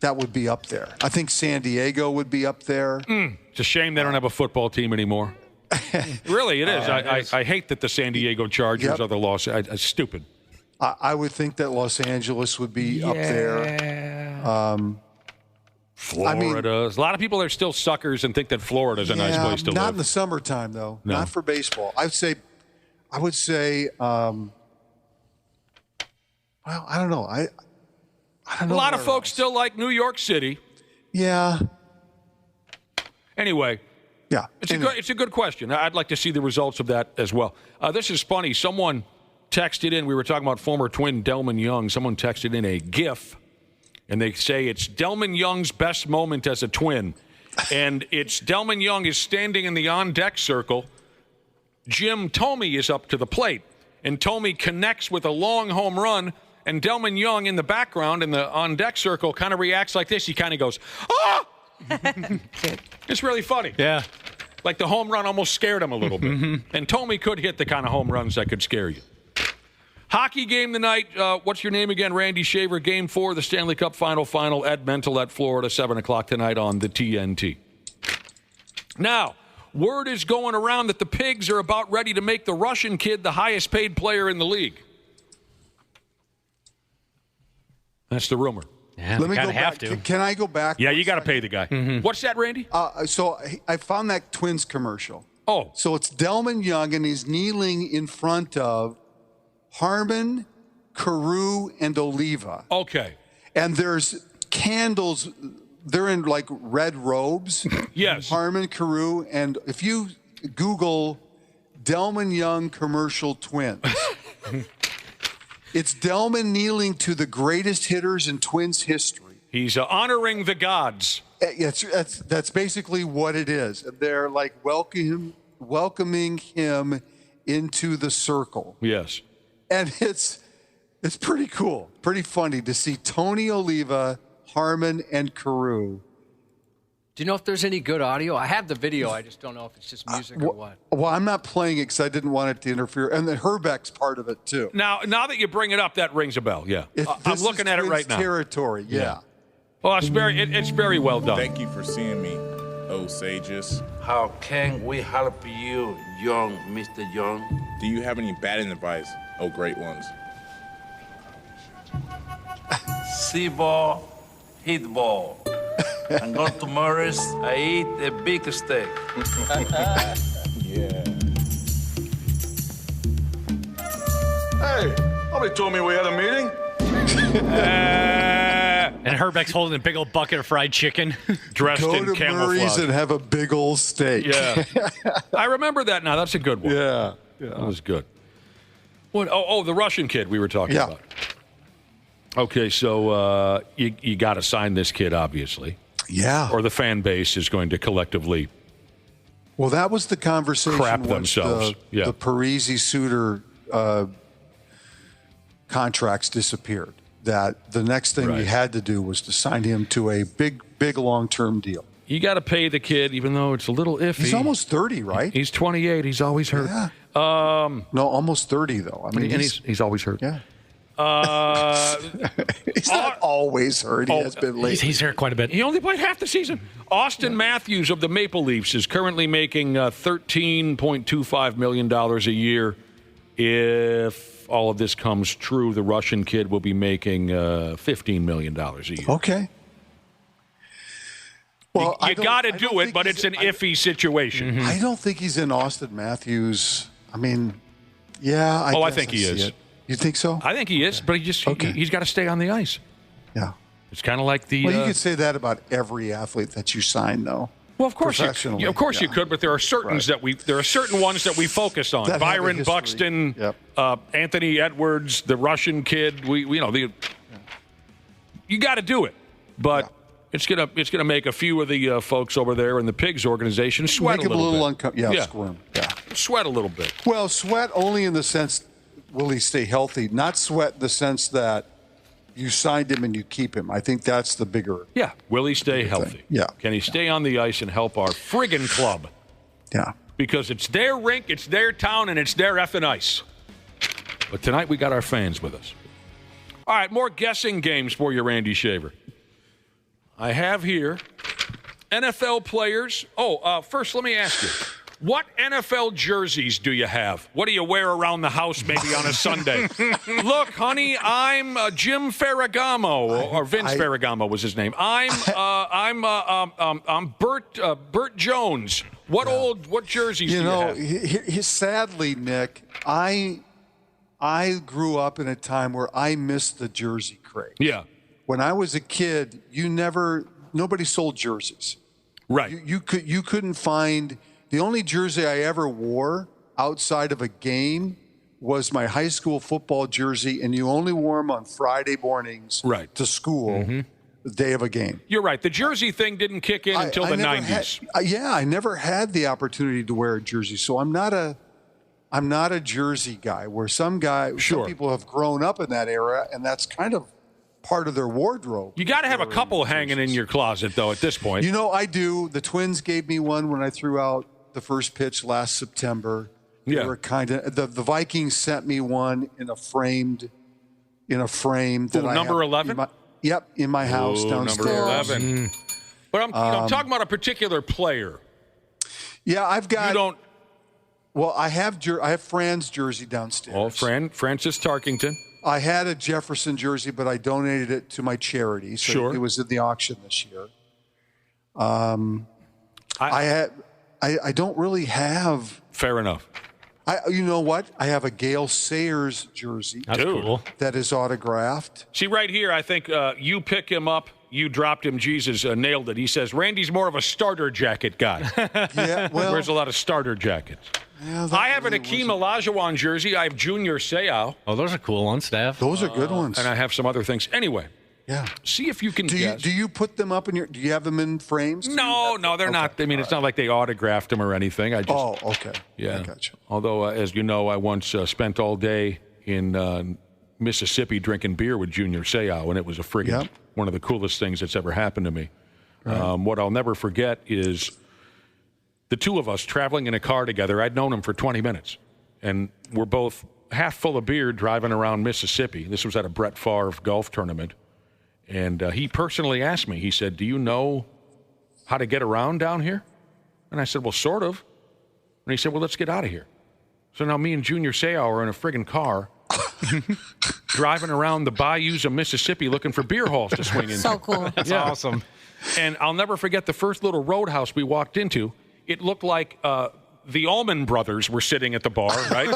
up there. I think San Diego would be up there. It's a shame they don't have a football team anymore. Really, it is. I hate that the San Diego Chargers are the Los. It's stupid. I would think that Los Angeles would be up there. Florida. There's a lot of people that are still suckers and think that Florida's a nice place to live. Not in the summertime, though. No. Not for baseball. I would say. Well, I don't know. I don't know. A lot of folks still like New York City. Yeah. Anyway. Yeah. It's a good question. I'd like to see the results of that as well. This is funny. Someone texted in. We were talking about former twin Delman Young. Someone texted in a GIF. And they say it's Delman Young's best moment as a twin. And it's Delman Young is standing in the on-deck circle. Jim Thome is up to the plate. And Thome connects with a long home run. And Delman Young in the background in the on-deck circle kind of reacts like this. He kind of goes, ah! It's really funny. Yeah. Like the home run almost scared him a little bit. And Thome could hit the kind of home runs that could scare you. Hockey game tonight. What's your name again? Randy Shaver. Game 4, the Stanley Cup final. Ed Mental at Florida, 7 o'clock tonight on the TNT. Now, word is going around that the Pigs are about ready to make the Russian kid the highest paid player in the league. That's the rumor. Yeah, Let me go have back. to. Can I go back? Yeah, you got to pay the guy. What's that, Randy? So I found that Twins commercial. Oh. So it's Delman Young, and he's kneeling in front of Harmon, Carew, and Oliva. Okay. And there's candles. They're in like red robes. Yes. Harmon, Carew, and if you Google Delman Young commercial Twins, it's Delman kneeling to the greatest hitters in Twins history. He's honoring the gods. That's basically what it is. They're like welcoming him into the circle. Yes. And it's pretty cool, pretty funny to see Tony Oliva, Harmon, and Carew. Do you know if there's any good audio? I have the video. I just don't know if it's just music or what. Well, I'm not playing it because I didn't want it to interfere. And then Herbeck's part of it, too. Now that you bring it up, that rings a bell, yeah. I'm looking at it right now. Territory, yeah. Well, it's very well done. Thank you for seeing me, oh sages. How can we help you, young Mr. Young? Do you have any batting advice, oh great ones? See ball, hit ball. And go to Morris, I eat a big steak. Yeah. Hey, nobody told me we had a meeting. And Herbeck's holding a big old bucket of fried chicken. Dressed Go in to camouflage. Murray's and have a big old steak. Yeah. I remember that now. That's a good one. Yeah. That was good. What? Oh, the Russian kid we were talking about. Okay, so you got to sign this kid, obviously. Yeah. Or the fan base is going to collectively Well, that was the conversation crap once themselves. the Parisi Suter contracts disappeared. That the next thing you had to do was to sign him to a big long-term deal. You got to pay the kid, even though it's a little iffy. He's almost 30, right? He's 28. He's always hurt. Yeah. No, almost 30, though. I mean, he's always hurt. Yeah. He's not always hurt. He has been late. He's hurt quite a bit. He only played half the season. Austin Matthews of the Maple Leafs is currently making $13.25 million a year. If all of this comes true, the Russian kid will be making $15 million a year. Okay. Well, you got to do it, but it's an iffy situation. I don't think he's in Austin Matthews. I mean, yeah. I think he is. You think so? I think he is, but he's got to stay on the ice. Yeah. It's kind of like the. Well, you could say that about every athlete that you sign, though. Well, of course, you could, but there are certain ones that we focus on. That Byron Buxton, Anthony Edwards, the Russian kid. You got to do it, but it's gonna make a few of the folks over there in the Pigs organization sweat a little bit. Squirm. Sweat a little bit. Well, sweat only in the sense, will he stay healthy? Not sweat in the sense that you signed him and you keep him. I think that's the bigger. Yeah. Will he stay healthy? Yeah. Can he stay on the ice and help our friggin' club? Yeah. Because it's their rink, it's their town, and it's their effing ice. But tonight we got our fans with us. All right, more guessing games for you, Randy Shaver. I have here NFL players. First, let me ask you. What NFL jerseys do you have? What do you wear around the house maybe on a Sunday? Look, honey, I'm Jim Ferragamo, or Vince Ferragamo was his name. I'm Burt Jones. What jerseys do you have? Sadly, Nick, I grew up in a time where I missed the jersey craze. Yeah. When I was a kid, nobody sold jerseys. Right. You couldn't find. The only jersey I ever wore outside of a game was my high school football jersey, and you only wore them on Friday mornings to school, the day of a game. You're right. The jersey thing didn't kick in until the 90s. I never had the opportunity to wear a jersey, so I'm not a jersey guy. Where some people have grown up in that era, and that's kind of part of their wardrobe. You got to have a couple hanging in your closet, though, at this point. I do. The Twins gave me one when I threw out the first pitch last September. They were kind of the Vikings sent me one in a frame that I number 11. In my house downstairs. Number 11. But I'm talking about a particular player. Yeah, I've got. You don't. Well, I have Fran's jersey downstairs. Oh, Francis Tarkington. I had a Jefferson jersey, but I donated it to my charity. So it was in the auction this year. I don't really have. Fair enough. You know what? I have a Gale Sayers jersey. That's cool. That is autographed. See, right here, I think you pick him up. You dropped him. Jesus nailed it. He says, Randy's more of a starter jacket guy. Yeah, well. Wears a lot of starter jackets. Yeah, I have an Akeem Olajuwon jersey. I have Junior Seau. Oh, those are cool ones, Steph. Those are good ones. And I have some other things. Anyway. Yeah. See if you can guess. Do you put them up in do you have them in frames? No, they're not. I mean, it's not like they autographed them or anything. Okay. Yeah. I gotcha. Although, as you know, I once spent all day in Mississippi drinking beer with Junior Seau, and it was one of the coolest things that's ever happened to me. Right. What I'll never forget is the two of us traveling in a car together. I'd known him for 20 minutes, and we're both half full of beer driving around Mississippi. This was at a Brett Favre golf tournament. And he personally asked me, he said, do you know how to get around down here? And I said, well, sort of. And he said, well, let's get out of here. So now me and Junior Seau are in a friggin' car driving around the bayous of Mississippi looking for beer halls to swing into. So cool. That's awesome. And I'll never forget the first little roadhouse we walked into. It looked like the Allman Brothers were sitting at the bar, right?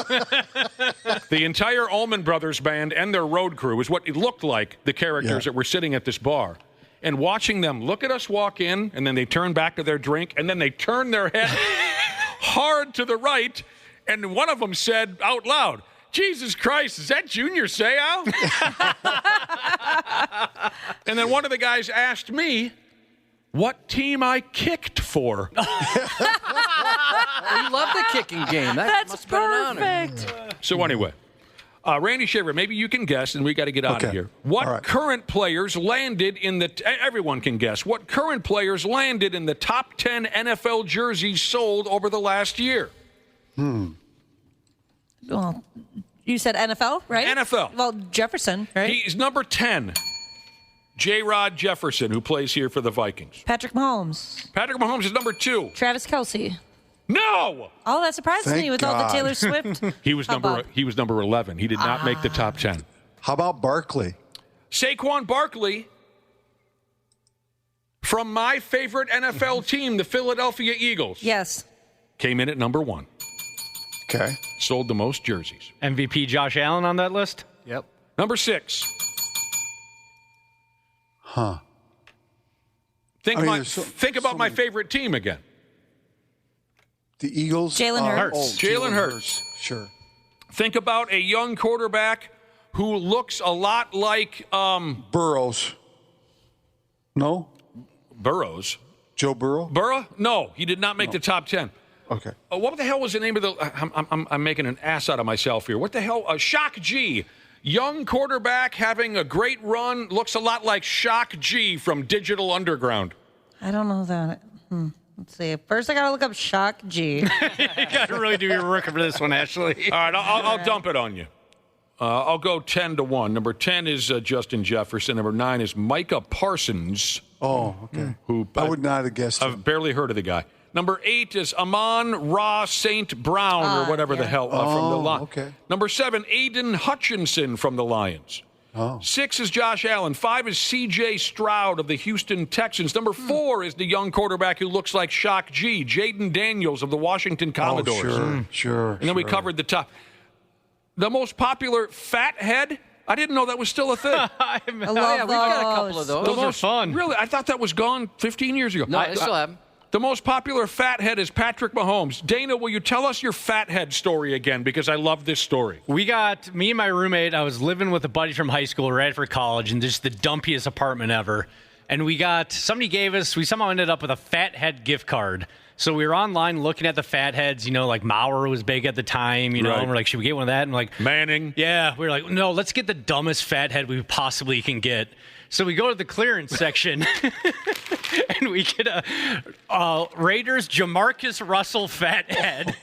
The entire Allman Brothers band and their road crew is what it looked like, the characters that were sitting at this bar. And watching them look at us walk in, and then they turn back to their drink, and then they turn their head hard to the right, and one of them said out loud, Jesus Christ, is that Junior Seau? And then one of the guys asked me what team I kicked for. You love the kicking game. That's perfect. So anyway, Randy Shaver, maybe you can guess, and we got to get out of here. What current players landed in the? Everyone can guess. What current players landed in the top 10 NFL jerseys sold over the last year? Well, you said NFL, right? NFL. Well, Jefferson, right? He's number 10. J-Rod Jefferson, who plays here for the Vikings. Patrick Mahomes. Patrick Mahomes is number 2. Travis Kelce. No! Oh, that surprised me with all the Taylor Swift. He was number 11. He did not make the top 10. How about Barkley? Saquon Barkley, from my favorite NFL team, the Philadelphia Eagles. Yes. Came in at number 1. Okay. Sold the most jerseys. MVP Josh Allen on that list? Yep. Number 6. Huh. Think about my favorite team again. The Eagles. Jalen Hurts. Jalen Hurts. Sure. Think about a young quarterback who looks a lot like Burrows. No? Burrows. Joe Burrow? Burrow? No, he did not make the top 10. Okay. What the hell was the name of the? I'm making an ass out of myself here. What the hell? Shock G. Young quarterback having a great run. Looks a lot like Shock G from Digital Underground. I don't know that. Let's see. First, I got to look up Shock G. You got to really do your work for this one, Ashley. All right, I'll dump it on you. I'll go 10-1. Number 10 is Justin Jefferson. Number 9 is Micah Parsons. Oh, okay. Who I would not have guessed him. I've barely heard of the guy. Number 8 is Amon Ra St. Brown, or whatever the hell, from the Lions. Okay. Number 7, Aiden Hutchinson from the Lions. 6 is Josh Allen. 5 is C.J. Stroud of the Houston Texans. Number 4 is the young quarterback who looks like Shock G, Jaden Daniels of the Washington Commodores. Sure. And then we covered the top. The most popular fat head. I didn't know that was still a thing. I love we've got a couple of those. Those are fun. Really, I thought that was gone 15 years ago. No, I still have them. The most popular fathead is Patrick Mahomes. Dana, will you tell us your fathead story again? Because I love this story. We got, me and my roommate, I was living with a buddy from high school right after college, and just the dumpiest apartment ever. And we somehow ended up with a fathead gift card. So we were online looking at the fatheads, like Maurer was big at the time, Right. and we're like, should we get one of that? And like, Manning. Yeah, we were like, no, let's get the dumbest fathead we possibly can get. So we go to the clearance section, and we get a Raiders Jamarcus Russell fathead.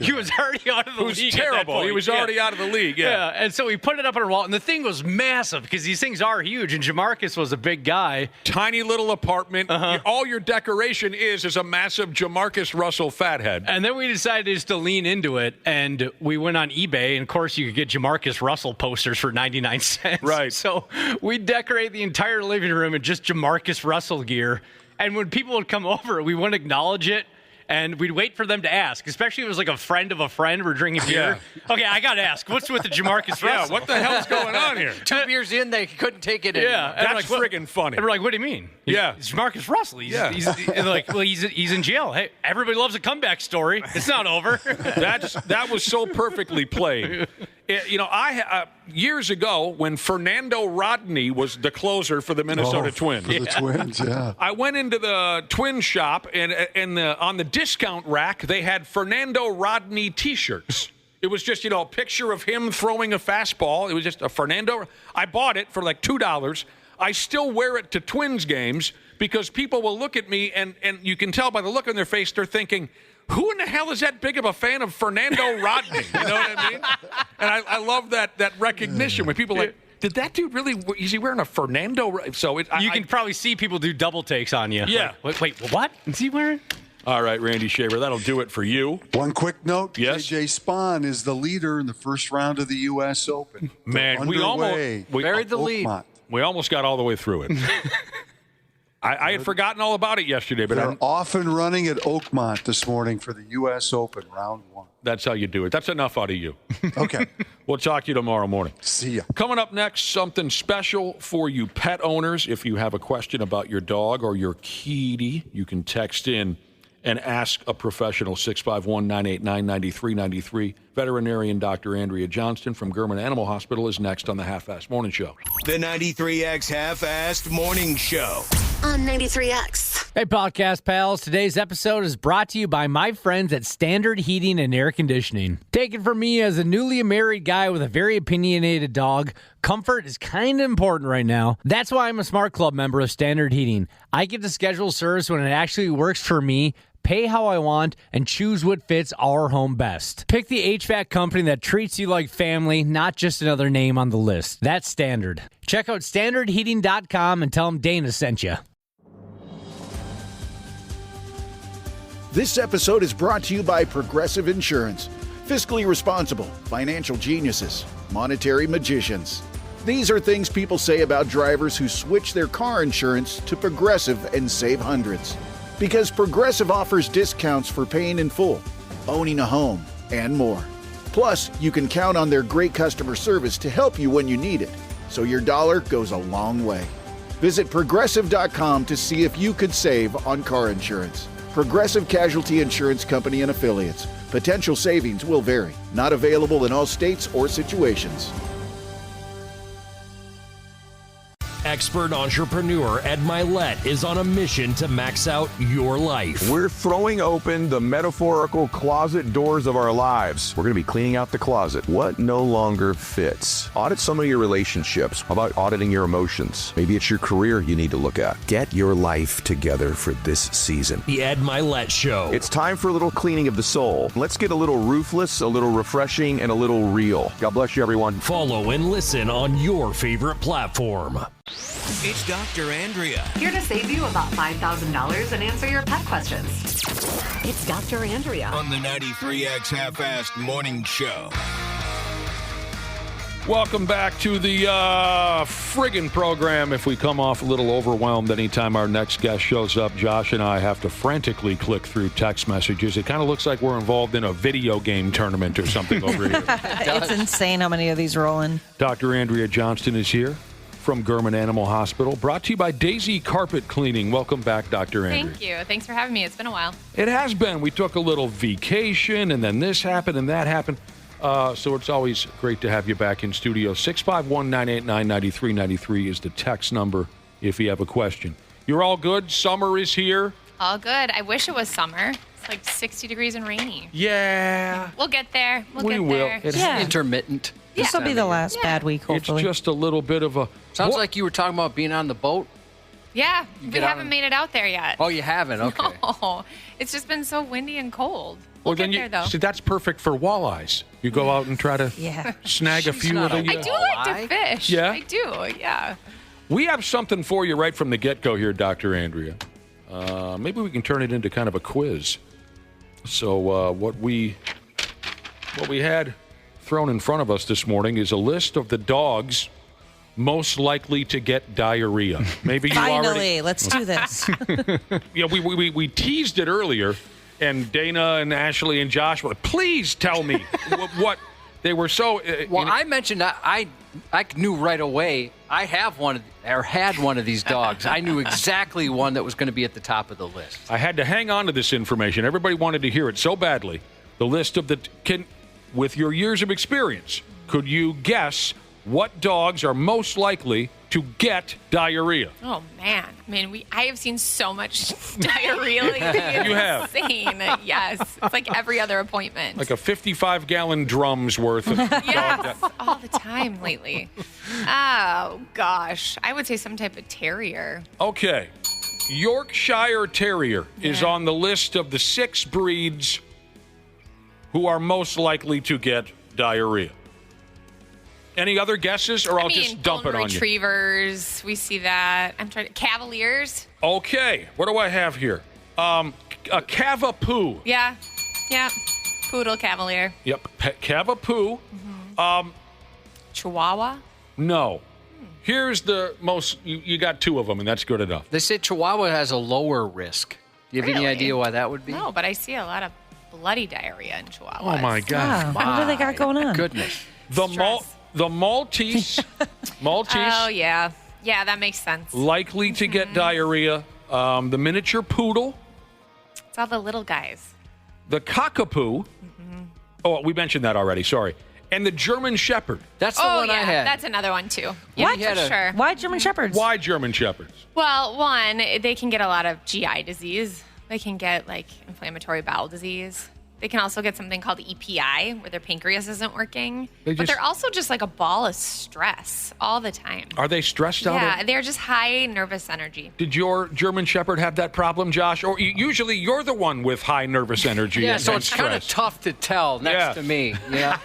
He was already out of the league. Who's terrible. He was already out of the league, yeah. And so we put it up on our wall, and the thing was massive because these things are huge, and Jamarcus was a big guy. Tiny little apartment. All your decoration is a massive Jamarcus Russell fathead. And then we decided just to lean into it, and we went on eBay, and of course you could get Jamarcus Russell posters for 99 cents. Right. So we decorate the entire living room in just Jamarcus Russell gear. And when people would come over, we wouldn't acknowledge it, and we'd wait for them to ask, especially if it was like a friend of a friend. We're drinking beer. Okay, I got to ask, what's with the Jamarcus Russell? Yeah, what the hell's going on here? 2 beers in, they couldn't take it anymore. Yeah, That's friggin' funny. And we're like, what do you mean? It's Jamarcus Russell. He's like, well, he's in jail. Hey, everybody loves a comeback story. It's not over. That was so perfectly played. I years ago when Fernando Rodney was the closer for the Minnesota Twins. For the Twins, yeah. I went into the Twin shop, and on the discount rack they had Fernando Rodney T-shirts. It was just a picture of him throwing a fastball. It was just a Fernando. I bought it for like $2. I still wear it to Twins games because people will look at me, and you can tell by the look on their face they're thinking, who in the hell is that big of a fan of Fernando Rodney? You know what I mean? And I love that recognition when people are like, did that dude really, is he wearing a Fernando? So you can probably see people do double takes on you. Yeah. Like, wait, what? Is he wearing? All right, Randy Shaver, that'll do it for you. One quick note, yes? J.J. Spahn is the leader in the first round of the U.S. Open. Man, we buried the lead. We almost got all the way through it. I had forgotten all about it yesterday, but they're off and running at Oakmont this morning for the U.S. Open, round 1. That's how you do it. That's enough out of you. Okay. We'll talk to you tomorrow morning. See ya. Coming up next, something special for you pet owners. If you have a question about your dog or your kitty, you can text in and ask a professional. 651-989-9393. Veterinarian Doctor Andrea Johnston from Gurman Animal Hospital is next on the Half-Assed Morning Show. The 93X Half-Assed Morning Show. On 93X. Hey, podcast pals. Today's episode is brought to you by my friends at Standard Heating and Air Conditioning. Take it from me, as a newly married guy with a very opinionated dog, comfort is kind of important right now. That's why I'm a Smart Club member of Standard Heating. I get to schedule service when it actually works for me, pay how I want, and choose what fits our home best. Pick the HVAC company that treats you like family, not just another name on the list. That's Standard. Check out standardheating.com and tell them Dana sent you. This episode is brought to you by Progressive Insurance. Fiscally responsible, financial geniuses, monetary magicians. These are things people say about drivers who switch their car insurance to Progressive and save hundreds. Because Progressive offers discounts for paying in full, owning a home, and more. Plus, you can count on their great customer service to help you when you need it, so your dollar goes a long way. Visit Progressive.com to see if you could save on car insurance. Progressive Casualty Insurance Company and Affiliates. Potential savings will vary. Not available in all states or situations. expert entrepreneur Ed Milet is on a mission to max out your life. We're throwing open the metaphorical closet doors of our lives. We're going to be cleaning out the closet. What no longer fits? Audit some of your relationships. How about auditing your emotions? Maybe it's your career you need to look at. Get your life together for this season. The Ed Milet Show. It's time for a little cleaning of the soul. Let's get a little ruthless, a little refreshing, and a little real. God bless you, everyone. Follow and listen on your favorite platform. It's Dr. Andrea. Here to save you about $5,000 and answer your pet questions. It's Dr. Andrea on the 93X Half-Assed Morning Show. Welcome back to the friggin' program. If we come off a little overwhelmed anytime our next guest shows up, Josh and I have to frantically click through text messages. It kind of looks like we're involved in a video game tournament or something over here. It's insane how many of these roll in. Dr. Andrea Johnston is here from Gurman Animal Hospital, brought to you by Daisy Carpet Cleaning. Welcome back, Dr. Andrea. Thank you. Thanks for having me. It's been a while. It has been. We took a little vacation, and then this happened and that happened. So it's always great to have you back in studio. 651-989-9393 is the text number if you have a question. You're all good? Summer is here? All good. I wish it was summer. It's like 60 degrees and rainy. Yeah. We'll get there. We will. It's intermittent. This will be the last bad week, hopefully. It's just a little bit of a... Sounds like you were talking about being on the boat. Yeah, we haven't made it out there yet. Oh, you haven't? Okay. No, it's just been so windy and cold. Well, then there, though. See, that's perfect for walleyes. You go out and try to snag a few of the... I do like to fish. Yeah? I do, yeah. We have something for you right from the get-go here, Dr. Andrea. Maybe we can turn it into kind of a quiz. So what we had thrown in front of us this morning is a list of the dogs most likely to get diarrhea. Maybe you Finally, let's do this. Yeah, we teased it earlier, and Dana and Ashley and Josh were like, please tell me what they were so... well, I mentioned I knew right away. I have had one of these dogs. I knew exactly one that was going to be at the top of the list. I had to hang on to this information. Everybody wanted to hear it so badly. The list of with your years of experience, could you guess what dogs are most likely to get diarrhea? Oh, man. I mean, I have seen so much diarrhea lately. It's You have? insane. Yes. It's like every other appointment. Like a 55-gallon drum's worth of Yes, all the time lately. Oh, gosh. I would say some type of terrier. Okay. Yorkshire Terrier is on the list of the 6 breeds who are most likely to get diarrhea. Any other guesses, or I'll just dump it on you? Retrievers, we see that. I'm trying to... Cavaliers? Okay. What do I have here? A Cavapoo. Yeah. Poodle Cavalier. Yep. Cavapoo. Chihuahua? No. Here's the most... You got 2 of them, and that's good enough. They say Chihuahua has a lower risk. Do you have any idea why that would be? No, but I see a lot of bloody diarrhea in Chihuahuas. Oh, my God. What do they got going on? Goodness. The Maltese. Oh, yeah. Yeah, that makes sense. Likely to get diarrhea. The miniature poodle. It's all the little guys. The cockapoo. Oh, we mentioned that already. Sorry. And the German Shepherd. That's the one I had. That's another one, too. What? Yeah, for sure. Why German Shepherds? Why German Shepherds? Well, one, they can get a lot of GI disease. They can get, like, inflammatory bowel disease. They can also get something called EPI, where their pancreas isn't working. But they're also just like a ball of stress all the time. Are they stressed out? Yeah, they're just high nervous energy. Did your German Shepherd have that problem, Josh? Or usually you're the one with high nervous energy. Yeah, and so it's kind of tough to tell next to me. Yeah.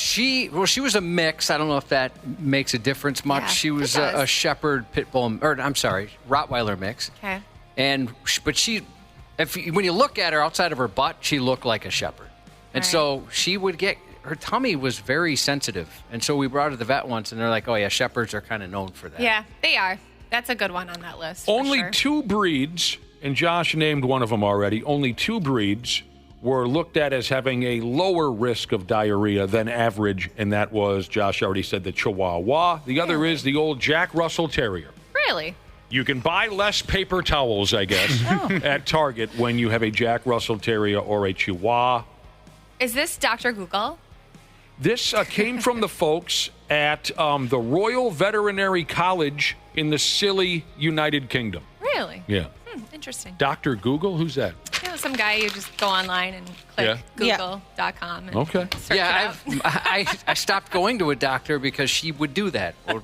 She was a mix. I don't know if that makes a difference much. Yeah, she was a Shepherd Pit Bull, Rottweiler mix. Okay. But when you look at her outside of her butt, she looked like a shepherd. And so she would her tummy was very sensitive. And so we brought her to the vet once, and they're like, oh, yeah, shepherds are kind of known for that. Yeah, they are. That's a good one on that list. Only 2 breeds, and Josh named one of them already, only 2 breeds were looked at as having a lower risk of diarrhea than average, and that was, Josh already said, the Chihuahua. The other is the old Jack Russell Terrier. Really? You can buy less paper towels, I guess, at Target when you have a Jack Russell Terrier or a Chihuahua. Is this Dr. Google? This came from the folks at the Royal Veterinary College in the Scilly, United Kingdom. Really? Yeah. Interesting. Dr. Google? Who's that? You know, some guy you just go online and click google.com. And Okay. I stopped going to a doctor because she would do that. Or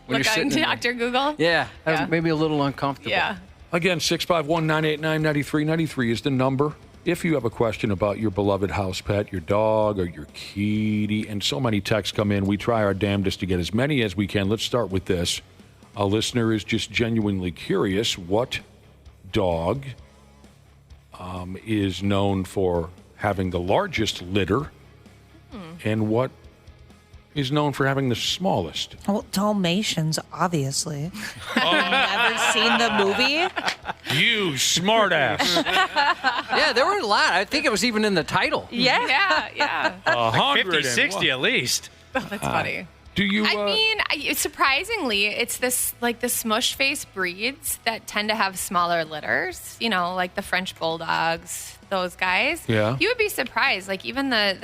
when Look on Dr. Google? Yeah, that was maybe a little uncomfortable. Yeah. Again, 651-989-9393 is the number. If you have a question about your beloved house pet, your dog or your kitty, and so many texts come in, we try our damnedest to get as many as we can. Let's start with this. A listener is just genuinely curious what dog is known for having the largest litter and what is known for having the smallest. Well, Dalmatians, obviously. Never seen the movie? You smartass. Yeah, there were a lot. I think it was even in the title. Yeah. 50, 60 at least. Oh, that's funny. Do you? I mean, surprisingly, it's this like the smush face breeds that tend to have smaller litters. You know, like the French bulldogs, those guys. Yeah. You would be surprised. Like even the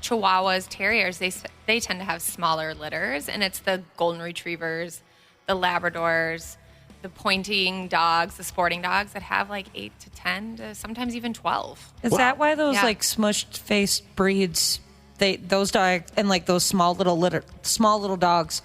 Chihuahuas, terriers, they tend to have smaller litters, and it's the golden retrievers, the Labradors, the pointing dogs, the sporting dogs that have like 8 to 10 to sometimes even 12. Is that why those like smushed face breeds? Those dogs and like those small little dogs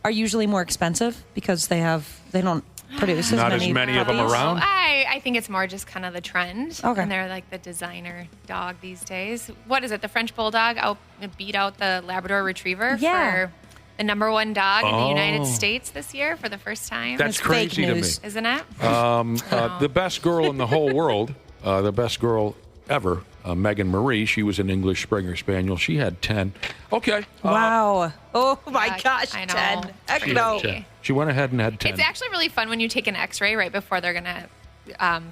are usually more expensive because they don't produce Not as many of them puppies. around. I think it's more just kind of the trend. Okay. And they're like the designer dog these days. What is it? The French bulldog beat out the Labrador retriever for the #1 dog in the United States this year for the first time. That's crazy to me. Isn't it? The best girl in the whole world, the best girl ever, Megan Marie, she was an English Springer Spaniel. She had 10. Okay. Wow. Oh, my gosh, I know. 10. Heck She no. had 10. She went ahead and had 10. It's actually really fun when you take an x-ray right before they're going to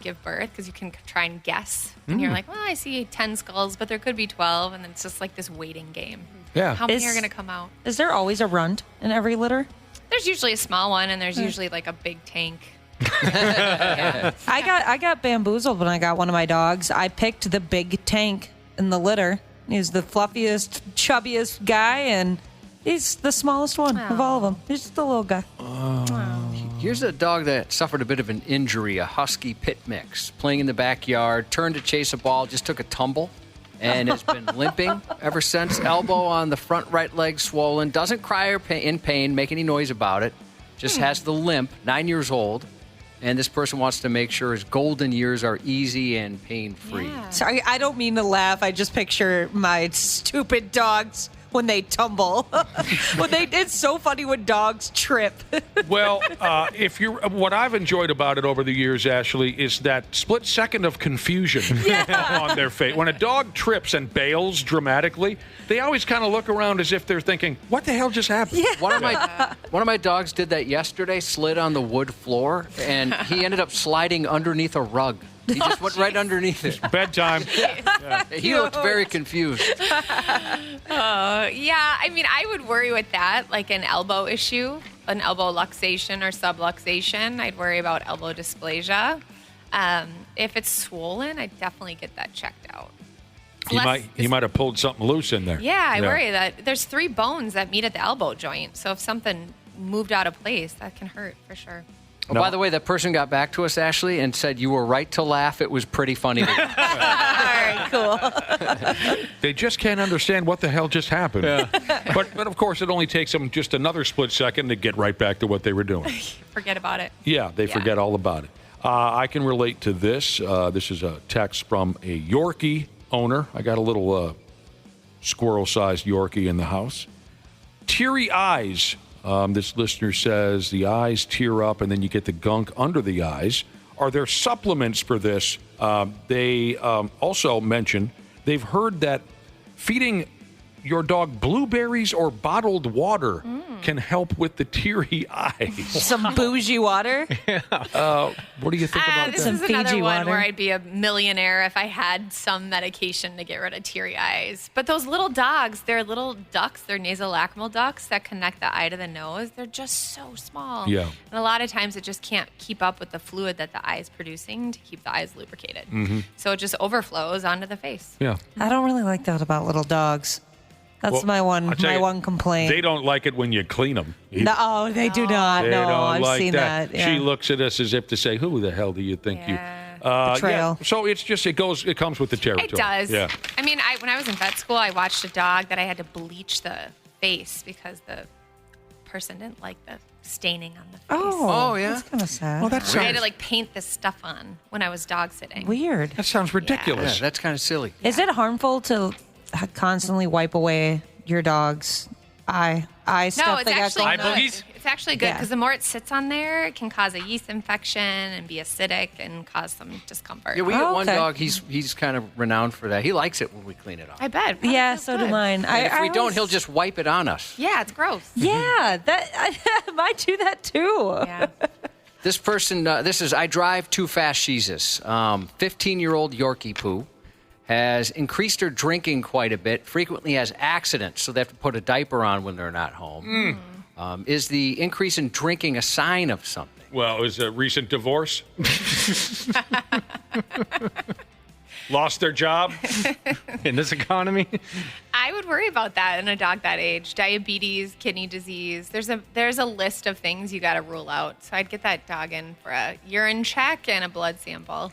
give birth because you can try and guess. And you're like, well, I see 10 skulls, but there could be 12. And it's just like this waiting game. Yeah. How many are going to come out? Is there always a runt in every litter? There's usually a small one, and there's usually like a big tank. I got bamboozled when I got one of my dogs. I picked the big tank in the litter. He's the fluffiest, chubbiest guy, and he's the smallest one of all of them. He's just a little guy. Here's a dog that suffered a bit of an injury, a husky pit mix. Playing in the backyard, turned to chase a ball, just took a tumble, and has been limping ever since. Elbow on the front right leg swollen, doesn't cry or in pain, make any noise about it, just has the limp, 9 years old. And this person wants to make sure his golden years are easy and pain-free. Sorry, I don't mean to laugh. I just picture my stupid dogs when they tumble. It's so funny when dogs trip. Well, what I've enjoyed about it over the years, Ashley, is that split second of confusion on their face. When a dog trips and bails dramatically, they always kind of look around as if they're thinking, "What the hell just happened?" Yeah. One of my dogs did that yesterday. Slid on the wood floor, and he ended up sliding underneath a rug. He just went right underneath it. Bedtime. He looked very confused. I mean, I would worry with that, like an elbow issue, an elbow luxation or subluxation. I'd worry about elbow dysplasia. If it's swollen, I'd definitely get that checked out. He might have pulled something loose in there. Yeah, I worry that there's 3 bones that meet at the elbow joint. So if something moved out of place, that can hurt for sure. Oh, by the way, that person got back to us, Ashley, and said you were right to laugh. It was pretty funny to watch. All right, cool. They just can't understand what the hell just happened. Yeah. But of course, it only takes them just another split second to get right back to what they were doing. Forget about it. Yeah, they forget all about it. I can relate to this. This is a text from a Yorkie owner. I got a little squirrel-sized Yorkie in the house. Teary eyes. This listener says the eyes tear up and then you get the gunk under the eyes. Are there supplements for this? They also mention they've heard that feeding your dog blueberries or bottled water can help with the teary eyes. Some bougie water. What do you think about this that? is another one where I'd be a millionaire if I had some medication to get rid of teary eyes. But those little dogs, they're little ducts, they're nasolacrimal ducts that connect the eye to the nose. They're just so small. Yeah. And a lot of times it just can't keep up with the fluid that the eye is producing to keep the eyes lubricated. Mm-hmm. So it just overflows onto the face. Yeah. I don't really like that about little dogs. That's my one complaint. They don't like it when you clean them. No, they do not. They No, don't I've like seen that. Yeah. She looks at us as if to say, "Who the hell do you think you?" Betrayal. Yeah. So it's just it comes with the territory. It does. Yeah. I mean, when I was in vet school, I watched a dog that I had to bleach the face because the person didn't like the staining on the face. Oh, yeah. That's kind of sad. Well, I had to like paint this stuff on when I was dog sitting. Weird. That sounds ridiculous. Yeah, that's kind of silly. Is it harmful to constantly wipe away your dog's eye stuff? No, it's actually got going on? good. It's actually good Yeah. because the more it sits on there, it can cause a yeast infection and be acidic and cause some discomfort. Yeah, we get one dog. He's kind of renowned for that. He likes it when we clean it off. I bet. Yeah, so do mine. And if we don't, he'll just wipe it on us. Yeah, it's gross. Yeah, I might do that too. Yeah. This person, this is I drive too fast, Jesus. 15-year-old Yorkie Poo has increased her drinking quite a bit, frequently has accidents, so they have to put a diaper on when they're not home. Is the increase in drinking a sign of something? Well, is a recent divorce? Lost their job? In this economy? I would worry about that in a dog that age. Diabetes, kidney disease. There's a list of things you got to rule out. So I'd get that dog in for a urine check and a blood sample.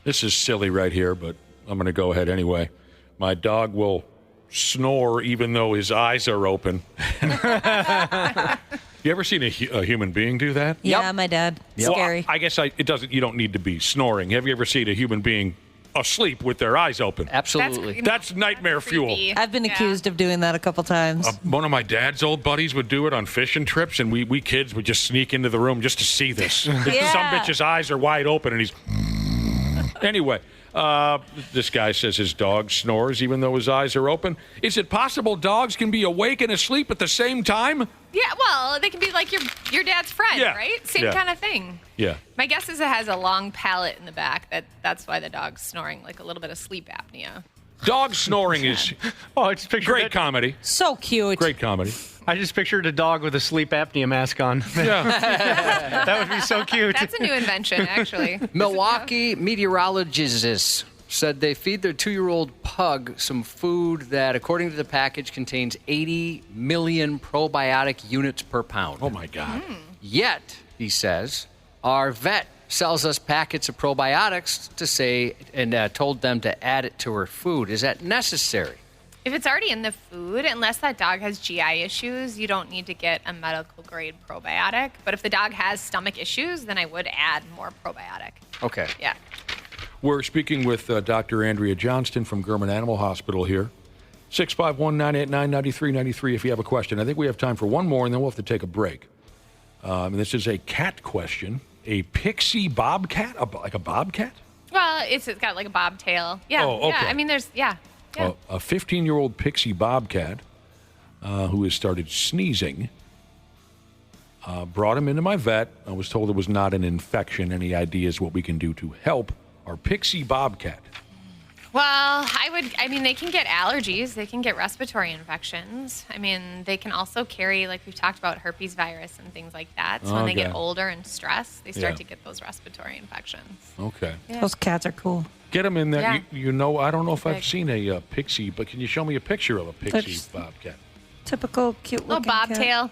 This is silly right here, but I'm going to go ahead anyway. My dog will snore even though his eyes are open. You ever seen a human being do that? Yeah, my dad. Well, Scary. I guess you don't need to be snoring. Have you ever seen a human being asleep with their eyes open? Absolutely. That's nightmare fuel. I've been accused of doing that a couple times. One of my dad's old buddies would do it on fishing trips, and we kids would just sneak into the room just to see this. Some bitch's eyes are wide open, and he's... Anyway, this guy says his dog snores even though his eyes are open. Is it possible dogs can be awake and asleep at the same time? Yeah, well, they can be like your dad's friend, Yeah. right? Same Yeah. kind of thing. Yeah. My guess is it has a long palate in the back. That's why the dog's snoring, like a little bit of sleep apnea. Dog snoring is I just pictured great comedy. So cute. Great comedy. I just pictured a dog with a sleep apnea mask on. Yeah. That would be so cute. That's a new invention, actually. Milwaukee meteorologists said they feed their 2-year-old pug some food that, according to the package, contains 80 million probiotic units per pound. Oh, my God. Yet, he says, our vet sells us packets of probiotics to say and told them to add it to her food. Is that necessary? If it's already in the food, unless that dog has GI issues, you don't need to get a medical grade probiotic. But if the dog has stomach issues, then I would add more probiotic. Okay. Yeah. We're speaking with Dr. Andrea Johnston from German Animal Hospital here. 651-989-9393 if you have a question. I think we have time for one more, and then we'll have to take a break. And this is a cat question. A pixie bobcat? Like a bobcat? Well, it's got like a bobtail. Yeah. Oh, okay. Yeah. I mean, there's, yeah. A 15-year-old pixie bobcat who has started sneezing. Brought him into my vet. I was told it was not an infection. Any ideas what we can do to help our pixie bobcat? Well, they can get allergies. They can get respiratory infections. I mean, they can also carry, like we've talked about, herpes virus and things like that. So when they get older and stressed, they start to get those respiratory infections. Okay. Yeah. Those cats are cool. Get them in there. Yeah. You know, I don't know if I've seen a pixie, but can you show me a picture of a pixie Just- bobcat? Typical cute Little looking cat. bobtail.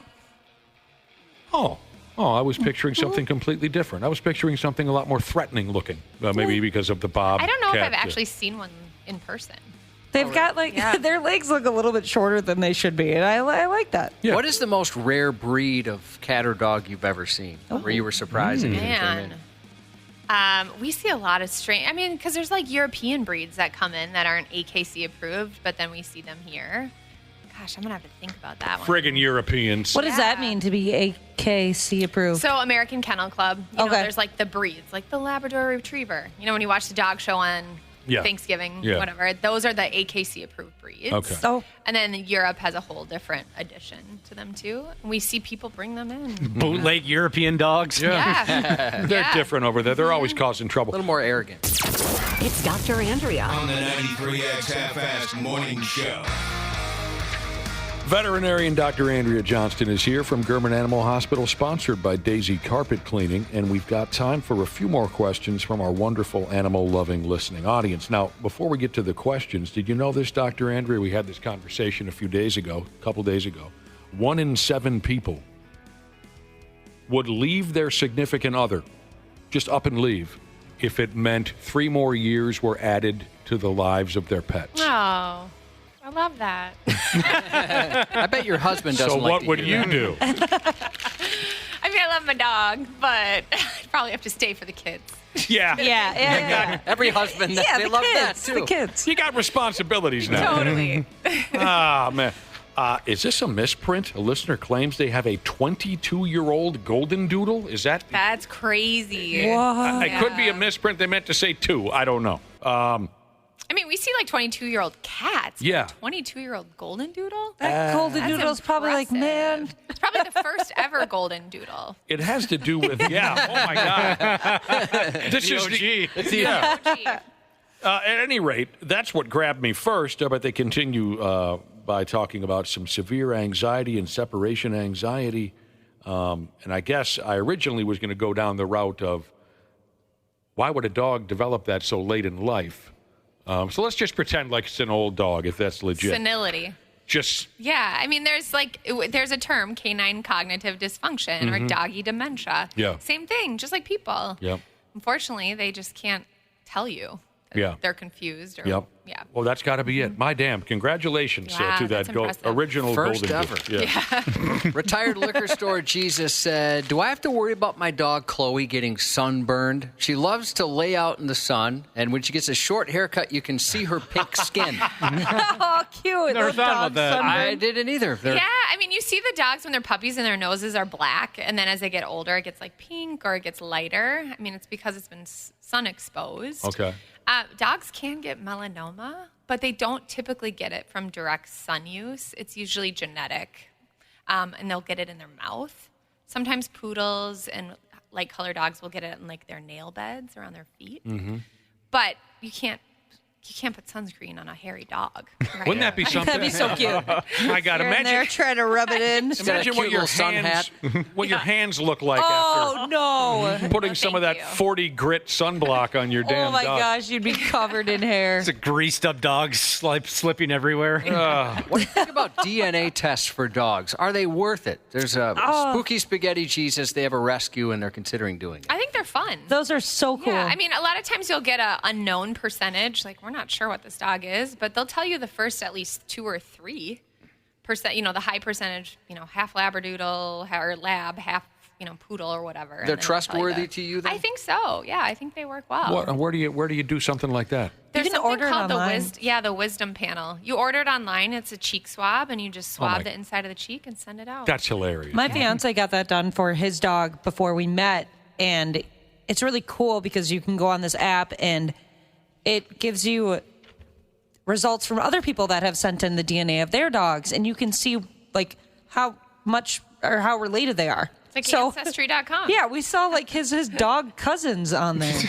Oh, I was picturing something completely different. I was picturing something a lot more threatening looking, maybe because of the bob. I don't know if cat. I've actually seen one in person. They've got their legs look a little bit shorter than they should be, and I like that. Yeah. What is the most rare breed of cat or dog you've ever seen where you were surprised anything came in? We see a lot of strange. I mean, because there's like European breeds that come in that aren't AKC approved, but then we see them here. Gosh, I'm gonna have to think about that one. Friggin' Europeans. What does that mean to be AKC approved? So American Kennel Club. You know, there's like the breeds, like the Labrador Retriever. You know, when you watch the dog show on Thanksgiving, whatever, those are the AKC approved breeds. Okay. Oh. And then Europe has a whole different addition to them too. And we see people bring them in. Bootleg European dogs. Yeah. They're different over there. They're always causing trouble. A little more arrogant. It's Dr. Andrea on the 93X Half-Assed Morning Show. Veterinarian Doctor Andrea Johnston is here from German Animal Hospital, sponsored by Daisy Carpet Cleaning, and we've got time for a few more questions from our wonderful animal-loving listening audience. Now, before we get to the questions, did you know this, Dr. Andrea? We had this conversation a couple days ago. 1 in 7 people would leave their significant other, just up and leave, if it meant 3 more years were added to the lives of their pets. Oh, I love that. I bet your husband doesn't like So what would you do? I mean, I love my dog, but I'd probably have to stay for the kids. Yeah. Yeah. Every husband, they love that, too. The kids. You got responsibilities now. Totally. Ah, man. Is this a misprint? A listener claims they have a 22-year-old golden doodle. Is that? That's crazy. What? It could be a misprint. They meant to say 2. I don't know. I mean, we see like 22-year-old cats. Yeah. 22-year-old golden doodle? That golden That's doodle's probably like, man. It's probably the first ever golden doodle. It has to do with, yeah. Oh, my God. This is the It's the yeah. At any rate, that's what grabbed me first, but they continue by talking about some severe anxiety and separation anxiety. And I guess I originally was going to go down the route of why would a dog develop that so late in life? So let's just pretend like it's an old dog, if that's legit. Senility. Yeah, I mean, there's a term, canine cognitive dysfunction or doggy dementia. Yeah. Same thing, just like people. Yep. Unfortunately, they just can't tell you. Yeah. They're confused. Or, Yep. Yeah. Well, that's got to be it. My damn, congratulations Wow, to that that's impressive. original First golden ever. doodle. Yeah. Retired liquor store Jesus said, do I have to worry about my dog Chloe getting sunburned? She loves to lay out in the sun, and when she gets a short haircut, you can see her pink skin. Oh, cute. Never Little thought dog about that. sunburn. I didn't either. Yeah, I mean, you see the dogs when they're puppies and their noses are black, and then as they get older, it gets like pink or it gets lighter. I mean, it's because it's been sun exposed. Okay. Dogs can get melanoma, but they don't typically get it from direct sun use. It's usually genetic, and they'll get it in their mouth. Sometimes poodles and light colored dogs will get it in like their nail beds around their feet. Mm-hmm. But you can't put sunscreen on a hairy dog. Right? Wouldn't that be something? That'd be so cute. I got to You're in there imagine. trying to rub it in. Imagine what your sun hands, what your hands look like Oh, no. after putting some of that 40 grit sunblock on your damn Oh, my dog. gosh. You'd be covered in hair. It's a greased up dog slipping everywhere. What do you think about DNA tests for dogs? Are they worth it? There's a Spooky Spaghetti Jesus. They have a rescue, and they're considering doing it. I think they're fun. Those are so cool. Yeah, I mean, a lot of times you'll get an unknown percentage. Like, we're not sure what this dog is, but they'll tell you the first at least 2 or 3%, the high percentage, half Labradoodle or lab, half, poodle or whatever. and They're then they'll tell you trustworthy that. to you, then? I think so. Yeah, I think they work well. Where do you do something like that? There's You can something order it called online. the Wisdom Panel. You order it online. It's a cheek swab, and you just swab my- the inside of the cheek and send it out. That's hilarious. My fiance got that done for his dog before we met, and it's really cool because you can go on this app and it gives you results from other people that have sent in the DNA of their dogs, and you can see like how much or how related they are. It's like Ancestry.com. Yeah, we saw like his dog cousins on there.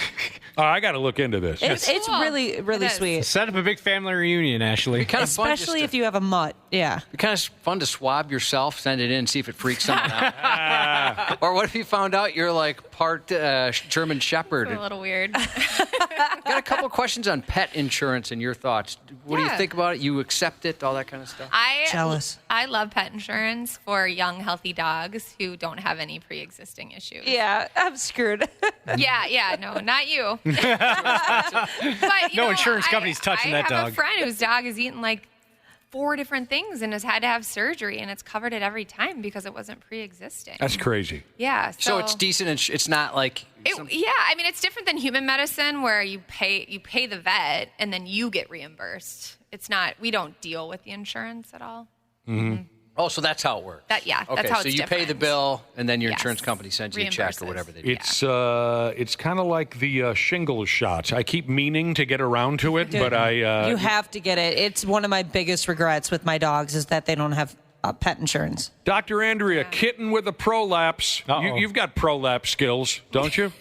I got to look into this. It's cool. really, really It is. sweet. Set up a big family reunion, Ashley. Kind of fun just Especially to- if you have a mutt. Yeah. It'd be kind of fun to swab yourself, send it in, and see if it freaks someone out. Or what if you found out you're like part German Shepherd? It's a little weird. Got a couple questions on pet insurance and your thoughts. What do you Yeah. think about it? You accept it, all that kind of stuff? Jealous. I love pet insurance for young, healthy dogs who don't have any pre-existing issues. Yeah, I'm screwed. Yeah, no, not you. But, No insurance company's touching that I have dog. a friend whose dog has eaten like 4 different things and has had to have surgery, and it's covered it every time because it wasn't pre-existing. That's crazy. Yeah. So it's decent, and it's not like... Yeah, I mean, it's different than human medicine where you pay the vet and then you get reimbursed. It's not, we don't deal with the insurance at all. Mm-hmm. Oh, so that's how it works. That's Okay, how it's so you pay the different. bill, and then your Yes. insurance company sends you a check or Reimburses. whatever they do. It's kind of like the shingles shots. I keep meaning to get around to it, but I You have to get it. It's one of my biggest regrets with my dogs is that they don't have pet insurance. Dr. Andrea, kitten with a prolapse. You've got prolapse skills, don't you?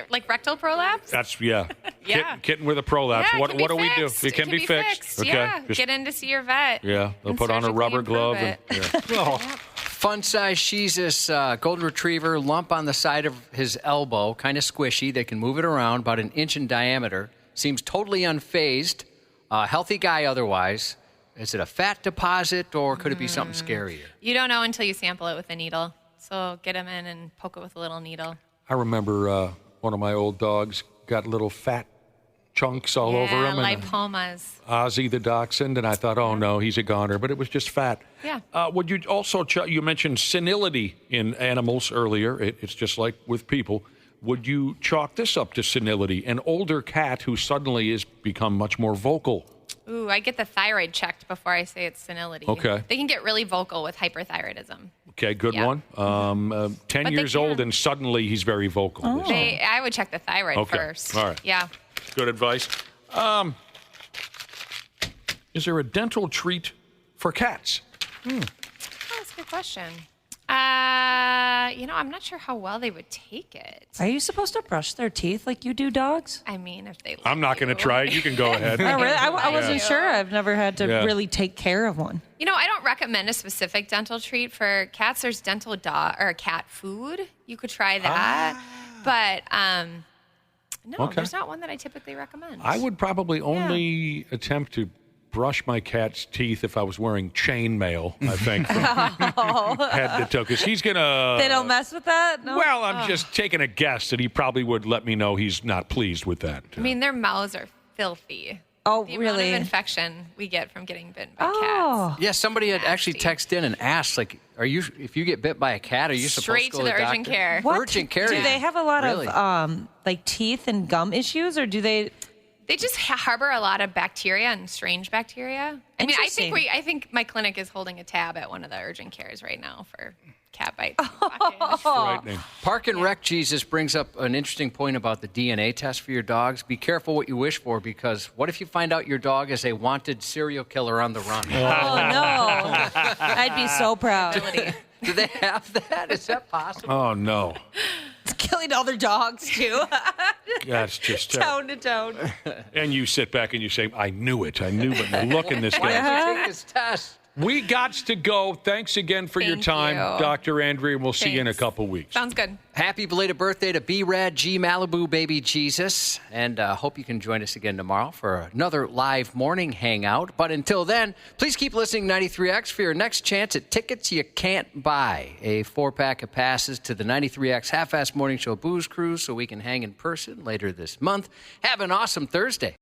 Like rectal prolapse? That's, yeah. Yeah. Kitten with a prolapse. Yeah, what do we do? It can be fixed. Okay. Yeah, Just- get in to see your vet. yeah, they'll and put on a surgically rubber improve glove. And, it. yeah. Fun size Sheezus golden retriever, lump on the side of his elbow, kind of squishy. They can move it around, about an inch in diameter. Seems totally unfazed. Healthy guy otherwise. Is it a fat deposit or could it be something scarier? You don't know until you sample it with a needle. So get him in and poke it with a little needle. I remember one of my old dogs got little fat chunks all over him. And lipomas. Ozzy the dachshund, and I thought, oh no, he's a goner, but it was just fat. Yeah. Would you also, you mentioned senility in animals earlier. It's just like with people. Would you chalk this up to senility? An older cat who suddenly has become much more vocal. Ooh, I get the thyroid checked before I say it's senility. Okay. They can get really vocal with hyperthyroidism. Okay, good one. 10 years old and suddenly he's very vocal. I would check the thyroid Okay. first. All right. Yeah. Good advice. Is there a dental treat for cats? Oh, that's a good question. I'm not sure how well they would take it. Are you supposed to brush their teeth like you do dogs? I mean, if they. I'm not going to try it. You can go ahead. Oh, really? I wasn't sure. I've never had to Yeah. really take care of one. I don't recommend a specific dental treat for cats. There's dental dog or cat food. You could try that, but no, Okay. there's not one that I typically recommend. I would probably only attempt to brush my cat's teeth if I was wearing chainmail, I think, from head to toe, because he's going to... They don't mess with that? No? Well, I'm just taking a guess that he probably would let me know he's not pleased with that. I mean, their mouths are filthy. Oh, the really? amount of infection we get from getting bitten by cats. Yeah, somebody had actually texted in and asked, like, if you get bit by a cat, are you Straight supposed to go to the urgent doctor? care. What? Urgent care. Do they have a lot Really? of like teeth and gum issues, or do they? They just harbor a lot of bacteria and strange bacteria. I mean, Interesting. I think my clinic is holding a tab at one of the urgent cares right now for cat bites. Frightening. Park and Rec Jesus brings up an interesting point about the DNA test for your dogs. Be careful what you wish for, because what if you find out your dog is a wanted serial killer on the run? Oh no! I'd be so proud. Do they have that? Is that possible? Oh, no. Killing other dogs too. That's just Town to town. And you sit back and you say, I knew it. I knew, but look in this Why guy. don't you take this test? We got to go. Thanks again for your Thank time, you. Dr. Andrea. We'll see you in a Thanks. couple weeks. Sounds good. Happy belated birthday to B-Rad G Malibu Baby Jesus. And hope you can join us again tomorrow for another live morning hangout. But until then, please keep listening to 93X for your next chance at tickets you can't buy. A 4-pack of passes to the 93X Half-Ass Morning Show Booze Cruise so we can hang in person later this month. Have an awesome Thursday.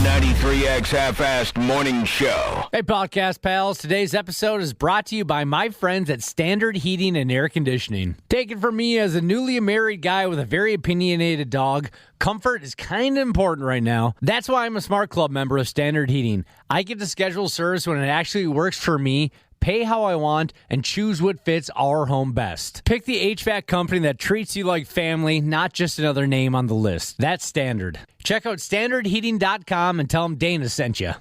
93X Half-Assed Morning Show. Hey, podcast pals. Today's episode is brought to you by my friends at Standard Heating and Air Conditioning. Take it from me, as a newly married guy with a very opinionated dog, comfort is kind of important right now. That's why I'm a Smart Club member of Standard Heating. I get to schedule service when it actually works for me, pay how I want, and choose what fits our home best. Pick the HVAC company that treats you like family, not just another name on the list. That's Standard. Check out standardheating.com and tell them Dana sent you.